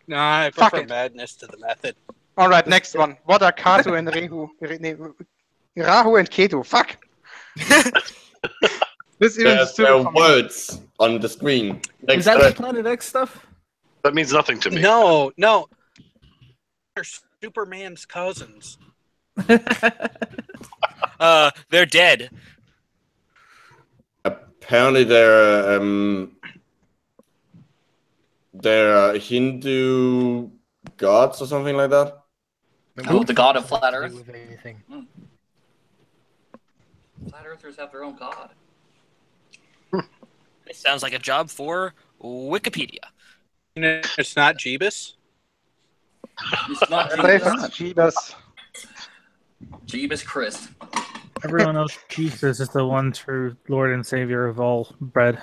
No, I Fuck prefer it. madness to the method. All right, next one. What are Kato and Rahu? Rahu and Ketu. Fuck. This even There stupid are for me. words on the screen. Is that the Planet X stuff? That means nothing to me. No. They're Superman's cousins. They're dead. Apparently, they're Hindu gods or something like that. Oh, the god of flat earth? With anything. Flat earthers have their own god. It sounds like a job for Wikipedia. It's not Jeebus? It's not Safe Jesus. as Jeebus. Jeebus Christ. Everyone knows Jesus is the one true Lord and Savior of all bread.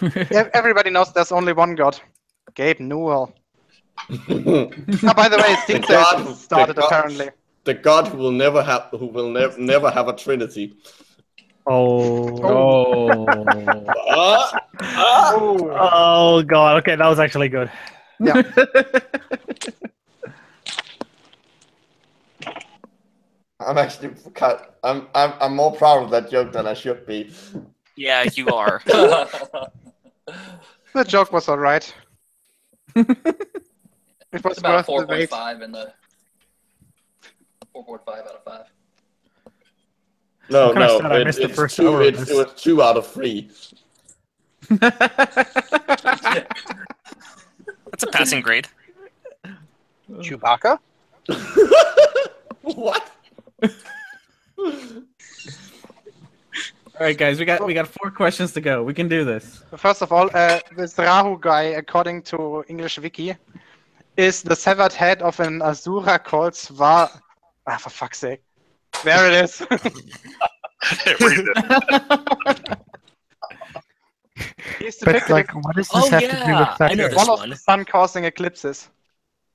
Everybody knows there's only one God. Gabe Newell. By the way, Think God- started the God- apparently. The God who will never have a Trinity. Oh. Oh. Oh god. Okay, that was actually good. Yeah. I'm actually I'm more proud of that joke than I should be. Yeah, you are. The joke was alright. It was It's about worth the wait. 4.5 in the 4.5 out of 5. No, What kind of no, stat I missed the it's first two, hour of it this? was 2 out of 3. That's a passing grade. Chewbacca? What? All right, guys, we got 4 questions to go. We can do this. First of all, this Rahu guy, according to English Wiki, is the severed head of an Asura called Ah, for fuck's sake. There it is. Read it. He's But depicted like, what does this have to do with yeah, flat I know Earth? this one of one. the sun causing eclipses.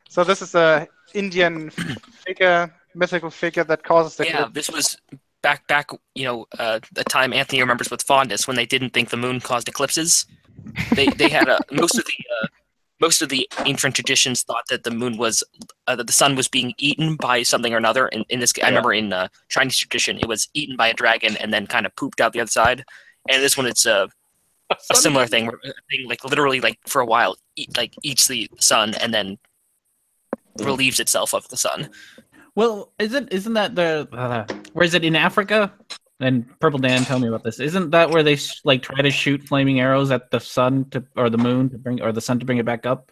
So this is a Indian figure, mythical figure that causes the Yeah, eclipse. this was back, the time Anthony remembers with fondness when they didn't think the moon caused eclipses. They had most of the ancient traditions thought that the moon was that the sun was being eaten by something or another. In this, I remember in Chinese tradition, it was eaten by a dragon and then kind of pooped out the other side. And this one, it's a similar thing, where a thing like literally like for a while eats the sun and then relieves itself of the sun. Well, isn't that where is it in Africa? And Purple Dan, tell me about this. Isn't that where they like try to shoot flaming arrows at the sun or the moon or the sun to bring it back up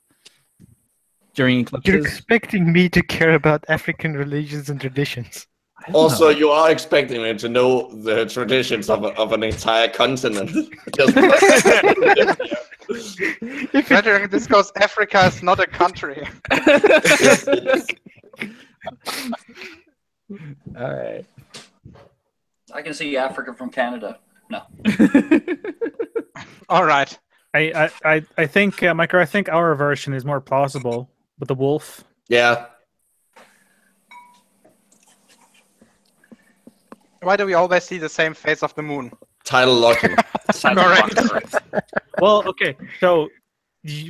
during eclipses? You're expecting me to care about African religions and traditions. Also, you are expecting me to know the traditions of an entire continent. Considering this goes, Africa is not a country. All right. I can see Africa from Canada. No. All right. I think, Micro, I think our version is more plausible with the wolf. Yeah. Why do we always see the same face of the moon? Tidal locking. Correct. Well, okay, so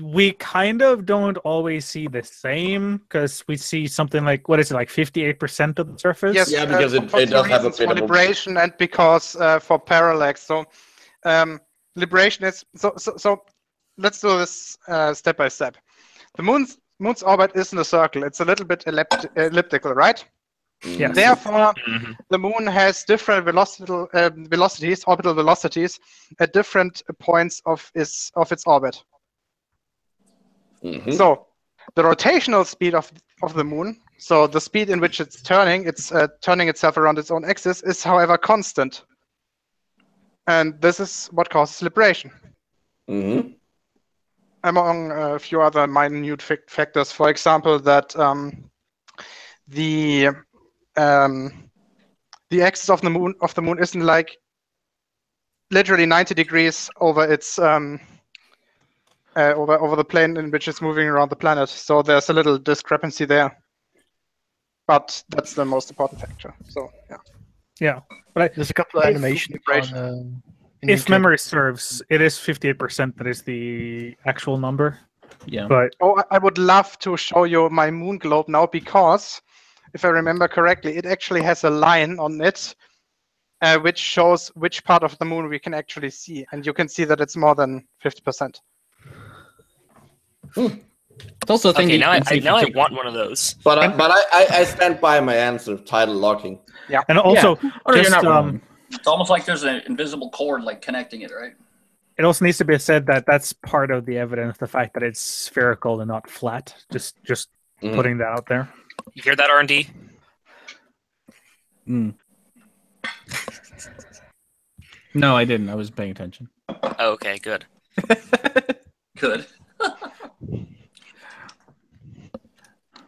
we kind of don't always see the same because we see something like, what is it, like 58% of the surface? Yes, Yeah, because it for does two have a reasons, bit for of a... liberation and because for parallax. So liberation is so. Let's do this step by step. The moon's orbit isn't a circle; it's a little bit elliptical, right? Yes. Therefore, the moon has different velocities, orbital velocities, at different points of its orbit. Mhm. So, the rotational speed of the moon, so the speed in which it's turning itself around its own axis, is, however, constant. And this is what causes libration. Mhm. Among a few other minute factors, for example, that the axis of the moon isn't like literally 90 degrees over its over the plane in which it's moving around the planet. So there's a little discrepancy there, but that's the most important factor. So yeah. Yeah, but There's a couple of animations on. in if YouTube. memory serves, it is 58% that is the actual number. Yeah. But Oh, I would love to show you my moon globe now, because if I remember correctly, it actually has a line on it which shows which part of the moon we can actually see, and you can see that it's more than 50%. It's also a thing Okay, that now you can see I from want one of those. But I stand by my answer of tidal locking. Yeah. and also, Yeah. Oh, no, you're not wrong. It's almost like there's an invisible cord like connecting it, right? it also needs to be said that that's part of the evidence, the fact that it's spherical and not flat. Just Mhm. putting that out there. You hear that, R&D? No, I didn't. I was paying attention. Oh, okay, good. Good.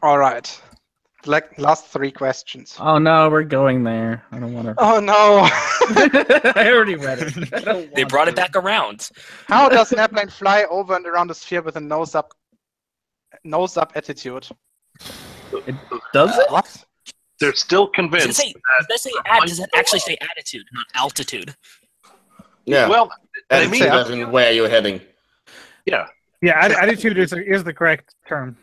All right. Like last three questions. Oh no, we're going there. I don't want to. Oh no! I already read it. I don't They want brought to. it back around. How does an airplane fly over and around the sphere with a nose up attitude? Does it? What? They're still Does convinced. does that actually say attitude, not altitude? Yeah. Well, they Attitude mean as in where you're heading. yeah. Yeah, attitude is the correct term.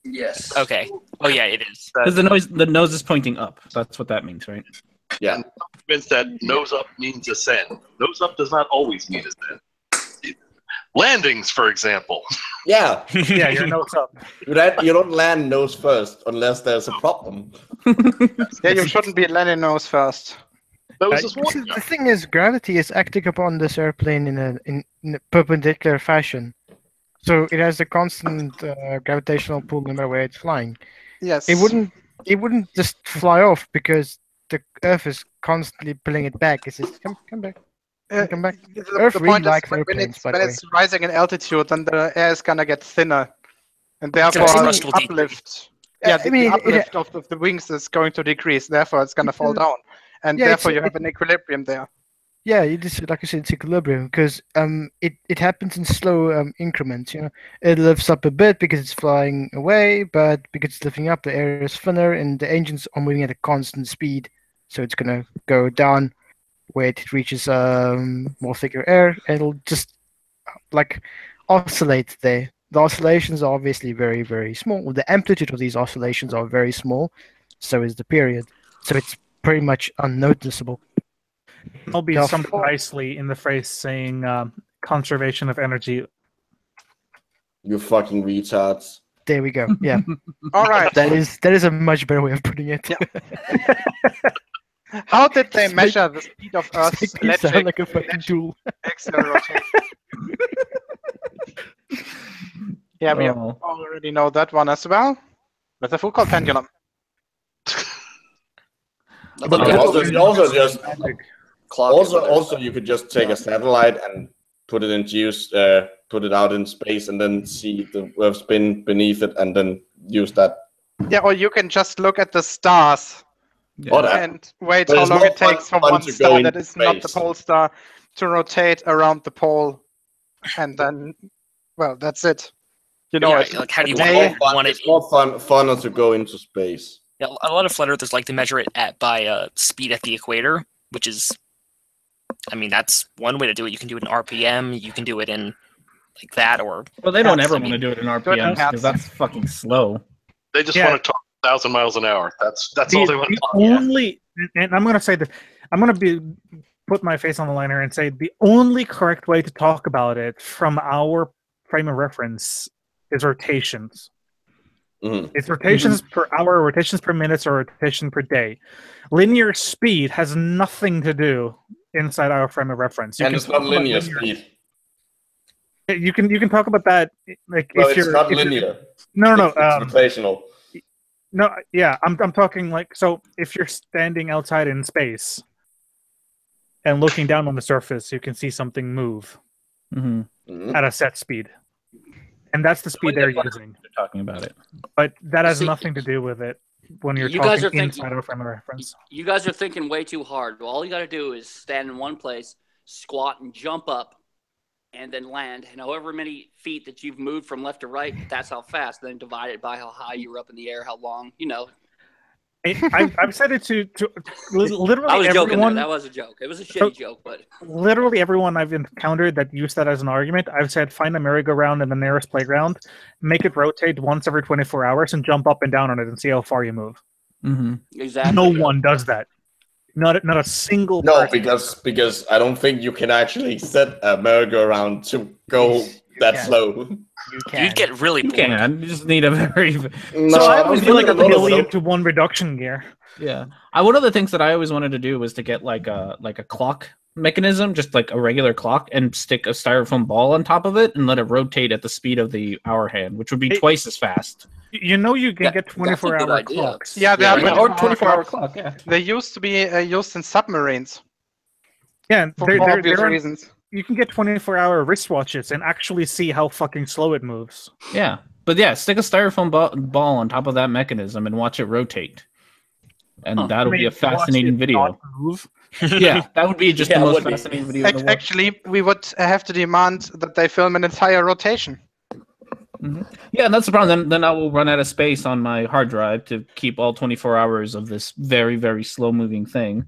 Yes. Okay. Oh yeah, it is. Because the nose is pointing up. That's what that means, right? Yeah. Convinced that nose up means ascend. Nose up does not always mean ascend. Landings, for example. Yeah. Yeah, your nose up. You don't land nose first unless there's a problem. Yeah, you shouldn't be landing nose first. That was just one. The thing is, gravity is acting upon this airplane in a perpendicular fashion. So it has a constant gravitational pull no matter where it's flying. Yes. It wouldn't just fly off because the Earth is constantly pulling it back. It says, come back. Come back. The Earth really point is, likes when airplanes, by when the way. it's rising in altitude, then the air is gonna get thinner, and therefore Thrustral decrease. uplift Yeah, I mean, the uplift of the wings is going to decrease. Therefore, it's going to fall down, and Yeah, therefore you have an equilibrium there. Yeah, you just like I said, it's equilibrium because it happens in slow increments. You know, it lifts up a bit because it's flying away, but because it's lifting up, the air is thinner, and the engines are moving at a constant speed, so it's gonna go down where it reaches more thicker air, and it'll just like oscillate there. The oscillations are obviously very, very small. The amplitude of these oscillations are very small, so is the period. So it's pretty much unnoticeable. I'll be Now, summed for- nicely in the phrase saying conservation of energy. You fucking retards. There we go. Yeah, All right. that is a much better way of putting it. How did they measure the speed of Earth's You sound electric like a fucking tool. axial rotation? Yeah, we Oh. already know that one as well. With the Foucault pendulum. But also just Clock also you could just take a satellite and put it into use, put it out in space, and then see the Earth spin beneath it, and then use that. Yeah, or you can just look at the stars Or that. and wait But how it's long more it takes for fun one to go star that into is not the space. pole star to rotate around the pole, and then, well, that's it. You know Yeah, it. like how do you They- want it? It's more funner to go into space. Yeah, a lot of flat earthers like to measure it by speed at the equator, which is, I mean, that's one way to do it. You can do it in RPM. You can do it in like that, or Well, they don't Hertz, ever I want to mean. do it in Do it in RPMs Hertz. because that's fucking slow. They just Yeah. want to talk 1,000 miles an hour. That's all they want to The talk. only, and I'm going to say that I'm going to put my face on the line here and say the only correct way to talk about it from our frame of reference is rotations. Mhm. It's rotations per hour, rotations per minute, or rotation per day. Linear speed has nothing to do inside our frame of reference. And it's not talk about linear speed. You can talk about that like No, if it's you're not if you're- linear. No, no, It's rotational. no. Yeah, I'm talking like so. If you're standing outside in space and looking down on the surface, you can see something move Mm-hmm. Mhm. at a set speed, and that's the speed they're using. They're talking about it. But that has See, nothing to do with it when you're you guys talking are thinking- inside our frame of reference. You guys are thinking way too hard. All you got to do is stand in one place, squat, and jump up, and then land. And however many feet that you've moved from left to right, that's how fast. Then divide it by how high you were up in the air, how long. You know, I've said it to literally I was joking. everyone. There. That was a joke. It was a So- shitty joke, but Literally everyone I've encountered that used that as an argument, I've said find a merry-go-round in the nearest playground, make it rotate once every 24 hours, and jump up and down on it and see how far you move. Mm-hmm. exactly. No one does that. Not a single No, person. because I don't think you can actually set a merry-go-round to go that can. slow. you'd get really You bored. can. You just need a very. No, So I always feel like a no, no, no. million to one reduction gear. Yeah. One of the things that I always wanted to do was to get like a clock mechanism, just like a regular clock, and stick a styrofoam ball on top of it and let it rotate at the speed of the hour hand, which would be twice as fast. You know you can That- get that's a good 24-hour idea. clocks. Yeah, they Yeah, are yeah. Or 24-hour 24-hour clocks. clock, yeah. They used to be used in submarines Yeah, for they're obvious on- reasons. you can get 24-hour wristwatches and actually see how fucking slow it moves. Yeah. But yeah, stick a styrofoam ball on top of that mechanism and watch it rotate. And Huh. that'll be a fascinating Watch it video. not move. Yeah, that would be just Yeah, the it most would be. fascinating video in the world. Actually, we would have to demand that they film an entire rotation. Yeah, and that's the problem. Then I will run out of space on my hard drive to keep all 24 hours of this very, very slow moving thing.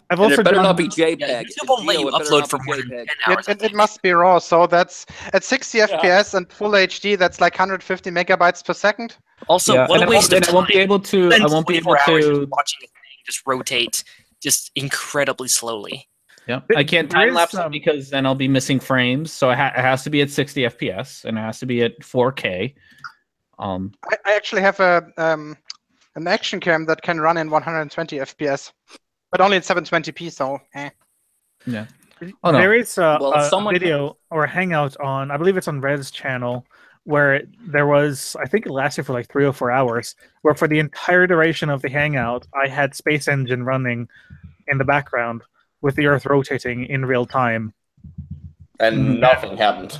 I've And also it better done not be JPEG. Yeah, YouTube won't let you Geo, it better upload not for be more than JPEG. 10 hours. It must be raw. So that's at 60 FPS and full HD. That's like 150 megabytes per second. Also, Yeah, what and a waste of I time. won't be able to. Spend I won't be able 24 hours to. just watching a thing just rotate just incredibly slowly. Yeah, There- I can't there time lapse is, it because then I'll be missing frames. So it has to be at 60 FPS and it has to be at 4K. I actually have an action cam that can run in 120 FPS, but only in 720p. So Yeah. Oh no. There is Well, if a someone- video or a hangout on, I believe it's on Red's channel, where there was, I think it lasted for like 3 or 4 hours, where for the entire duration of the hangout, I had Space Engine running in the background with the Earth rotating in real time. And nothing happened.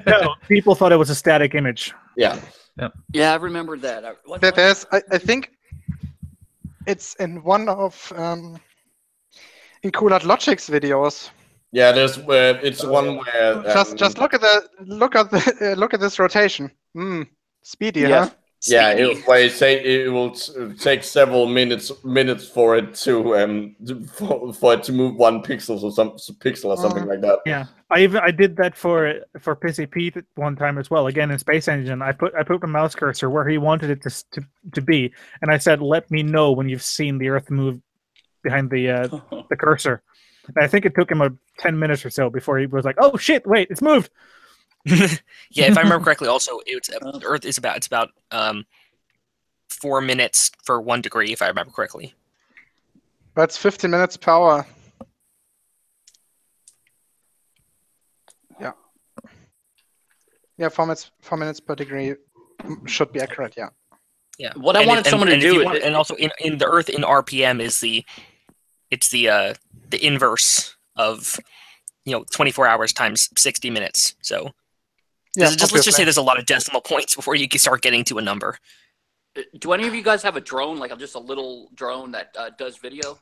No, people thought it was a static image. Yeah. Yeah, I remember that. There's, I think, it's in one of in Coolard Logic's videos. Yeah, there's it's one where Just look at this rotation. Speedy, Yeah. huh? yeah, Speedy. where you say it will take several minutes for it to for it to move 1 pixel or something like that. Yeah, I did that for Pissy Pete one time as well. Again in Space Engine, I put the mouse cursor where he wanted it to be, and I said, "Let me know when you've seen the Earth move behind the cursor." And I think it took him 10 minutes or so before he was like, "Oh shit! Wait, it's moved." Yeah, if I remember correctly, also the Earth is about 4 minutes for 1 degree, if I remember correctly. That's 15 minutes per hour. Yeah. Yeah, 4 minutes per degree should be accurate. Yeah. Yeah. What I wanted someone to do, and also in the Earth in RPM is the inverse of 24 hours times 60 minutes. So Yeah, let's just say there's a lot of decimal points before you can start getting to a number. do any of you guys have a drone, like just a little drone that does video?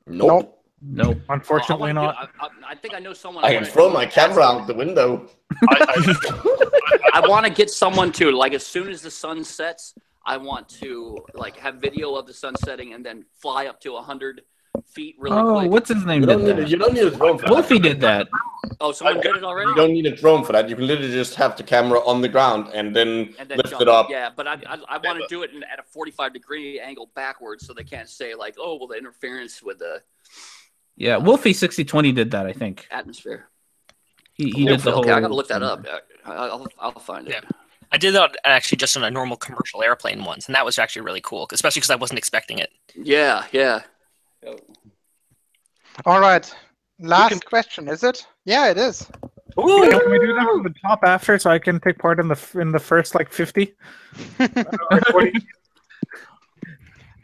Nope. Nope. Unfortunately, not. I think I know someone. I can throw my camera out the window. I want to get someone to, like, as soon as the sun sets, I want to have video of the sun setting and then fly up to 100 feet really quick. What's his name? You don't need a drone for that. Wolfie did that. Oh, someone did it already? You don't need a drone for that. You can literally just have the camera on the ground and then lift jump it up. Yeah, but I want to do it at a 45-degree angle backwards, so they can't say like, oh, well, the interference with the Yeah, Wolfie 6020 did that, I think. atmosphere. He did the whole. Okay, I gotta look that up. I'll find it. Yeah. I did that actually just on a normal commercial airplane once, and that was actually really cool, especially because I wasn't expecting it. Yeah. All right. Last question, is it? Yeah, it is. Can we do that from the top after, so I can take part in the first 50? Or 40?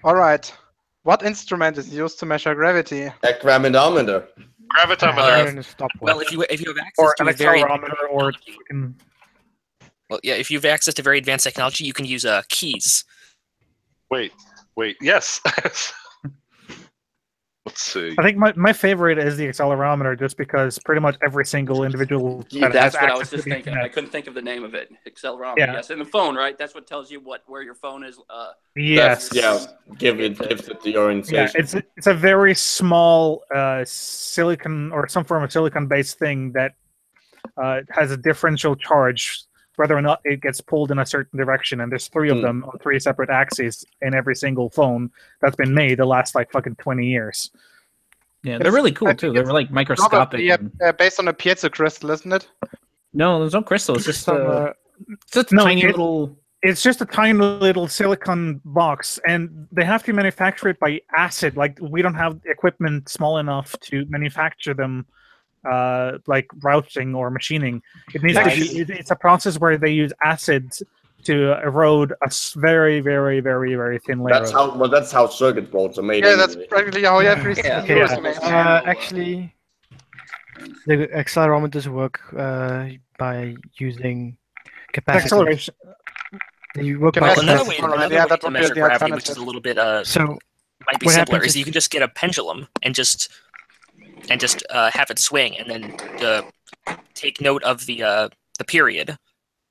All right. What instrument is used to measure gravity? A gravitometer. Gravitometer. Well, if you have access Or to an a very accelerometer, or fucking... well, yeah, if you have access to very advanced technology, you can use keys. Wait. Yes. Let's see. I think my favorite is the accelerometer, just because pretty much every single individual Yeah, that that's has what I access was to just the thinking. internet. I couldn't think of the name of it. Accelerometer. Yeah. Yes, in the phone, right? That's what tells you where your phone is. Yes. Yeah. Gives it the orientation. Yeah, it's a very small silicon or some form of silicon-based thing that has a differential charge, whether or not it gets pulled in a certain direction. And there's 3 of them on 3 separate axes in every single phone that's been made the last fucking 20 years. Yeah, they're really cool too. They're like microscopic. Based on a piezo crystal, isn't it? No, there's no crystal. It's just a tiny little. It's just a tiny little silicon box, and they have to manufacture it by acid. Like, we don't have equipment small enough to manufacture them, like routing or machining. It needs to be, it's a process where they use acid to erode a very, very, very, very thin layer. That's how circuit boards are made. Yeah, that's practically how every actually, the accelerometers work by using capacitors. Acceleration. You work by Well, another way that to would be measure the gravity, which alternative. is a little bit So might be what simpler, happens is you can just get a pendulum and just have it swing, and then take note of the period,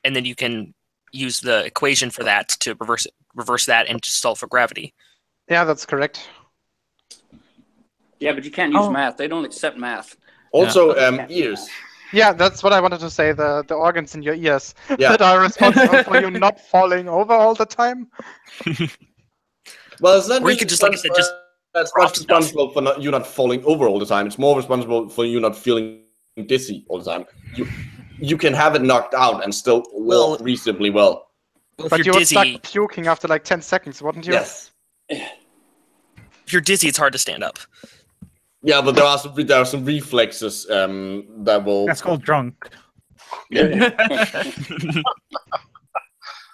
and then you can use the equation for that to reverse that and just solve for gravity. Yeah, that's correct. Yeah, but you can't use math. They don't accept math. Also, ears. Yeah, that's what I wanted to say. The organs in your ears Yeah. that are responsible for you not falling over all the time. Well, it's not Or you could just, like I said, just that's not responsible for you not falling over all the time. It's more responsible for you not feeling dizzy all the time. You can have it knocked out and still walk reasonably well. Well, But if you you're would start dizzy, puking after like 10 seconds, wouldn't you? Yes. if you're dizzy, it's hard to stand up. Yeah, but there are some reflexes that will. That's called drunk.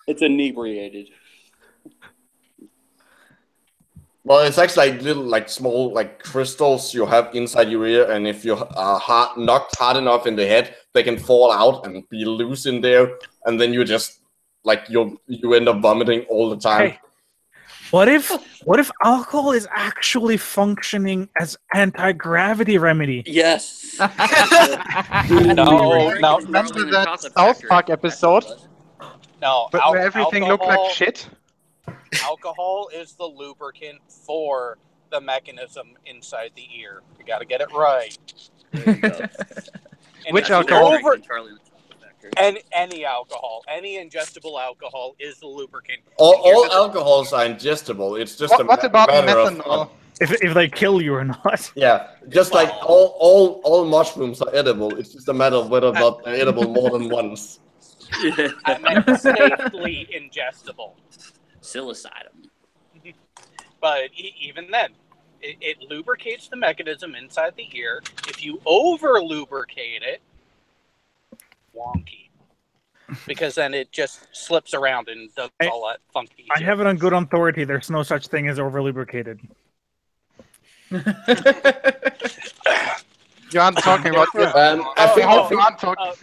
It's inebriated. Well, it's actually like little, small, crystals you have inside your ear, and if you are knocked hard enough in the head, they can fall out and be loose in there, and then you just like you end up vomiting all the time. Hey, what if alcohol is actually functioning as anti-gravity remedy? Yes. No. Remember that South Park episode? No, But where everything looked like shit? Alcohol is the lubricant for the mechanism inside the ear. You got to get it right. There you go. Which if you alcohol? Any alcohol, any ingestible alcohol is the lubricant. All alcohols are ingestible. It's just What about matter methanol? of If they kill you or not. Yeah, just like all mushrooms are edible. It's just a matter of whether or not they're edible more than once. I meant safely ingestible. Psilocybin. But even then, it lubricates the mechanism inside the ear. If you over lubricate it, wonky. Because then it just slips around and does all that funky I shit. have it on good authority. There's no such thing as over lubricated. You aren't talking about ears.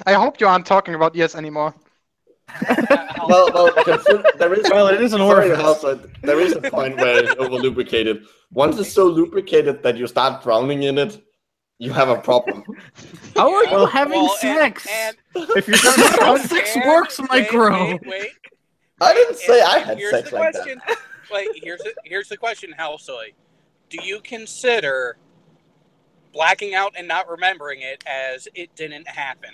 I hope you aren't talking about ears anymore. Well, there is. Well, it is an orifice. There is a point where it's over lubricated. Once it's so lubricated that you start drowning in it, you have a problem. How are you having sex? If you're how sex works, Micro. Wait. I didn't say I had Here's sex the like question. that. Wait, here's the question, Halsoy. Do you consider blacking out and not remembering it as it didn't happen?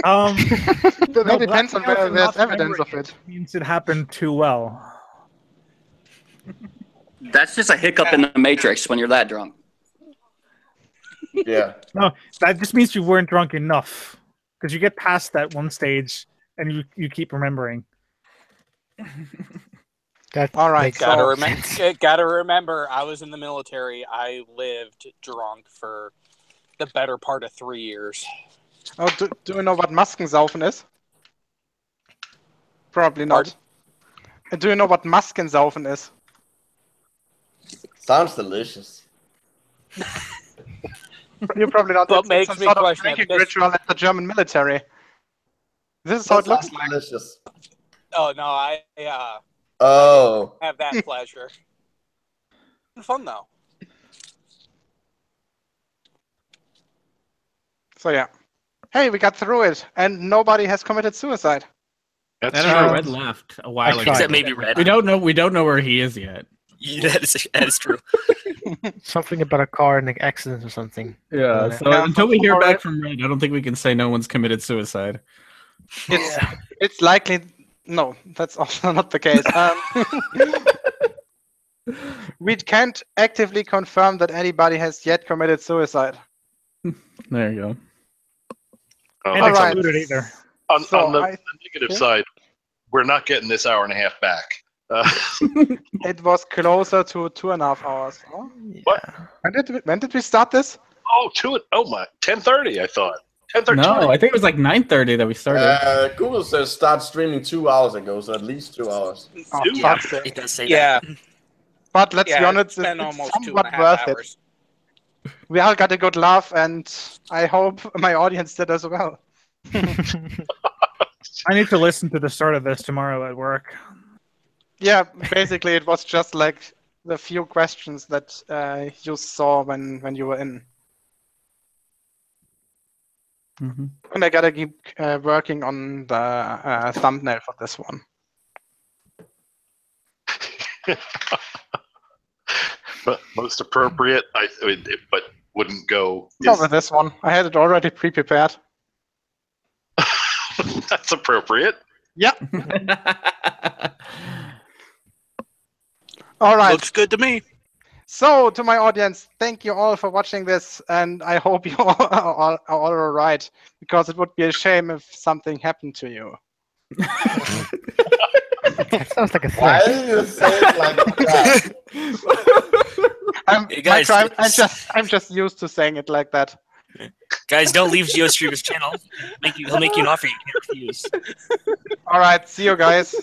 That depends on whether there's evidence of it. Means it happened too well. That's just a hiccup in the matrix when you're that drunk. Yeah. No, that just means you weren't drunk enough. Because you get past that one stage and you keep remembering. All right, gotta remember, I was in the military. I lived drunk for the better part of 3 years. Oh, do you know what Maskensaufen is? Probably not. Do you know what Maskensaufen is? Sounds delicious. You probably not. What It's makes some me sort of question it, drinking because- ritual at the German military. This is how it looks Sounds like. delicious. Oh no, I Oh. have that pleasure. Fun though. So yeah. Hey, we got through it, and nobody has committed suicide. That's I don't know. Red left a while ago. Except maybe Red. We don't know where he is yet. Yeah, that is true. Something about a car and an accident or something. Yeah. So until we hear back from Red, I don't think we can say no one's committed suicide. It's likely. No, that's also not the case. We can't actively confirm that anybody has yet committed suicide. There you go. And All right. excluded either. On the I- negative side, we're not getting this hour and a half back. It was closer to 2.5 hours. Huh? What? When did we start this? Oh, 10:30. I thought 10:30. No, I think it was like 9:30 that we started. Google says start streaming 2 hours ago, so at least 2 hours. Oh, Yeah, fuck's sake. it does say Yeah, But let's be yeah, honest, it's been it's almost somewhat 2.5 worth hours. it. We all got a good laugh, and I hope my audience did as well. I need to listen to the start of this tomorrow at work. Yeah, basically it was just like the few questions that you saw when you were in. Mhm. And I gotta keep working on the thumbnail for this one. But most appropriate, but wouldn't go. Not with this one. I had it already pre-prepared. That's appropriate. Yeah. All right. Looks good to me. So, to my audience, thank you all for watching this, and I hope you all are all right, because it would be a shame if something happened to you. That sounds like a Why threat. did you say it like that? Hey, guys, I'm just used to saying it like that. guys, don't leave GeoStreamer's channel. He'll make you an offer you can't refuse. All right, see you guys.